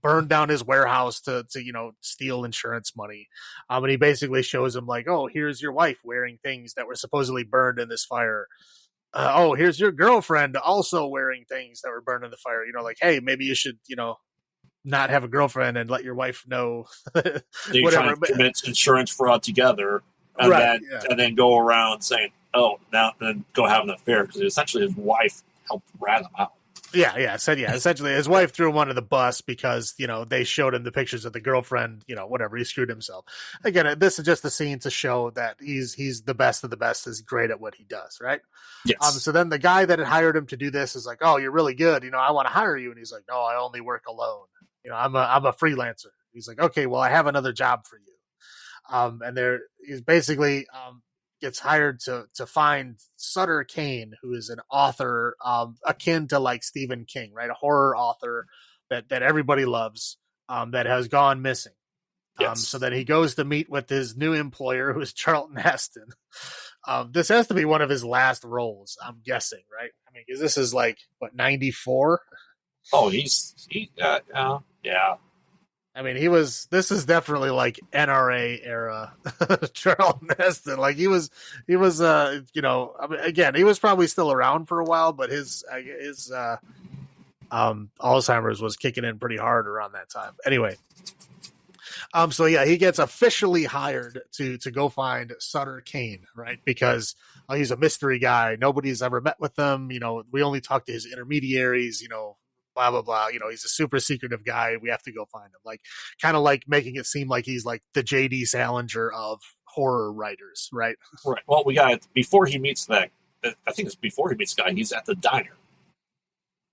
burned down his warehouse to steal insurance money. And he basically shows him like, oh, here's your wife wearing things that were supposedly burned in this fire. Oh, here's your girlfriend also wearing things that were burned in the fire. Like, hey, maybe you should, not have a girlfriend and let your wife know. You're trying to commit insurance fraud together, and then go around saying, oh, now then go have an affair, because essentially his wife helped rat him out. Essentially, his wife threw him under the bus because, they showed him the pictures of the girlfriend, whatever, he screwed himself. Again, this is just a scene to show that he's the best of the best, is great at what he does, right? Yes. So then the guy that had hired him to do this is like, oh, you're really good. I want to hire you. And he's like, no, I only work alone. I'm a freelancer. He's like, okay, well, I have another job for you. And he's basically, gets hired to find Sutter Kane, who is an author akin to like Stephen King, right? A horror author that everybody loves, that has gone missing. So then he goes to meet with his new employer, who is Charlton Heston. This has to be one of his last roles, I'm guessing, right? I mean, because this is like, what, 94? Oh, yeah. I mean, this is definitely like NRA era Charlton Heston. Like he was, I mean, again, he was probably still around for a while, but his Alzheimer's was kicking in pretty hard around that time. Anyway. So yeah, he gets officially hired to go find Sutter Kane, right? Because he's a mystery guy. Nobody's ever met with him. We only talk to his intermediaries, blah, blah, blah. He's a super secretive guy. We have to go find him. Like, kind of like making it seem like he's like the J.D. Salinger of horror writers, right? Right. Well, we got, before he meets I think it's before he meets the guy, he's at the diner,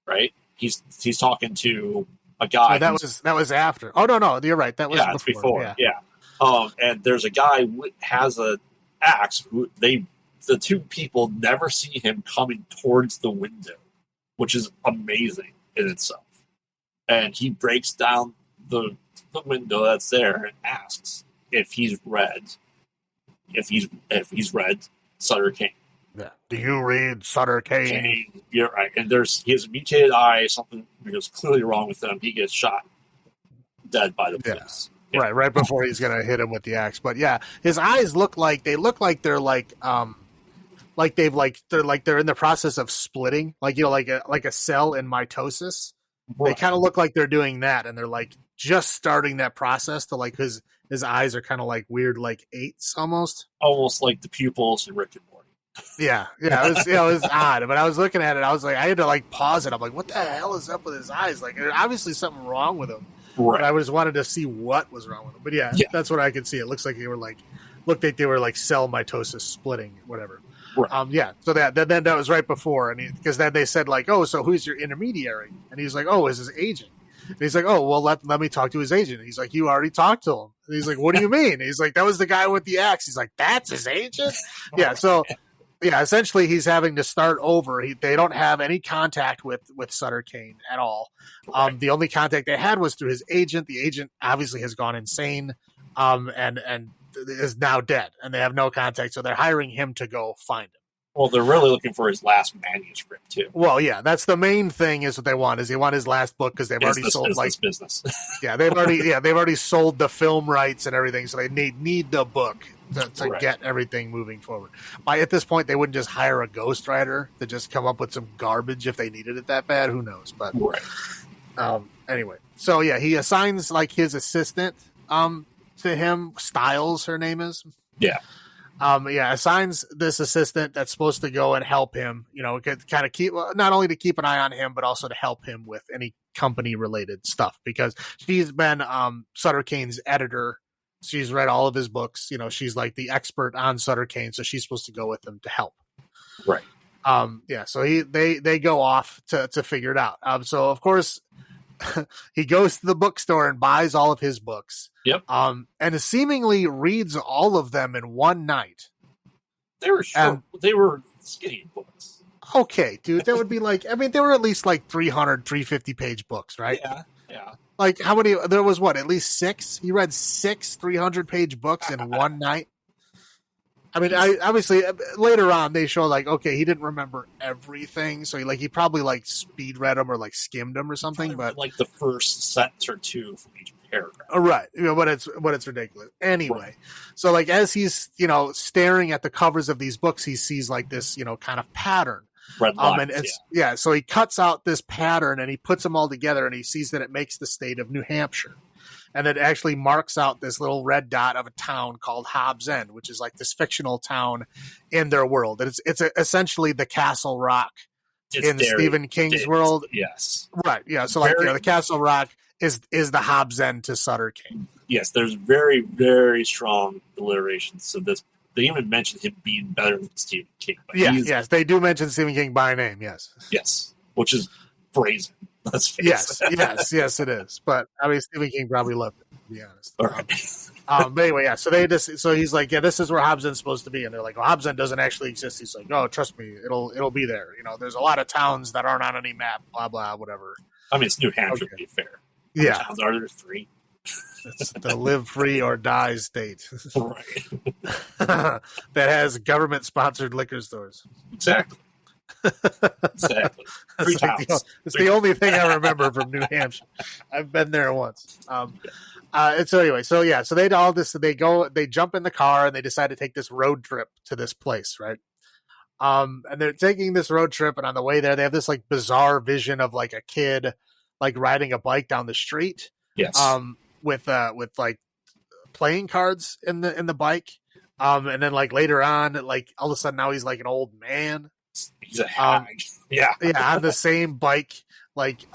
right? He's talking to a guy. Oh, that was after. Oh, no, you're right. That was before. Yeah. And there's a guy who has an axe who the two people never see him coming towards the window, which is amazing in itself. and he breaks down the window that's there and asks if he's read Sutter Kane. Yeah. Do you read Sutter Kane? Kane, you're right. And he has a mutated eye. Something was clearly wrong with him. He gets shot dead by the police. Yeah. Right before he's gonna hit him with the axe. But yeah, his eyes look like they're they're they're in the process of splitting, like like a cell in mitosis. Right. They kind of look like they're doing that, and they're like just starting that process to like his eyes are kind of like weird, like eights almost like the pupils in Rick and Morty. Yeah, it was odd. But I was looking at it, I was like, I had to like pause it. I'm like, what the hell is up with his eyes? Like, there's obviously something wrong with him. Right. But I just wanted to see what was wrong with him. But yeah, that's what I could see. It looks like they were like cell mitosis splitting, whatever. Right. So then that was right before, and because then they said like, oh, so who's your intermediary? And he's like, oh, is his agent? And he's like, oh, well, let me talk to his agent. And he's like, you already talked to him. And he's like, what do you mean? And he's like, that was the guy with the axe. He's like, that's his agent? Yeah. So essentially he's having to start over. They don't have any contact with Sutter Kane at all. Right. The only contact they had was through his agent. The agent obviously has gone insane, and is now dead, and they have no contact. So they're hiring him to go find him. Well, they're really looking for his last manuscript too. Well, yeah, that's the main thing. Is what they want. Is they want his last book because they've already sold business. They've already sold the film rights and everything. So they need the book to get everything moving forward. At this point, they wouldn't just hire a ghostwriter to just come up with some garbage if they needed it that bad. Who knows? But anyway, so yeah, he assigns like his assistant to him. Styles, her name is. Yeah. Assigns this assistant that's supposed to go and help him, kind of not only to keep an eye on him, but also to help him with any company related stuff, because she's been Sutter Kane's editor. She's read all of his books. She's like the expert on Sutter Kane. So she's supposed to go with him to help. Right. So they go off to figure it out. So of course he goes to the bookstore and buys all of his books. Yep. And seemingly reads all of them in one night. They were short. They were skinny books. Okay, dude. That would be like, they were at least like 300, 350 page books, right? Yeah. Like how many, there was at least 6? He read 6 300 page books in one night. Obviously later on they show like, okay, he didn't remember everything. So he probably like speed read them or like skimmed them or something, but like the first sentence or two from each paragraph. Right. But it's ridiculous. Anyway. So like, as he's, staring at the covers of these books, he sees like this, kind of pattern. Red lines, and it's, so he cuts out this pattern and he puts them all together and he sees that it makes the state of New Hampshire. And it actually marks out this little red dot of a town called Hobbs End, which is like this fictional town in their world. And it's essentially the Castle Rock in Stephen King's world. Yes. Right. Yeah. So the Castle Rock is the Hobbs End to Sutter Kane. Yes. There's very, very strong alliteration. So they even mentioned him being better than Stephen King. Yes. They do mention Stephen King by name. Yes. Yes. Which is brazen. Let's face it. Yes, it is. But Stephen King probably loved it, to be honest. But anyway, so he's like, this is where Hobbs End's supposed to be, and they're like, well, Hobbs End doesn't actually exist. He's like, oh, trust me, it'll be there. There's a lot of towns that aren't on any map. Blah blah, whatever. It's New Hampshire, to be fair. How many towns are there? 3. It's the live free or die state, that has government sponsored liquor stores. Exactly. Exactly. It's the only thing I remember from New Hampshire. I've been there once. And so anyway, so they did all this. They jump in the car and they decide to take this road trip to this place, right? And they're taking this road trip, and on the way there, they have this like bizarre vision of like a kid like riding a bike down the street. Yes. With like playing cards in the bike. And then like later on, like all of a sudden now he's like an old man. He's a hag. On the same bike. Like,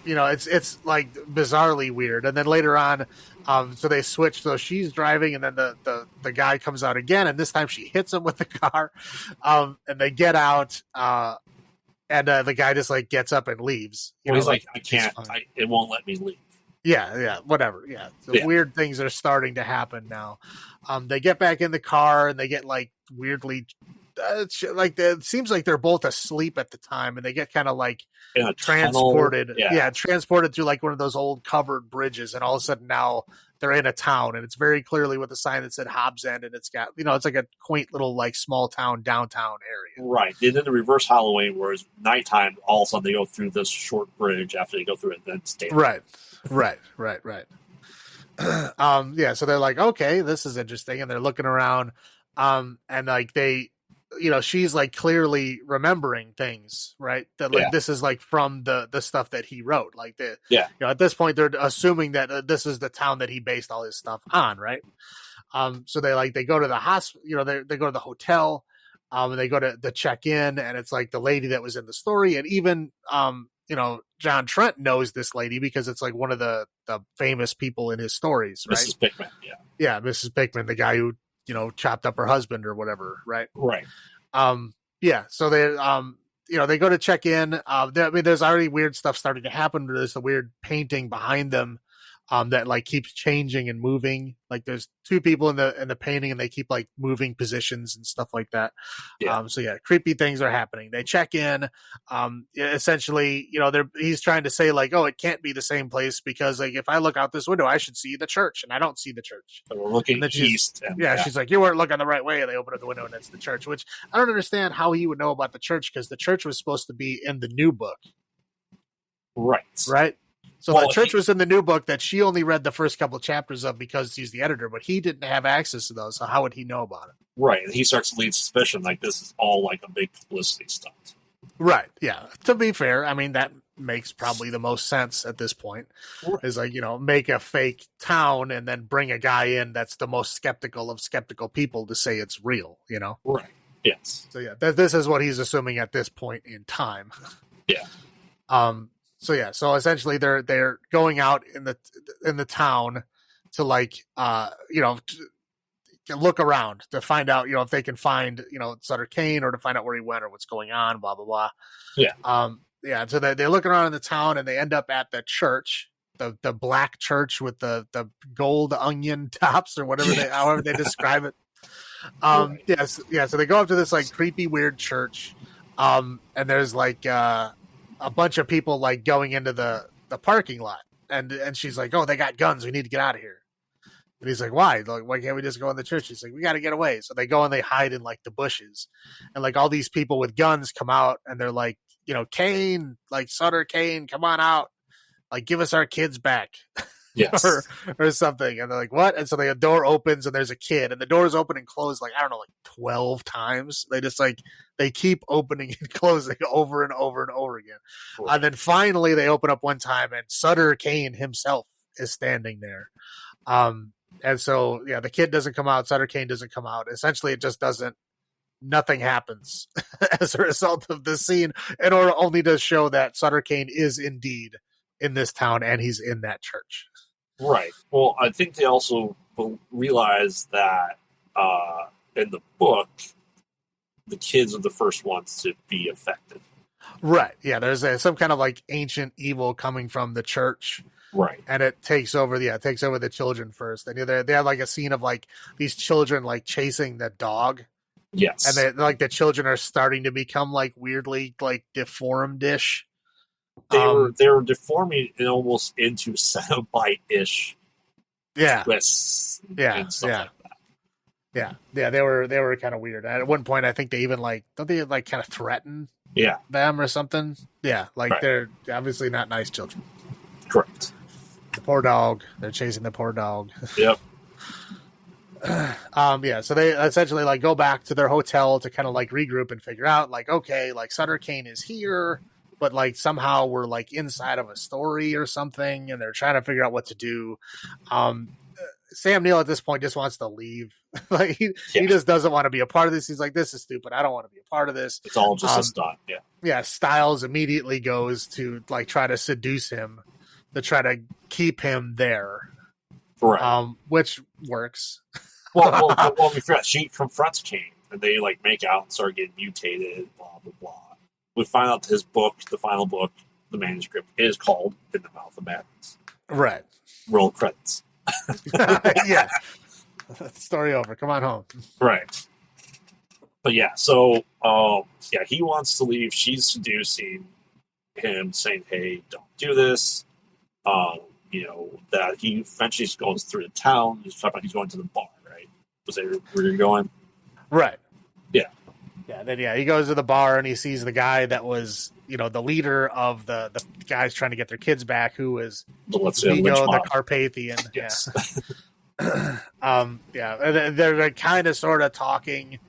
it's like bizarrely weird. And then later on, so they switch. So she's driving, and then the guy comes out again, and this time she hits him with the car. And they get out, and the guy just like gets up and leaves. He's like, I can't. It won't let me leave. Yeah, whatever. Yeah, weird things are starting to happen now. They get back in the car, and they get like weirdly it seems like they're both asleep at the time, and they get kind of like In a transported, tunnel. transported through like one of those old covered bridges, and all of a sudden now they're in a town, and it's very clearly with a sign that said Hobbs End, and it's got, it's like a quaint little like small town downtown area. Right. And then the reverse Halloween, whereas nighttime, all of a sudden they go through this short bridge after they go through it, and then stay. Right. So they're like, okay, this is interesting, and they're looking around, and like they, she's like clearly remembering things, right? That like this is like from the stuff that he wrote, like at this point they're assuming that this is the town that he based all his stuff on, right? So they go to the hospital, they go to the hotel, and they go to check in, and it's like the lady that was in the story, and even John Trent knows this lady because it's like one of the famous people in his stories, right? Mrs. Pickman, yeah, Mrs. Pickman, the guy who chopped up her husband or whatever, right? Right. So they go to check in. There's already weird stuff starting to happen. There's a weird painting behind them that like keeps changing and moving. Like there's two people in the painting, and they keep like moving positions and stuff like that. Creepy things are happening. They check in. Essentially, he's trying to say like, oh, it can't be the same place because like if I look out this window, I should see the church, and I don't see the church. So we're looking east. She's like, you weren't looking the right way. And they open up the window, and it's the church. Which I don't understand how he would know about the church, because the church was supposed to be in the new book. Right. So the church was in the new book that she only read the first couple of chapters of because he's the editor, but he didn't have access to those. So how would he know about it? Right. And he starts to lead suspicion like this is all like a big publicity stunt. Right. Yeah. To be fair, I mean, that makes probably the most sense at this point. Right. Is like, make a fake town and then bring a guy in that's the most skeptical of skeptical people to say it's real, Right. Yes. So yeah, this is what he's assuming at this point in time. Yeah. So essentially they're going out in the town to like look around to find out if they can find Sutter Kane, or to find out where he went or what's going on, blah blah blah. So they look around in the town, and they end up at the church, the black church with the gold onion tops or whatever however they describe it. So they go up to this like creepy weird church, and there's like a bunch of people like going into the parking lot, and she's like, oh, they got guns, we need to get out of here. And he's like, why? Like, why can't we just go in the church? She's like, we got to get away. So they go and they hide in like the bushes, and like all these people with guns come out, and they're like, Kane, like Sutter Kane, come on out, like give us our kids back. Yes. or something. And they're like, what? And so the door opens, and there's a kid, and the doors open and close like, I don't know, like 12 times. They just like, they keep opening and closing over and over and over again. Cool. And then finally they open up one time, and Sutter Kane himself is standing there. And so, the kid doesn't come out. Sutter Kane doesn't come out. Essentially, it just nothing happens as a result of this scene, in order only to show that Sutter Kane is indeed in this town, and he's in that church. Right. Well, I think they also realize that in the book, the kids are the first ones to be affected. Right. Yeah. There's some kind of like ancient evil coming from the church. Right. And it takes over the children first. And they have like a scene of like these children like chasing the dog. Yes. And the children are starting to become like weirdly like deformed-ish. They were deforming it almost into Cenobite-ish twists. And stuff like that. Yeah. They were kind of weird. At one point, I think they even don't they like kind of threaten them or something? Yeah, They're obviously not nice children. Correct. The poor dog. They're chasing the poor dog. Yep. So they essentially like go back to their hotel to kind of like regroup and figure out like, okay, like Sutter Kane is here, but like somehow we're like inside of a story or something, and they're trying to figure out what to do. Sam Neill at this point just wants to leave. Like he just doesn't want to be a part of this. He's like, this is stupid. I don't want to be a part of this. It's all just a stunt. Yeah. Yeah. Stiles immediately goes to like try to seduce him to try to keep him there. Right. Which works. Well, we forgot. She confronts Kane, and they like make out and start getting mutated. Blah blah blah. We find out his book, the final book, the manuscript, is called "In the Mouth of Madness." Right. Roll credits. Yeah. Story over. Come on home. Right. But yeah, so he wants to leave. She's seducing him, saying, "Hey, don't do this." That he eventually goes through the town. He's talking about he's going to the bar, right? Was that where you're going? Right. Yeah. Yeah. Then he goes to the bar and he sees the guy that was, the leader of the guys trying to get their kids back, who was Vigo the Carpathian. Yes. And they're kind of sort of talking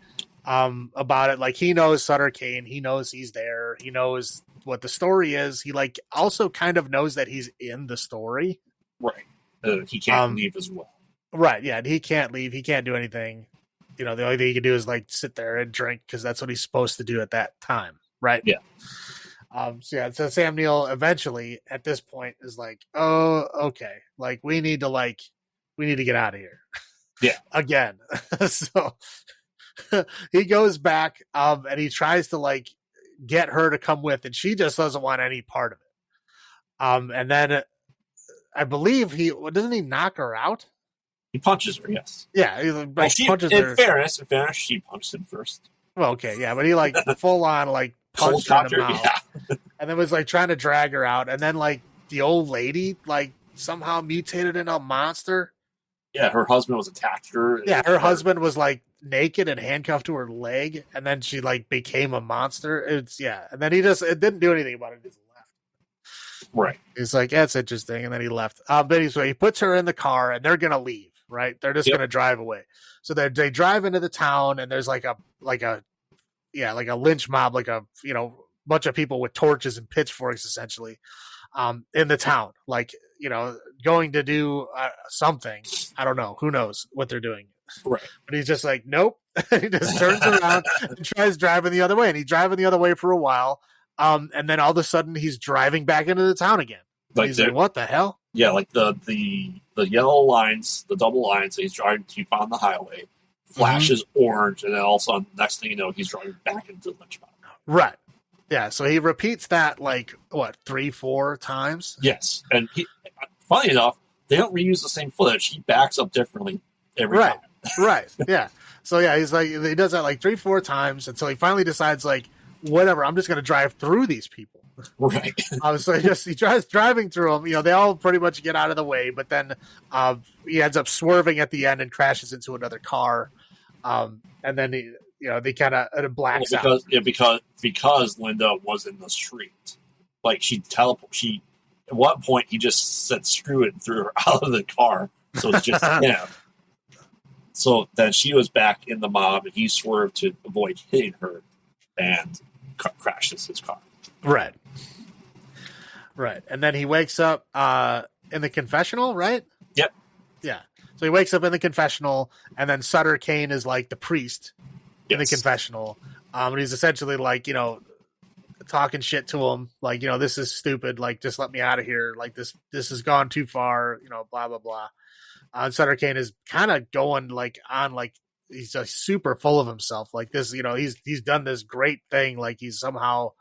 about it. Like, he knows Sutter Kane. He knows he's there. He knows what the story is. He also kind of knows that he's in the story. Right. He can't leave as well. Right. Yeah. He can't leave. He can't do anything. The only thing he can do is sit there and drink, because that's what he's supposed to do at that time. Right. Yeah. So Sam Neill eventually at this point is like, oh, okay. We need to get out of here. Yeah. Again. So he goes back and he tries to get her to come with, and she just doesn't want any part of it. And then I believe doesn't he knock her out? He punches her, yes. Yeah, he punches her. In fairness, she punched him first. Well, okay, yeah, but he full on punched her in the mouth, and then was trying to drag her out, and then the old lady somehow mutated into a monster. Yeah, her husband was attacked her. Yeah, her husband was naked and handcuffed to her leg, and then she became a monster. And then it didn't do anything about it. He just left. Right. He's like, that's interesting, and then he left. But he puts her in the car, and they're gonna leave. Right, they're just gonna drive away. So they drive into the town, and there's a lynch mob, bunch of people with torches and pitchforks, essentially, in the town, going to do something. I don't know. Who knows what they're doing? Right. But he's just nope. He just turns around and tries driving the other way, and he's driving the other way for a while. And then all of a sudden he's driving back into the town again. He's like, what the hell? Yeah, the yellow lines, the double lines that he's driving to on the highway flashes orange, and then all of a sudden, next thing you know, he's driving back into the lynch mob. Right. Yeah, so he repeats that 3-4 times? Yes. And funny enough, they don't reuse the same footage. He backs up differently every time. Right. Yeah. So yeah, he's he does that 3-4 times until he finally decides whatever, I'm just going to drive through these people. Right. So he tries driving through them. They all pretty much get out of the way, but then he ends up swerving at the end and crashes into another car. And then they kind of blacks out. Yeah, because Linda was in the street. At one point he just said screw it and threw her out of the car. So it's just him. So then she was back in the mob, and he swerved to avoid hitting her and crashes his car. Right. And then he wakes up in the confessional, right? Yep. Yeah. So he wakes up in the confessional, and then Sutter Kane is the priest in the confessional. And he's essentially talking shit to him, this is stupid, just let me out of here, this has gone too far, blah blah blah. And Sutter Kane is kind of going on he's just super full of himself, this, he's done this great thing, he's somehow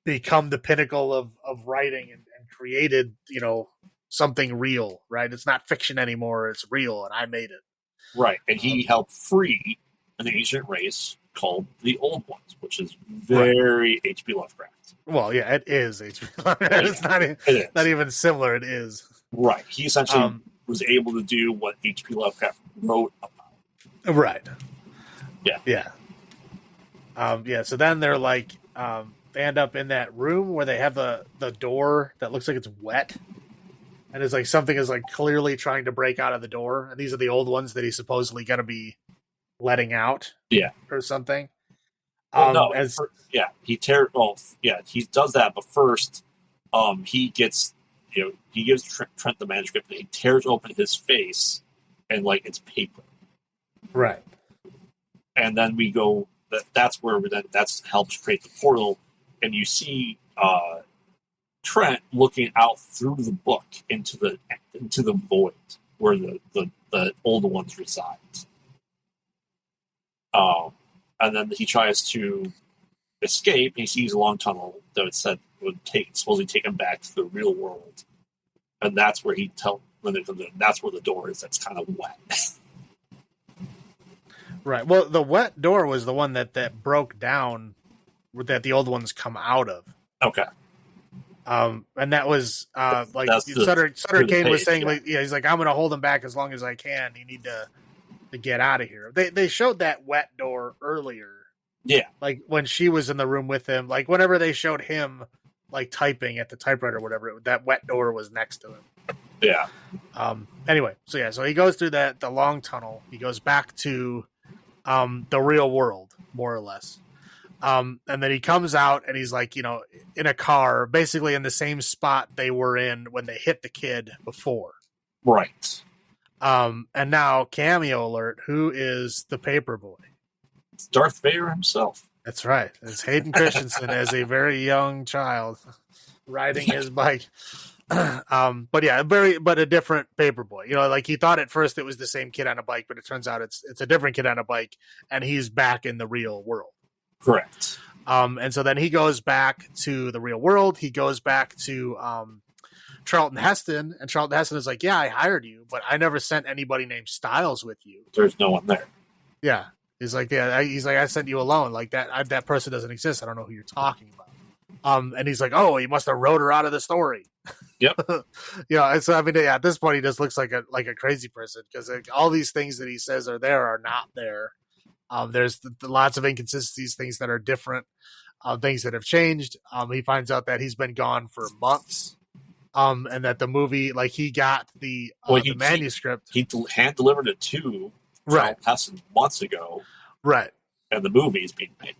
become the pinnacle of writing and created something real, right? It's not fiction anymore, it's real, and I made it. Right. And he helped free an ancient race called the Old Ones, which is very H.P. Lovecraft. Well, yeah, it is H.P. Lovecraft. It's not even similar. It is. Right. He essentially was able to do what H.P. Lovecraft wrote about. Right. Yeah. Yeah. So then they're they end up in that room where they have the door that looks like it's wet. And it's something is clearly trying to break out of the door. And these are the old ones that he's supposedly going to be letting out. Yeah. Or something. He does that. But first, he gives Trent the manuscript, and he tears open his face, and it's paper. Right. And then we go, that's where that helps create the portal. And you see Trent looking out through the book into the void where the older ones reside. And then he tries to escape, and he sees a long tunnel that it said would supposedly take him back to the real world. And that's where that's where the door is. That's kind of wet. Right. Well, the wet door was the one that broke down, that the old ones come out of. Okay. And that was like That's Sutter Kane was saying, yeah. like, yeah, he's like, I'm going to hold him back as long as I can. You need to get out of here. They showed that wet door earlier. Yeah. Like when she was in the room with him, like whenever they showed him like typing at the typewriter or whatever, that wet door was next to him. Yeah. Anyway, so he goes through the long tunnel. He goes back to the real world, more or less. And then he comes out and he's like, in a car, basically in the same spot they were in when they hit the kid before. Right. And now, cameo alert, who is the paper boy? It's Darth Vader himself. That's right. It's Hayden Christensen as a very young child riding his bike. But yeah, but a different paper boy. Like he thought at first it was the same kid on a bike, but it turns out it's a different kid on a bike, and he's back in the real world. Correct. And so then he goes back to the real world. He goes back to Charlton Heston, and Charlton Heston is like, yeah, I hired you, but I never sent anybody named Styles with you. There's no one there. Yeah. He's like, I sent you alone. Like that person doesn't exist. I don't know who you're talking about. And he's like, oh, you must have wrote her out of the story. Yep. And so I mean, yeah, at this point, he just looks like a crazy person, because like, all these things that he says are there are not there. There's lots of inconsistencies, things that are different, things that have changed. He finds out that he's been gone for months, and that the movie, like he got the manuscript. He hand delivered it to Right. Heston months ago. Right. And the movie is being made.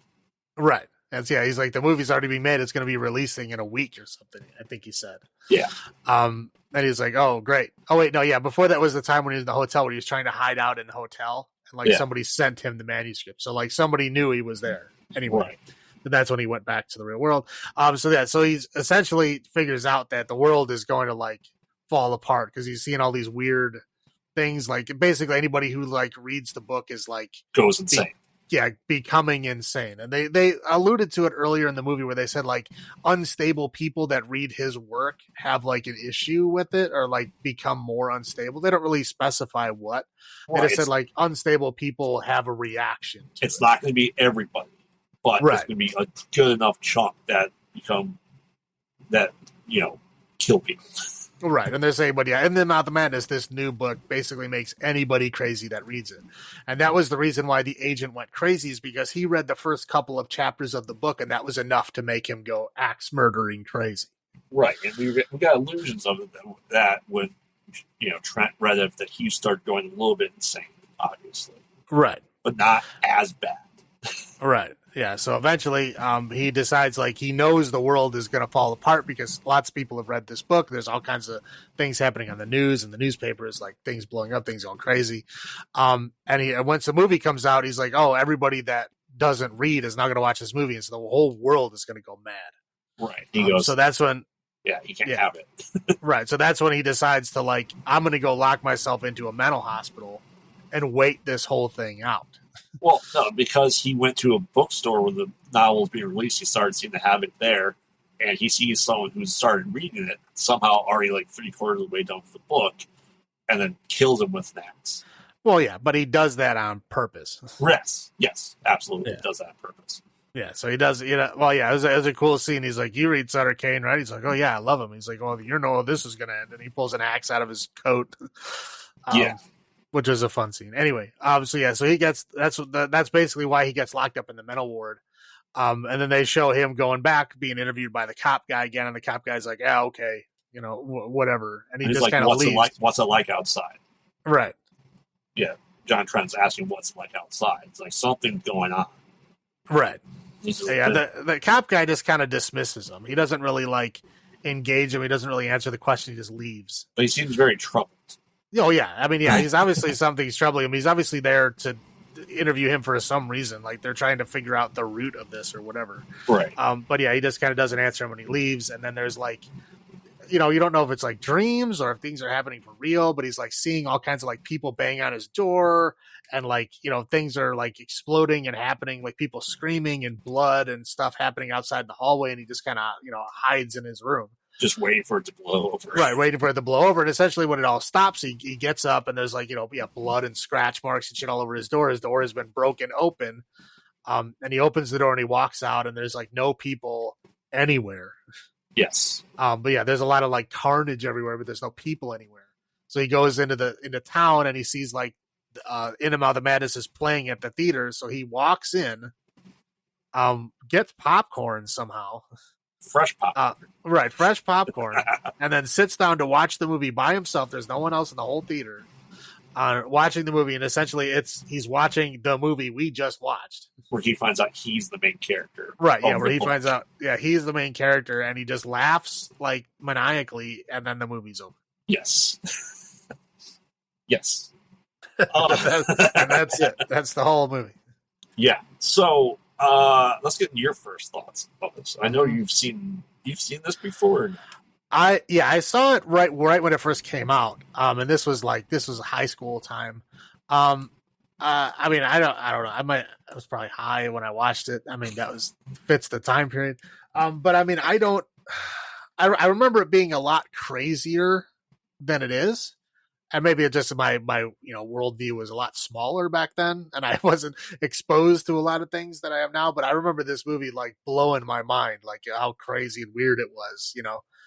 Right. And so, yeah, he's like, the movie's already being made. It's going to be releasing in a week or something, I think he said. Yeah. And he's like, oh, great. Oh, wait, no, yeah. Before that was the time when he was in the hotel, where he was trying to hide out in the hotel, and like somebody sent him the manuscript. So like somebody knew he was there anyway. Right. And that's when he went back to the real world. So he's essentially figures out that the world is going to like fall apart, because he's seeing all these weird things. Like basically anybody who like reads the book is like goes insane. Becoming insane. And they alluded to it earlier in the movie, where they said like unstable people that read his work have like an issue with it, or like become more unstable. They don't really specify what. They just said like unstable people have a reaction to it's not going to be everybody, but it's going to be a good enough chunk that kill people. Right. And they're saying, but yeah, in the Mouth of Madness, this new book basically makes anybody crazy that reads it. And that was the reason why the agent went crazy, is because he read the first couple of chapters of the book, and that was enough to make him go axe murdering crazy. Right. And we got illusions of it that when, Trent read it, that he started going a little bit insane, obviously. Right. But not as bad. Right. Yeah. So eventually he decides, like, he knows the world is going to fall apart, because lots of people have read this book. There's all kinds of things happening on the news and the newspapers, like things blowing up, things going crazy. And once the movie comes out, he's like, oh, everybody that doesn't read is now going to watch this movie. And so the whole world is going to go mad. Right. He goes. So that's when. Yeah, he can't have it. Right. So that's when he decides to, like, I'm going to go lock myself into a mental hospital and wait this whole thing out. Well, no, because he went to a bookstore where the novel was being released. He started seeing to have it there, and he sees someone who started reading it, somehow already like 3/4 of the way down with the book, and then kills him with an axe. Well, yeah, but he does that on purpose. Yes, absolutely. Yeah. He does that on purpose. Yeah, so he does, well, yeah, it was a cool scene. He's like, you read Sutter Kane, right? He's like, oh, yeah, I love him. He's like, well, you know this is going to end. And he pulls an axe out of his coat. Which was a fun scene. Anyway, so he gets, that's basically why he gets locked up in the mental ward. And then they show him going back, being interviewed by the cop guy again, and the cop guy's like, yeah, okay, whatever. And he just like, kind of leaves. What's it like outside? Right. Yeah. John Trent's asking what's it like outside. It's like something's going on. Right. Yeah, the cop guy just kind of dismisses him. He doesn't really like engage him. He doesn't really answer the question. He just leaves. But he seems very troubled. Oh, yeah. I mean, yeah, he's obviously something's troubling him. He's obviously there to interview him for some reason. Like, they're trying to figure out the root of this or whatever. Right. But yeah, he just kind of doesn't answer him when he leaves. And then there's like, you don't know if it's like dreams or if things are happening for real, but he's like seeing all kinds of like people bang on his door, and like, things are like exploding and happening, like people screaming and blood and stuff happening outside the hallway. And he just kind of, hides in his room. Just waiting for it to blow over. Right, waiting for it to blow over. And essentially when it all stops, he gets up and there's like, blood and scratch marks and shit all over his door. His door has been broken open. And he opens the door and he walks out and there's like no people anywhere. Yes. But yeah, there's a lot of like carnage everywhere, but there's no people anywhere. So he goes into town and he sees like In and Out of the Madness is playing at the theater. So he walks in, gets popcorn somehow. Fresh popcorn. Right, fresh popcorn. And then sits down to watch the movie by himself. There's no one else in the whole theater watching the movie. And essentially he's watching the movie we just watched. Where he finds out he's the main character. Right, yeah, where he finds out, he's the main character and he just laughs like maniacally and then the movie's over. Yes. Yes. And that's it. That's the whole movie. Yeah. So let's get your first thoughts about this. I know you've seen this before. I saw it right when it first came out. And this was high school time. I mean, I don't know. I was probably high when I watched it. I mean, fits the time period. But I mean, I remember it being a lot crazier than it is. And maybe it just my worldview was a lot smaller back then, and I wasn't exposed to a lot of things that I am now. But I remember this movie like blowing my mind, like how crazy and weird it was,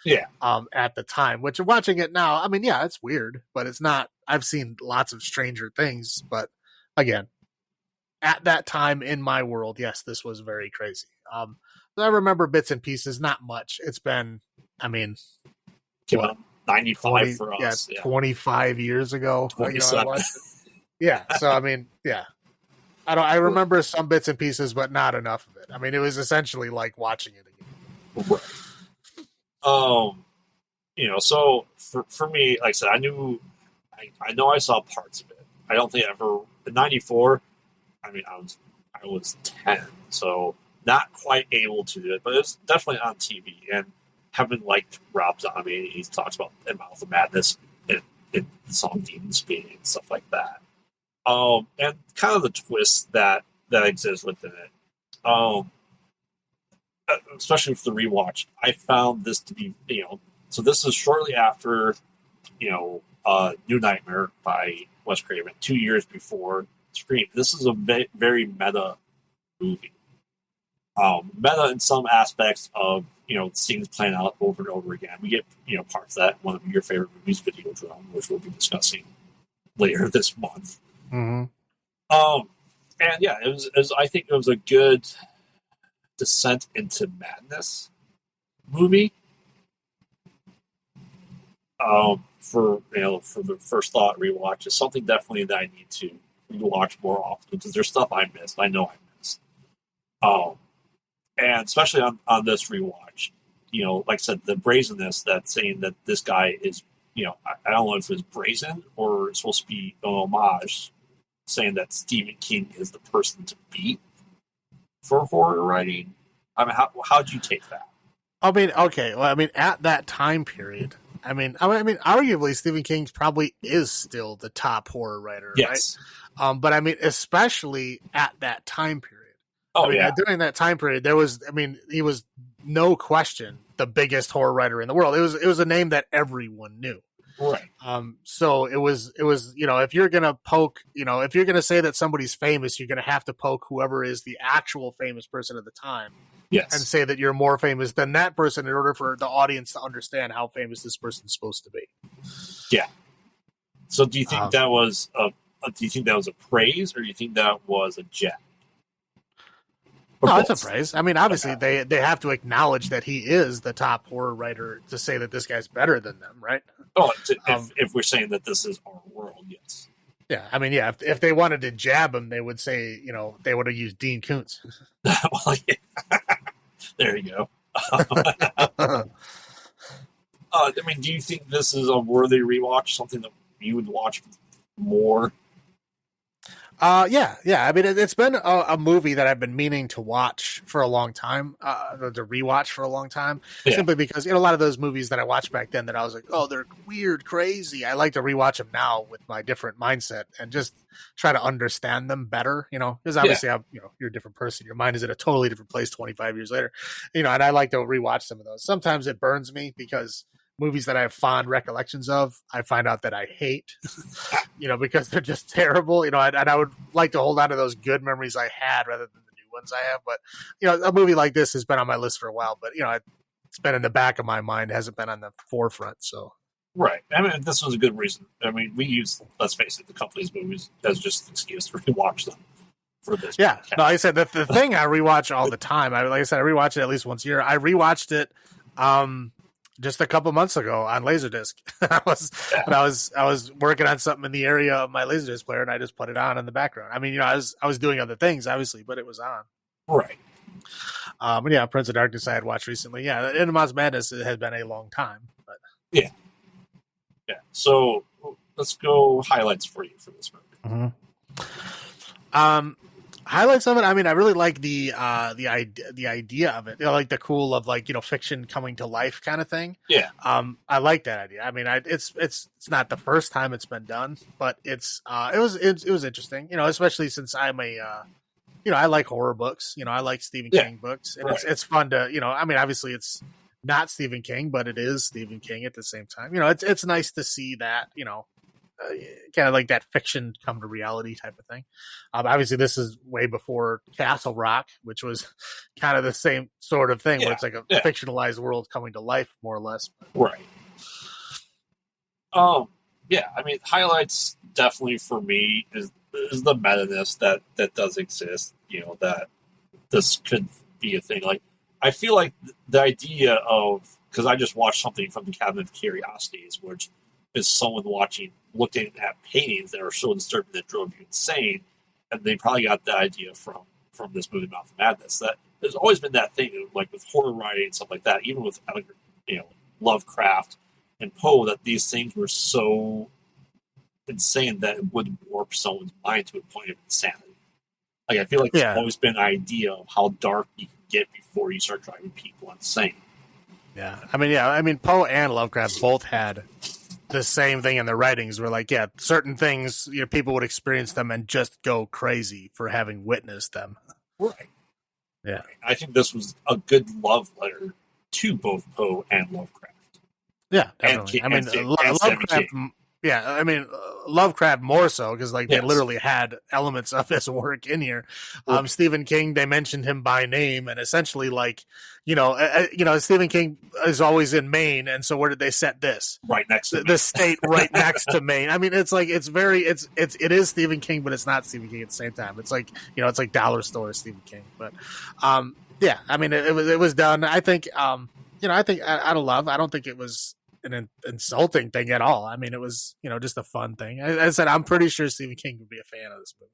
Yeah. At the time. Which watching it now, I mean, yeah, it's weird, but it's not. I've seen lots of stranger things, but again, at that time in my world, yes, this was very crazy. So I remember bits and pieces, not much. It's been, I mean, came out 95 for us. Yeah, 25 years ago. 27. Yeah, so I mean, yeah. I remember some bits and pieces, but not enough of it. I mean, it was essentially like watching it again. Right. So for me, like I said, I know I saw parts of it. I don't think I ever in 94. I mean, I was 10, so not quite able to do it, but it was definitely on TV. And having liked Rob Zombie, he talks about In and Out of the Madness in the song Demon Speed and stuff like that. And kind of the twist that exists within it. Especially for the rewatch, I found this to be, so this is shortly after, New Nightmare by Wes Craven, 2 years before Scream. This is a very meta movie. Meta in some aspects of, scenes playing out over and over again. We get, parts of that, one of your favorite movies, Videodrome, which we'll be discussing later this month. Mm-hmm. And yeah, it was, I think it was a good descent into madness movie. For the first thought rewatch is something definitely that I need to rewatch more often because there's stuff I missed. I know I missed. And especially on this rewatch, like I said, the brazenness that's saying that this guy is, I don't know if it's brazen or it's supposed to be an homage, saying that Stephen King is the person to beat for horror writing. I mean, how'd you take that? I mean, okay. Well, I mean, at that time period, I mean, arguably Stephen King probably is still the top horror writer, yes. Right? But I mean, especially at that time period. Oh, yeah. During that time period, he was no question the biggest horror writer in the world. It was a name that everyone knew. Right. So it was, if you're going to poke, if you're going to say that somebody's famous, you're going to have to poke whoever is the actual famous person at the time. Yes. And say that you're more famous than that person in order for the audience to understand how famous this person's supposed to be. Yeah. So do you think that was a praise or do you think that was a jab? No, it's a praise. I mean, obviously they have to acknowledge that he is the top horror writer to say that this guy's better than them, right? Oh, if we're saying that this is our world, yes. Yeah, I mean, yeah, if they wanted to jab him, they would say, they would have used Dean Koontz. Well, yeah. There you go. I mean, do you think this is a worthy rewatch? Something that you would watch more? Yeah. I mean, it's been a movie that I've been meaning to watch for a long time, to rewatch for a long time, Yeah. simply because a lot of those movies that I watched back then that I was like, oh, they're weird, crazy. I like to rewatch them now with my different mindset and just try to understand them better. Because obviously, you're a different person. Your mind is in a totally different place 25 years later. And I like to rewatch some of those. Sometimes it burns me because movies that I have fond recollections of, I find out that I hate, because they're just terrible, and I would like to hold on to those good memories I had rather than the new ones I have. But, a movie like this has been on my list for a while, but, it's been in the back of my mind, hasn't been on the forefront. So, right. I mean, this was a good reason. I mean, we use, let's face it, the company's movies as just an excuse to rewatch them for this. Yeah. No, like I said, the thing I rewatch all the time. Like I said, I rewatch it at least once a year. I rewatched it, just a couple months ago on Laserdisc. I was working on something in the area of my Laserdisc player, and I just put it on in the background. I mean, I was doing other things, obviously, but it was on. Right. And yeah, Prince of Darkness I had watched recently. Yeah, End of Monst's Madness has been a long time. But yeah. So let's go highlights for you for this movie. Mm-hmm. Highlights of it. I mean, I really like the idea of it. Like the cool of fiction coming to life kind of thing. Yeah. I like that idea. I mean, it's not the first time it's been done, but it was interesting. Especially since I'm I like horror books. I like Stephen King books, and it's fun to I mean, obviously it's not Stephen King, but it is Stephen King at the same time. It's nice to see that kind of like that fiction come to reality type of thing. Obviously, this is way before Castle Rock, which was kind of the same sort of thing, where it's like a fictionalized world coming to life, more or less. Right. Yeah. I mean, highlights definitely for me is the meta-ness that does exist. That this could be a thing. Like, I feel like the idea of, because I just watched something from the Cabinet of Curiosities, which is someone looking at paintings that are so disturbing that drove you insane, and they probably got the idea from this movie Mouth of Madness. That there's always been that thing, like with horror writing and stuff like that, even with Lovecraft and Poe, that these things were so insane that it would warp someone's mind to a point of insanity. Like, I feel like there's always been an idea of how dark you can get before you start driving people insane. Yeah, I mean, Poe and Lovecraft both had the same thing in their writings, where certain things, people would experience them and just go crazy for having witnessed them. Right. Yeah. Right. I think this was a good love letter to both Poe and Lovecraft. Yeah, definitely. Lovecraft. Yeah, I mean, Lovecraft more so, because they literally had elements of his work in here. Stephen King, they mentioned him by name, and essentially, Stephen King is always in Maine, and so where did they set this? Right next to the state right next to Maine. I mean, it is StephenKing, but it's not Stephen King at the same time. It's it's like dollar store Stephen King. But yeah, I mean, it was done. I think I think out of love. I don't think it was an insulting thing at all. I mean, it was just a fun thing. As I said, I'm pretty sure Stephen King would be a fan of this movie.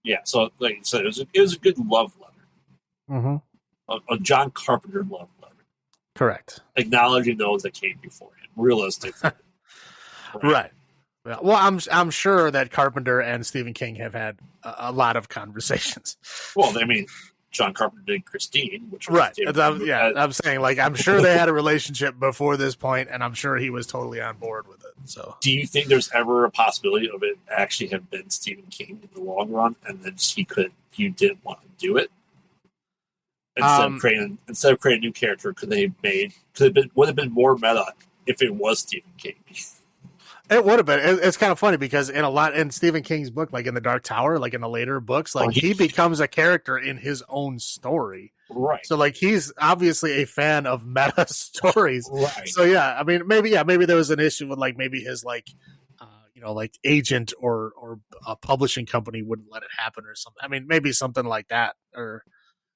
Yeah. So like I said, it was a good love letter. A John Carpenter love letter. Correct. Acknowledging those that came before him, realistically. Right. Well, I'm sure that Carpenter and Stephen King have had a lot of conversations. Well, I mean, John Carpenter did Christine, which was right. I'm saying, I'm sure they had a relationship before this point, and I'm sure he was totally on board with it. So, do you think there's ever a possibility of it actually have been Stephen King in the long run, and then he didn't want to do it instead of creating a new character? Would have been more meta if it was Stephen King? It would have been. It's kind of funny because in Stephen King's book, like in The Dark Tower, in the later books, he becomes a character in his own story. Right. So he's obviously a fan of meta stories. Right. So yeah, I mean, maybe there was an issue with maybe his agent or a publishing company wouldn't let it happen or something. I mean, maybe something like that, or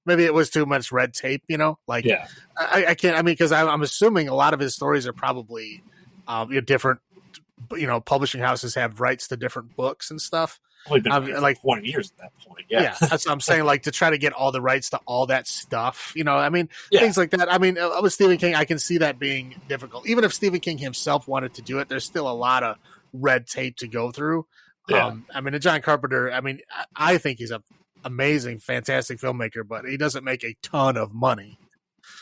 maybe it was too much red tape. I can't. I mean, because I'm assuming a lot of his stories are probably different. Publishing houses have rights to different books and stuff. Only been 20 years at that point. Yeah, that's what I'm saying. To try to get all the rights to all that stuff. I mean, things like that. I mean, with Stephen King, I can see that being difficult. Even if Stephen King himself wanted to do it, there's still a lot of red tape to go through. Yeah. I mean, John Carpenter, I mean, I think he's an amazing, fantastic filmmaker, but he doesn't make a ton of money.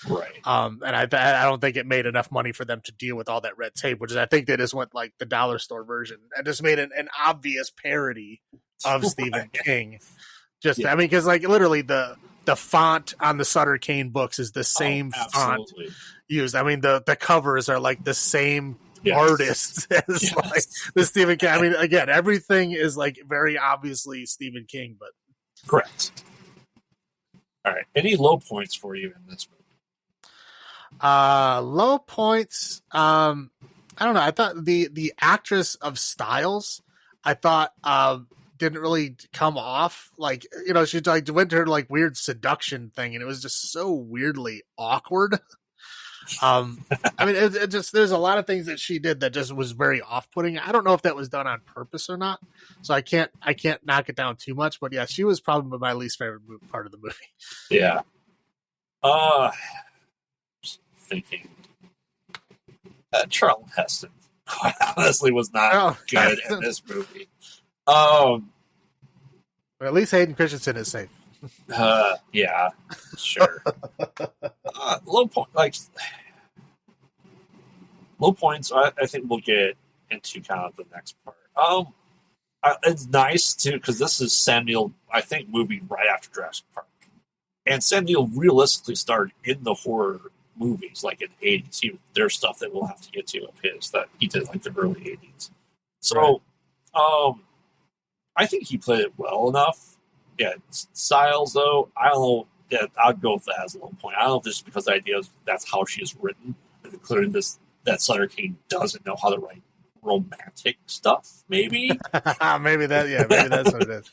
Right. And I don't think it made enough money for them to deal with all that red tape, which is I think they just went like the dollar store version and just made an obvious parody of Stephen King. Just I mean, because like literally the font on the Sutter Kane books is the same font used. I mean, the covers are like the same artists as like the Stephen King. I mean, again, everything is like very obviously Stephen King, but correct. All right. Any low points for you in this movie? Low points. I don't know. I thought the actress of Styles, I thought didn't really come off like, you know, she like went to her like weird seduction thing, and it was just so weirdly awkward. I mean, it just there's a lot of things that she did that just was very off-putting. I don't know if that was done on purpose or not, so I can't knock it down too much. But yeah, she was probably my least favorite part of the movie. Yeah. Thinking Charlton Heston quite honestly was not good in this movie. Well, at least Hayden Christensen is safe. Yeah, sure. Low points. I think we'll get into kind of the next part. It's nice too because this is Sam Neill, I think, movie right after Jurassic Park, and Sam Neill realistically started in the horror movies like in the 80s. There's stuff that we'll have to get to of his that he did like the early 80s. So, I think he played it well enough. Yeah, Styles though, I don't know. Yeah, I'd go with that as a low point. I don't know if this is because the idea is that's how she is written, including that Sutter Kane doesn't know how to write romantic stuff. Maybe, maybe that's what it is.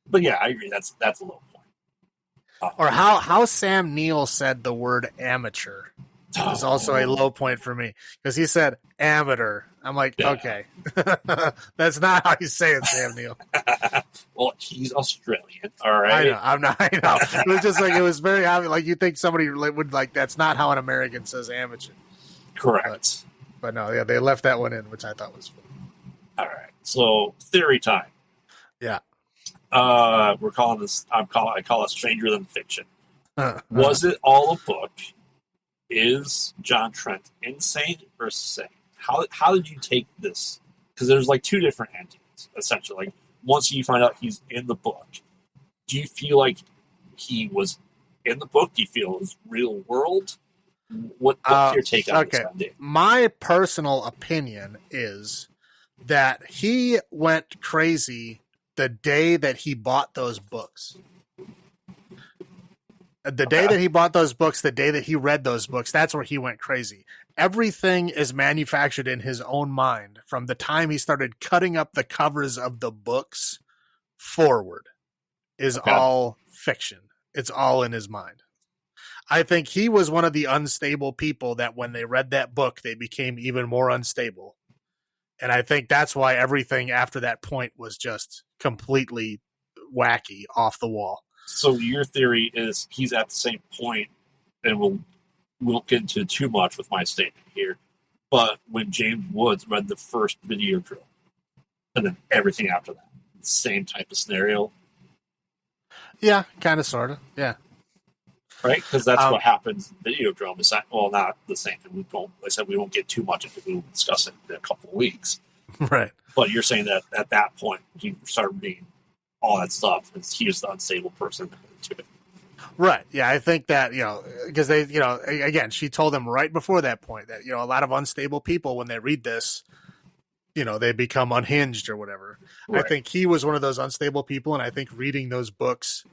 But yeah, I agree. That's a low point. Or how Sam Neill said the word amateur is also a low point for me because he said amateur. I'm like, okay, that's not how you say it, Sam Neill. Well, he's Australian, all right. I know. It was just like it was very obvious. Like you think somebody would like that's not how an American says amateur. Correct. But no, yeah, they left that one in, which I thought was funny. All right, so theory time. Yeah. We're calling this. I call it Stranger Than Fiction. Was it all a book? Is John Trent insane or sane? How did you take this? Because there's like two different endings essentially. Like once you find out he's in the book, do you feel like he was in the book? Do you feel it was real world? What's your take on this ending? My personal opinion is that he went crazy the day that he bought those books. The day that he bought those books, the day that he read those books, that's where he went crazy. Everything is manufactured in his own mind from the time he started cutting up the covers of the books forward is all fiction. It's all in his mind. I think he was one of the unstable people that when they read that book, they became even more unstable. And I think that's why everything after that point was just completely wacky, off the wall. So your theory is he's at the same point, and we won't get into too much with my statement here, but when James Woods read the first video drill, and then everything after that, same type of scenario? Yeah, kind of, sort of, yeah. Right? Because that's what happens in Videodrome. Well, not the same thing. Like I said, we won't get too much into it. We'll discuss it in a couple of weeks. Right. But you're saying that at that point, he started reading all that stuff, and he was the unstable person to it. Right. Yeah, I think that, because they, again, she told him right before that point that, a lot of unstable people, when they read this, they become unhinged or whatever. Right. I think he was one of those unstable people, and I think reading those books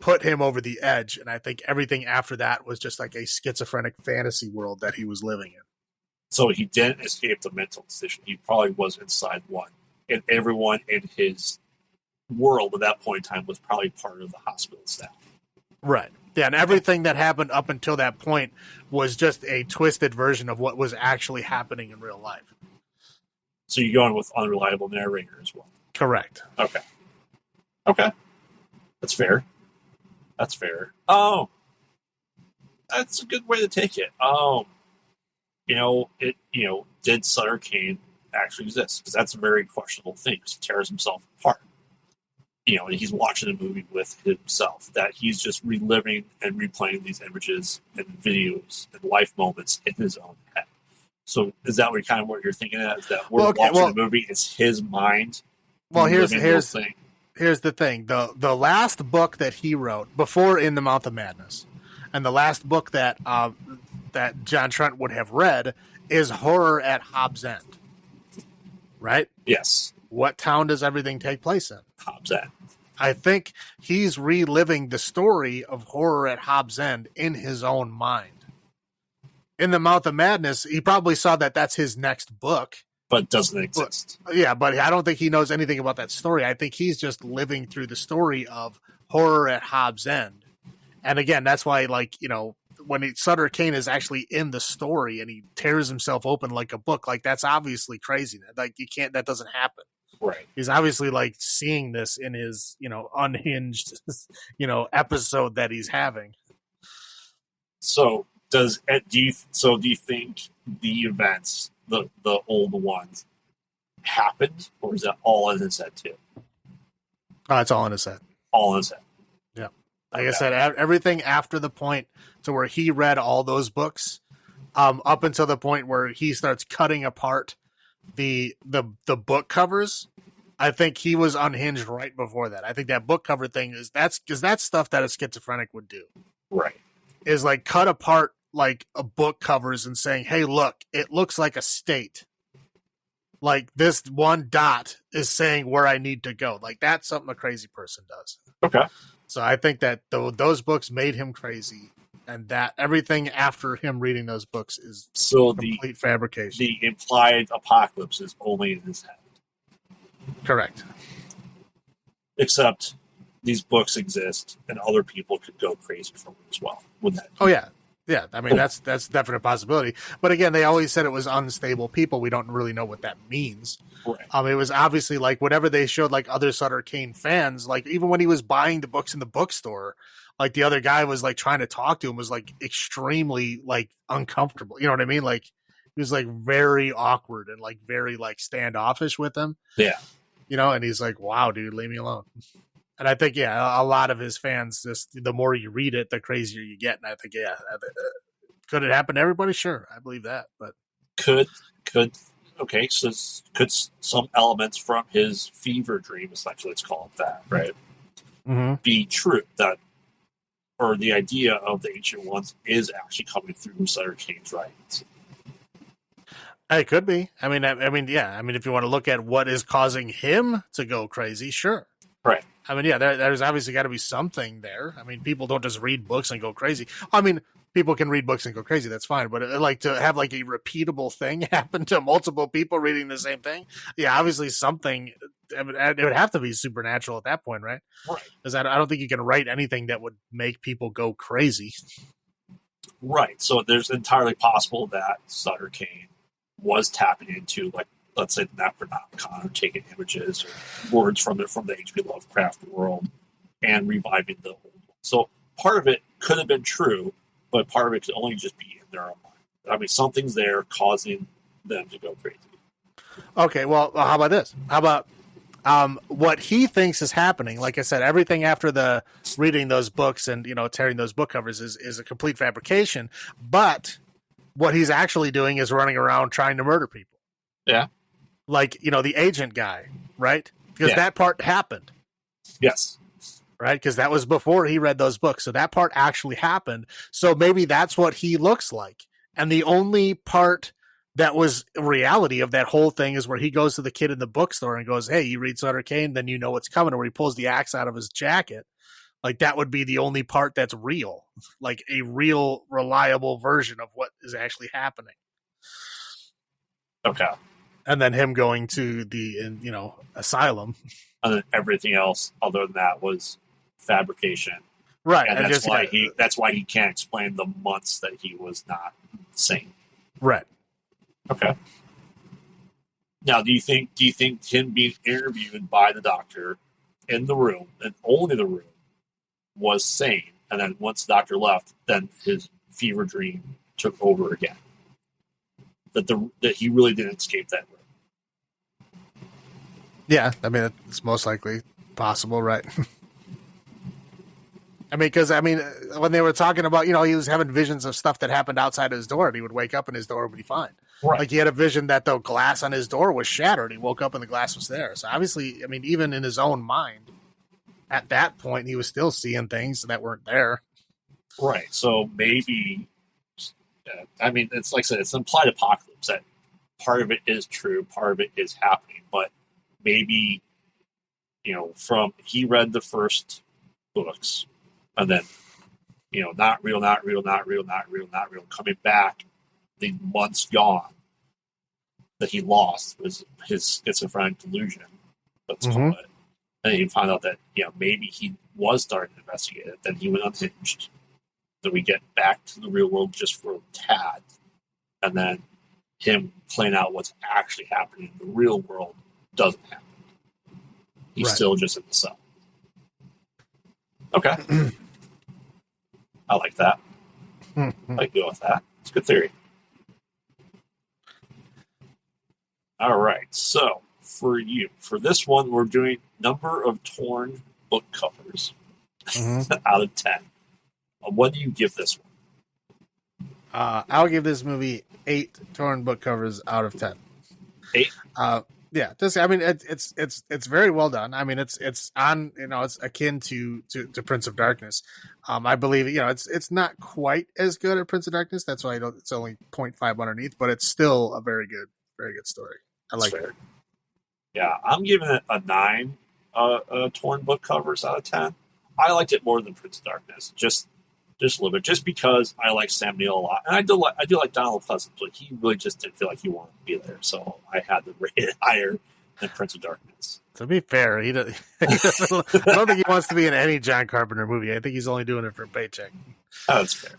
put him over the edge, and I think everything after that was just like a schizophrenic fantasy world that he was living in. So he didn't escape the mental decision. He probably was inside one. And everyone in his world at that point in time was probably part of the hospital staff. Right. Yeah, and everything that happened up until that point was just a twisted version of what was actually happening in real life. So you're going with unreliable narrator as well? Correct. Okay. That's fair. Oh, that's a good way to take it. Did Sutter Kane actually exists, because that's a very questionable thing. He tears himself apart. And he's watching a movie with himself, that he's just reliving and replaying these images and videos and life moments in his own head. So is that what you're thinking of? Is that we're watching a movie, it's his mind? Well, here's the thing. The last book that he wrote before In the Mouth of Madness, and the last book that that John Trent would have read is Horror at Hobbs End. Right? Yes. What town does everything take place in? Hobbs End. I think he's reliving the story of Horror at Hobbs End in his own mind. In the Mouth of Madness, he probably saw that that's his next book. But doesn't exist. But I don't think he knows anything about that story. I think he's just living through the story of Horror at Hobbs End. And again, that's why, when Sutter Kane is actually in the story and he tears himself open like a book, that's obviously crazy. That doesn't happen. Right. He's obviously seeing this in his, unhinged, episode that he's having. So do you think the events, the old ones, happened, or is that all in his head too? It's all in his head. All in his head. Yeah. Like I said, everything after the point to where he read all those books, up until the point where he starts cutting apart the book covers, I think he was unhinged right before that. I think that book cover thing that's stuff that a schizophrenic would do. Right. Is cut apart a book covers and saying, hey, look, it looks like a state. This one dot is saying where I need to go. That's something a crazy person does. Okay. So I think that those books made him crazy, and that everything after him reading those books is complete fabrication. The implied apocalypse is only in his head. Correct. Except these books exist, and other people could go crazy from them as well. Wouldn't that? Oh yeah. Yeah, I mean, that's definitely a possibility. But again, they always said it was unstable people. We don't really know what that means. Right. It was obviously whatever they showed other Sutter Kane fans, even when he was buying the books in the bookstore, the other guy was trying to talk to him, was extremely uncomfortable. You know what I mean? He was very awkward and very standoffish with him. Yeah. And he's wow, dude, leave me alone. And I think, a lot of his fans, just the more you read it, the crazier you get. And I think, could it happen to everybody? Sure, I believe that. But could some elements from his fever dream, essentially, let's call it that, right? Mm-hmm. Be true, or the idea of the Ancient Ones is actually coming through Sutter Kane's writings. It could be. I mean, if you want to look at what is causing him to go crazy, sure. Right. I mean, there's obviously got to be something there. I mean, people don't just read books and go crazy. I mean, people can read books and go crazy. That's fine. But to have a repeatable thing happen to multiple people reading the same thing. Yeah, obviously something. It would have to be supernatural at that point, right? Right. Because I don't think you can write anything that would make people go crazy. Right. So there's entirely possible that Sutter Kane was tapping into let's say the Necronomicon, or taking images or words from the H.P. Lovecraft world and reviving the old one. So part of it could have been true, but part of it could only just be in their own mind. I mean, something's there causing them to go crazy. Okay, well, how about this? How about what he thinks is happening? Like I said, everything after the reading those books and tearing those book covers is a complete fabrication. But what he's actually doing is running around trying to murder people. Yeah. The agent guy, right? Because that part happened. Yes. Right? Because that was before he read those books. So that part actually happened. So maybe that's what he looks like. And the only part that was reality of that whole thing is where he goes to the kid in the bookstore and goes, hey, you read Sutter Kane, then you know what's coming. Or where he pulls the axe out of his jacket. That would be the only part that's real. A real, reliable version of what is actually happening. Okay. And then him going to the, asylum. And then everything else other than that was fabrication. Right. And that's why he can't explain the months that he was not sane. Right. Okay. Now, do you think him being interviewed by the doctor in the room, and only the room, was sane? And then once the doctor left, then his fever dream took over again. That he really didn't escape that room. Yeah, I mean, it's most likely possible, right? I mean, because when they were talking about, he was having visions of stuff that happened outside his door, and he would wake up and his door would be fine. Right. Like he had a vision that the glass on his door was shattered. He woke up and the glass was there. So obviously, I mean, even in his own mind, at that point, he was still seeing things that weren't there. Right. So maybe, I mean, it's like I said, it's an implied apocalypse that part of it is true, part of it is happening, but maybe, he read the first books and then, not real, not real, not real, not real, not real, coming back, the months gone that he lost was his schizophrenic delusion, let's call it. And he found out that, maybe he was starting to investigate it, then he went unhinged. Then we get back to the real world just for a tad, and then him playing out what's actually happening in the real world doesn't happen. He's still just in the cell. Okay. I like that. I like to go with that. It's a good theory. All right. So for this one, we're doing number of torn book covers out of 10. What do you give this one? I'll give this movie 8 torn book covers out of 10. 8? Yeah, it's very well done. I mean, it's on, it's akin to Prince of Darkness. I believe, it's not quite as good at Prince of Darkness. That's why it's only 0.5 underneath, but it's still a very good story. I like it. Yeah, I'm giving it a 9 torn book covers out of 10. I liked it more than Prince of Darkness, just a little bit, just because I like Sam Neill a lot, and I do like Donald Pleasance, but he really just didn't feel like he wanted to be there, so I had to rate it higher than Prince of Darkness. To be fair, I don't think he wants to be in any John Carpenter movie. I think he's only doing it for a paycheck. Oh, that's fair.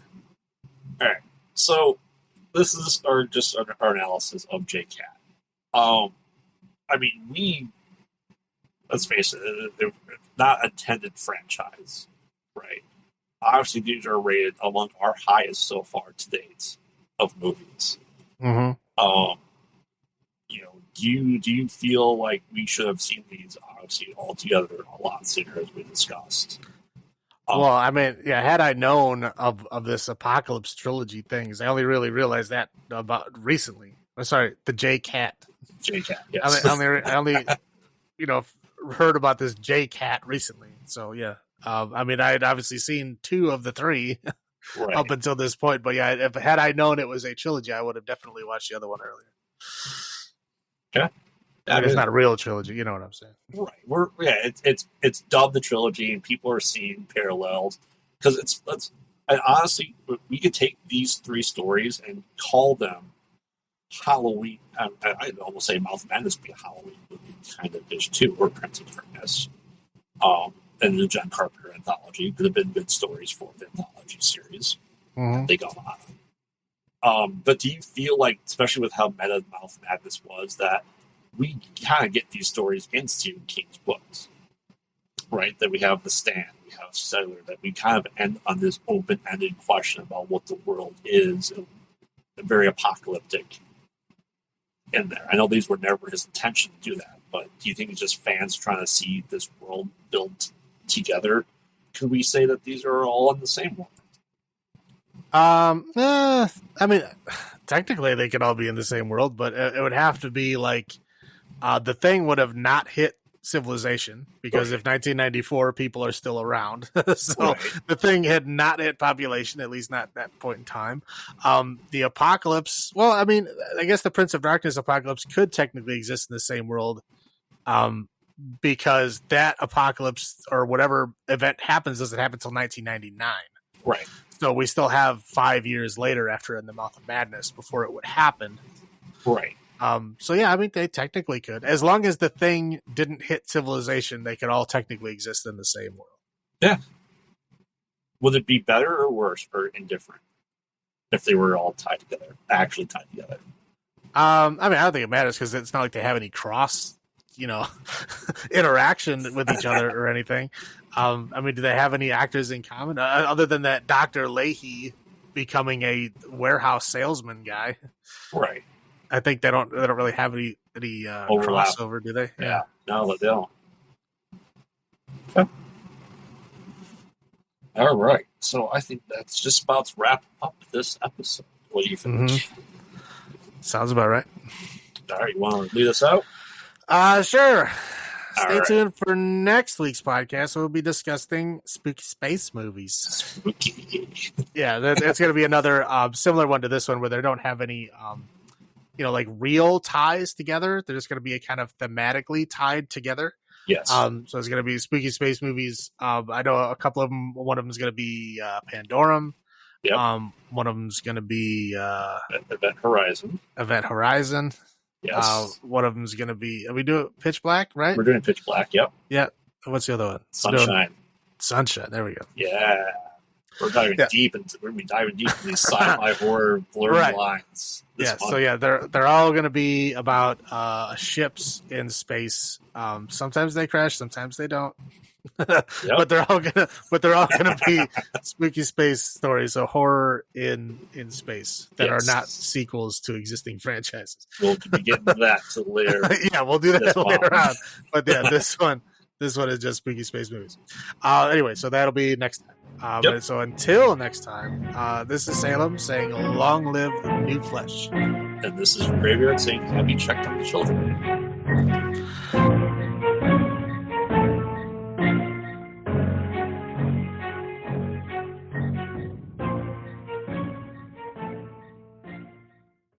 All right, so this is our analysis of J-Cat. I mean, let's face it, they're not a intended franchise, right? Obviously, these are rated among our highest so far to date of movies. Mm-hmm. Do you feel like we should have seen these obviously all together a lot sooner, as we discussed? Well, I mean, yeah. Had I known of this Apocalypse Trilogy things, I only really realized that about recently. I'm sorry, the J-Cat. J-Cat. Yes. I only heard about this J-Cat recently. So yeah. I mean, I had obviously seen 2 of the 3 up until this point, but yeah, had I known it was a trilogy, I would have definitely watched the other one earlier. Okay, I mean, it's not a real trilogy, you know what I'm saying? Right. It's dubbed the trilogy, and people are seeing parallels because and honestly, we could take these 3 stories and call them Halloween. I'd almost say Mouth of Madness would be a Halloween movie kind of dish too, or Prince of Darkness. And the John Carpenter anthology could have been good stories for the anthology series. They got on. But do you feel like, especially with how meta Mouth of Madness was, that we kind of get these stories into King's books, right? That we have The Stand, we have Settler, that we kind of end on this open-ended question about what the world is, and very apocalyptic in there. I know these were never his intention to do that, but do you think it's just fans trying to see this world built together? Could we say that these are all in the same world? I mean, technically they could all be in the same world, but it would have to be like the Thing would have not hit civilization, because if 1994 people are still around, so the Thing had not hit population, at least not at that point in time. The Apocalypse, well, I mean, I guess the Prince of Darkness Apocalypse could technically exist in the same world, because that apocalypse or whatever event happens doesn't happen until 1999. Right. So we still have 5 years later after In the Mouth of Madness before it would happen. Right. So yeah, I mean, they technically could. As long as the Thing didn't hit civilization, they could all technically exist in the same world. Yeah. Would it be better or worse or indifferent if they were all tied together, actually tied together? I mean, I don't think it matters, because it's not like they have any cross, interaction with each other or anything. I mean, do they have any actors in common other than that Dr. Leahy becoming a warehouse salesman guy? Right. I think they don't really have any Overlap. crossover, do they? Yeah. No, they don't. Okay. All right. So I think that's just about to wrap up this episode. What do you think? Sounds about right. All right. You want to lead us out? Sure. All Stay right. tuned for next week's podcast. We'll be discussing spooky space movies. Spooky. Yeah, that's going to be another similar one to this one where they don't have any, like real ties together. They're just going to be kind of thematically tied together. Yes. So it's going to be spooky space movies. I know a couple of them. One of them is going to be Pandorum. Yep. One of them is going to be Event Horizon. Event Horizon. Yes. One of them is going to be. We do Pitch Black, right? We're doing Pitch Black. Yep. Yeah. What's the other one? Sunshine. Sunshine. There we go. Yeah. We're diving deep into. We're gonna be diving deep into these sci-fi horror blurred lines. So they're all going to be about ships in space. Sometimes they crash, sometimes they don't. But they're all gonna be spooky space stories, so horror in space that are not sequels to existing franchises. We'll be getting to that later. Yeah, we'll do that later on. But yeah, this one is just spooky space movies. Anyway, so that'll be next time. So until next time, this is Salem saying, "Long live the new flesh." And this is Graveyard saying, "Have you checked on the children?"